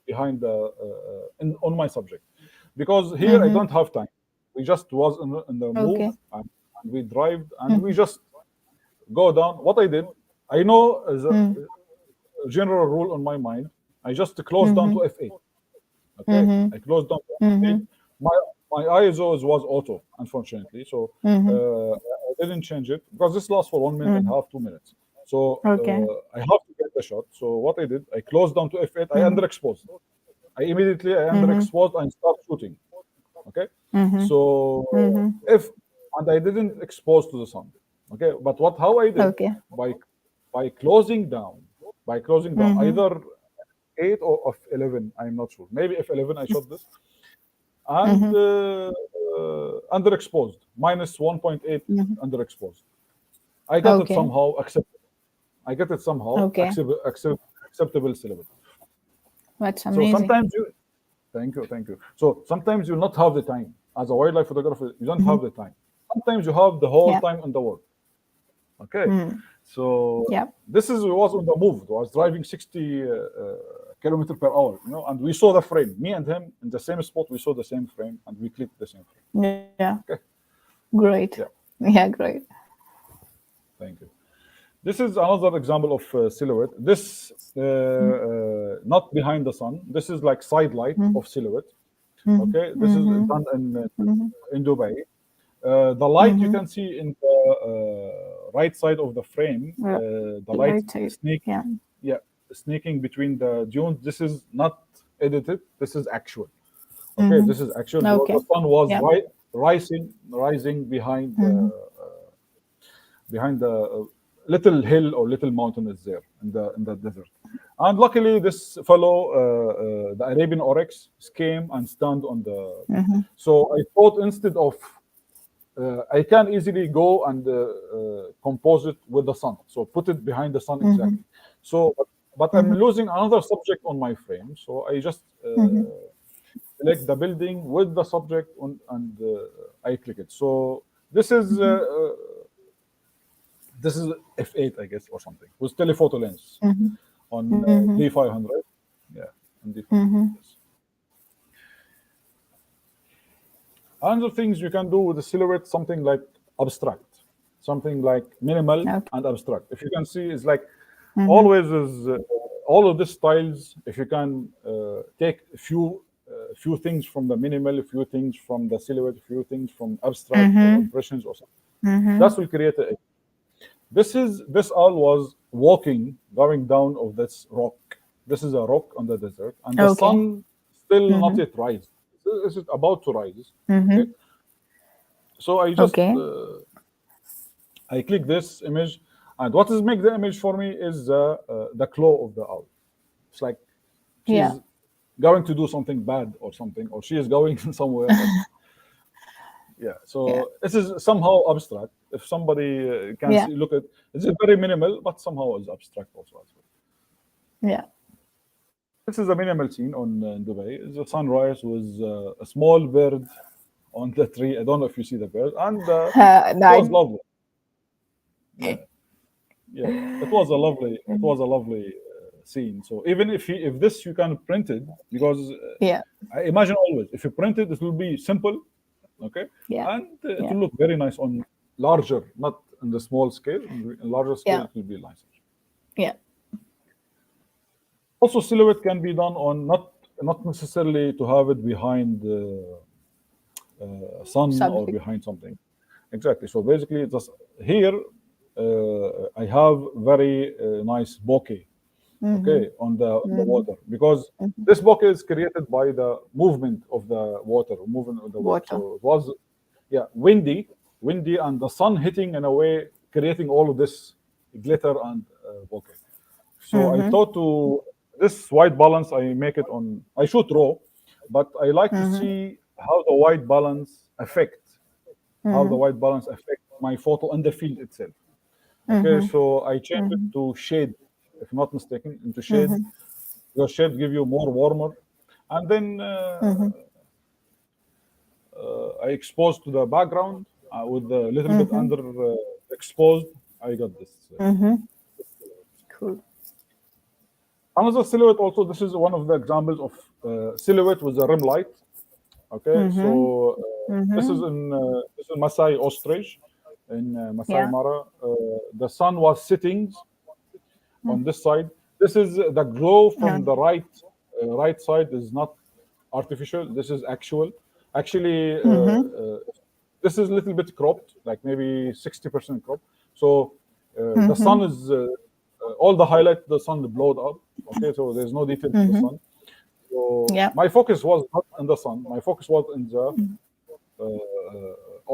behind on my subject. Because here I Mhm. don't have time. We just was in the move Okay. and we drive and we Mhm. just go down. What I did, I know as a Mhm. general rule on my mind, I just closed down Mhm. to F8. Okay, Mhm. I closed down to F8. Mhm. My ISO was auto, unfortunately, so Mhm. I didn't change it because this lasts for 1 minute and a Mhm. half, 2 minutes. So Okay. I have to get the shot. So what I did, I closed down to F8. I Mhm. underexposed. I Mhm. underexposed and start shooting. Okay, Mhm. so Mhm. if and I didn't expose to the sun. Okay, but what how I did Okay. by by closing down Mhm. either 8 or of 11, I'm not sure, maybe F11 I shot this and Mhm. underexposed minus 1.8 Mhm. underexposed. I got it Okay. somehow acceptable. I get it somehow Okay. acceptable syllable. That's So amazing. sometimes you thank you. So sometimes you not have the time as a wildlife photographer. You don't Mhm. have the time. Sometimes you have the whole Yeah. time in the world. Okay, Mm. so Yep. this is was on the move. I was driving 60 kilometer per hour, and we saw the frame. Me and him in the same spot. We saw the same frame, and we clicked the same frame. Yeah. Okay, Great. yeah, Yeah. Great. thank you. This is another example of silhouette. This not behind the sun. This is like side light Mhm. of silhouette. Mhm. Okay, this is Mhm. done Mhm. in Dubai. The light you Mhm. can see in the right side of the frame, Yeah. the light Right side. sneaking, Yeah. yeah, sneaking between the dunes. This is not edited. This is actual. Okay, this Mhm. is actual because Okay. the sun was Yep. rising Mhm. behind the little hill or little mountain is there in the desert. And luckily, this fellow, the Arabian oryx, came and stand on the. Mhm. So I thought instead of I can easily go and compose it with the sun. So put it behind the sun Mhm. exactly. So, but I'm Mhm. losing another subject on my frame. So I just Mhm. select the building with the subject and I click it. So this is uh, Mhm. uh, this is f8, I guess, or something with telephoto lens Mhm. on Mhm. D500. Yeah, on D500. Mhm. Yes. Another things you can do with the silhouette, something like abstract, something like minimal Okay. and abstract. If you can see, it's like Mhm. always is all of these styles. If you can take a few things from the minimal, a few things from the silhouette, a few things from abstract or Mhm. impressions or something, that Mhm. will create a. This all was walking, going down of this rock. This is a rock on the desert, and the Okay. sun still not Mhm. yet rise. Is it about to rise? Okay, Mhm. so Okay. I click this image, and what is make the image for me is the claw of the owl. It's like Yeah. she's going to do something bad or something, or she is going somewhere. But yeah, Yeah. so this is somehow abstract. If somebody can Yeah. see, look at, it's very minimal, but somehow is abstract also as well. Yeah. This is a minimal scene on in Dubai. It's a sunrise with a small bird on the tree. I don't know if you see the bird, and it was Nice. lovely. Yeah, yeah, it was a lovely scene. So even if this you can print it because Yeah. I imagine always if you print it, it will be simple, okay, Yeah. and it Yeah. will look very nice on larger, not in the small scale. In larger scale, Yeah. it will be nicer. Yeah. Also, silhouette can be done on not necessarily to have it behind sun or Subject. behind something. Exactly. So basically, just here I have very nice bokeh. okay, on the Mm-hmm. water, because this bokeh is created by the movement of the water, movement of the water. Water. So it was, yeah, windy, and the sun hitting in a way, creating all of this glitter and bokeh. So I Mm-hmm. thought to this white balance, I make it on. I shoot raw, but I like to Mm-hmm. see how the white balance Mm-hmm. my photo in the field itself. Okay, Mm-hmm. so I change it Mm-hmm. to shade, if not mistaken, into shade. Mm-hmm. Your shade give you more warmer, and then Mm-hmm. I expose to the background with a little bit Mm-hmm. under exposed. I got this. Mm-hmm. Cool. Another silhouette also. This is one of the examples of silhouette with a rim light. Okay, Mm-hmm. so Mm-hmm. this is Masai ostrich in Masai Yeah. Mara. The sun was sitting on this side. This is the glow from the Mm-hmm. right side is not artificial. This is actual. Actually, Mm-hmm. this is a little bit cropped, like maybe 60% cropped. So the sun Mm-hmm. is all the highlight. The sun blowed up. Okay, so there's no detail to the Mm-hmm. sun. So Yeah. my focus was not in the sun. My focus was in the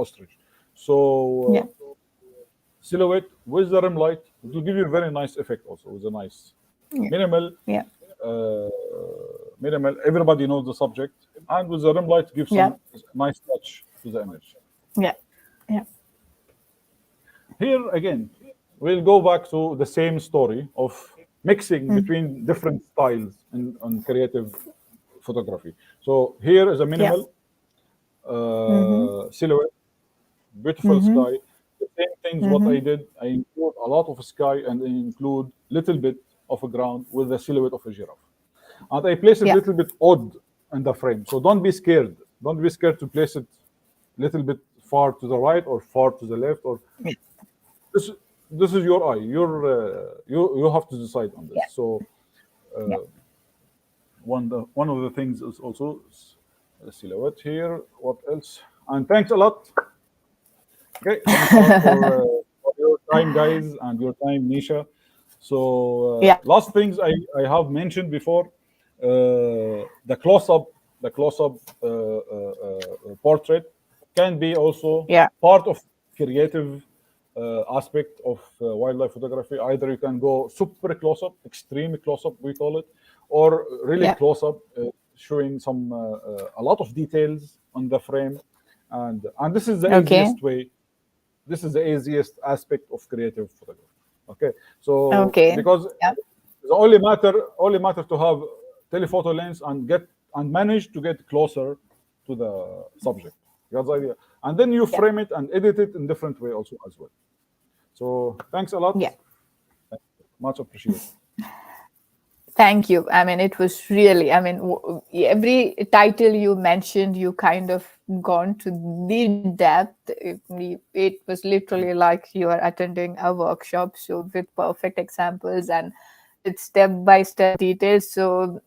ostrich. So Yeah. silhouette with the rim light, it will give you a very nice effect also with a nice Yeah. minimal, Yeah. uh, minimal. Everybody knows the subject, and with the rim light, give Yeah. some nice touch to the image. Yeah. Yeah. Here again, we'll go back to the same story of mixing Mm. between different styles in creative photography. So here is a Yeah. minimal Mm-hmm. silhouette, beautiful Mm-hmm. sky. The same things what I Mm-hmm. did, I include a lot of sky and I include little bit of a ground with the silhouette of a giraffe. And I place it Yeah. little bit odd in the frame. So don't be scared. Don't be scared to place it little bit far to the right or far to the left, or Yeah. this this is your eye. You have to decide on this. Yeah. So Yeah. one of the things is also the silhouette here. What else? And thanks a lot. Okay, thanks a lot for your time, guys, and your time, Nisha. So Yeah. last things I have mentioned before, the close-up portrait can be also Yeah. part of creative aspect of wildlife photography. Either you can go super close-up, extreme close-up, we call it, or really Yeah. close-up, showing a lot of details on the frame, and this is the Okay. easiest way. This is the easiest aspect of creative photography. Okay, so Okay. because Yeah. the only matter to have telephoto lens and manage to get closer to the subject. That's the idea, and then you Yeah. frame it and edit it in different way also as well. So thanks a lot, Yeah. much appreciated. Thank you. I mean, it was really, I mean, every title you mentioned, you kind of gone to the depth. It was literally like you are attending a workshop. So, with perfect examples and with step by step details. So,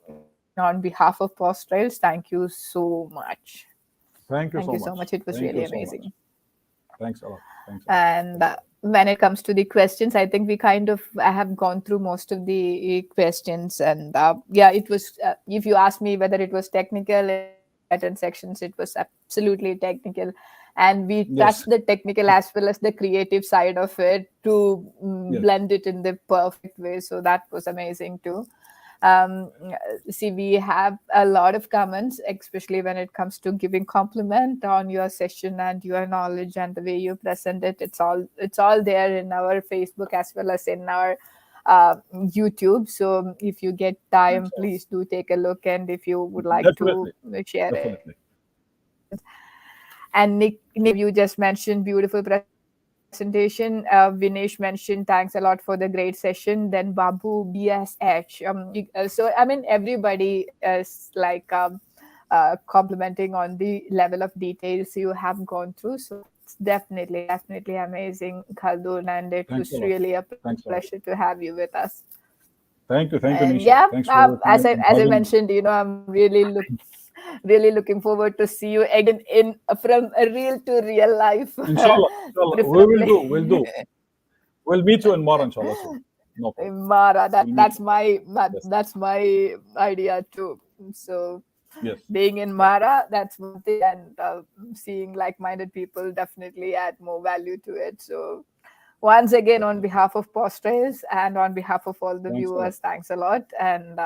on behalf of Post Trails, thank you so much. Thank you Thank so you so much. much. It was Thank really you so much. amazing. Thanks a lot. Thanks a lot. And Thank you. when it comes to the questions, I think I have gone through most of the questions. And yeah, it was, if you ask me whether it was technical in certain sections, it was absolutely technical. And we Yes. touched the technical as well as the creative side of it to Yes. blend it in the perfect way. So that was amazing too. um, See, we have a lot of comments, especially when it comes to giving compliment on your session and your knowledge and the way you present it. It's all there in our Facebook as well as in our YouTube. So if you get Thanks time, a lot. please do take a look, and if you would like to Definitely. share it. Definitely. And Nick, you just mentioned beautiful presentation. Vinesh mentioned thanks a lot for the great session. Then Babu BSH. So I mean, everybody is like complimenting on the level of details you have gone through. So it's definitely amazing, Khaldun, and it Thanks a was lot. really a Thanks a lot. pleasure to have you with us. Thank you, And Nisha. yeah, Thanks for your as time I and as I having. mentioned, I'm really looking forward to see you again in from a real to real life, Inshallah, inshallah, we will do. preferably. We'll do. We'll meet you in Mara, inshallah, soon. No problem. Mara, We'll meet. Yes. that's my idea too. So Yes. being in Yes. Mara, that's one thing, and seeing like-minded people definitely add more value to it. So once again, on Definitely. behalf of Postres and on behalf of all the Thanks a lot. viewers, thanks a lot, and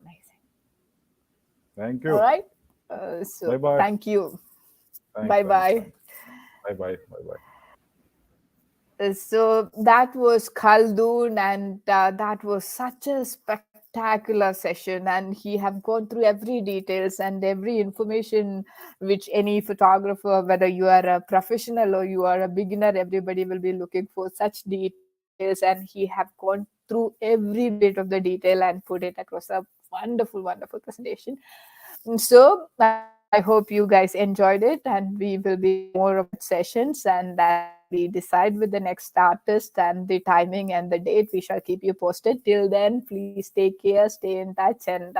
amazing. Thank All you. right. Bye So bye. thank you. Thanks. Bye Thanks. bye. Thanks. Bye bye. Bye bye. So that was Khaldoon, and that was such a spectacular session. And he have gone through every details and every information which any photographer, whether you are a professional or you are a beginner, everybody will be looking for such details. And he have gone through every bit of the detail and put it across a wonderful, wonderful presentation. So I hope you guys enjoyed it, and we will be doing more of such sessions. And as we decide with the next artist and the timing and the date, we shall keep you posted. Till then, please take care, stay in touch, and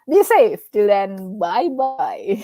be safe. Till then, bye bye.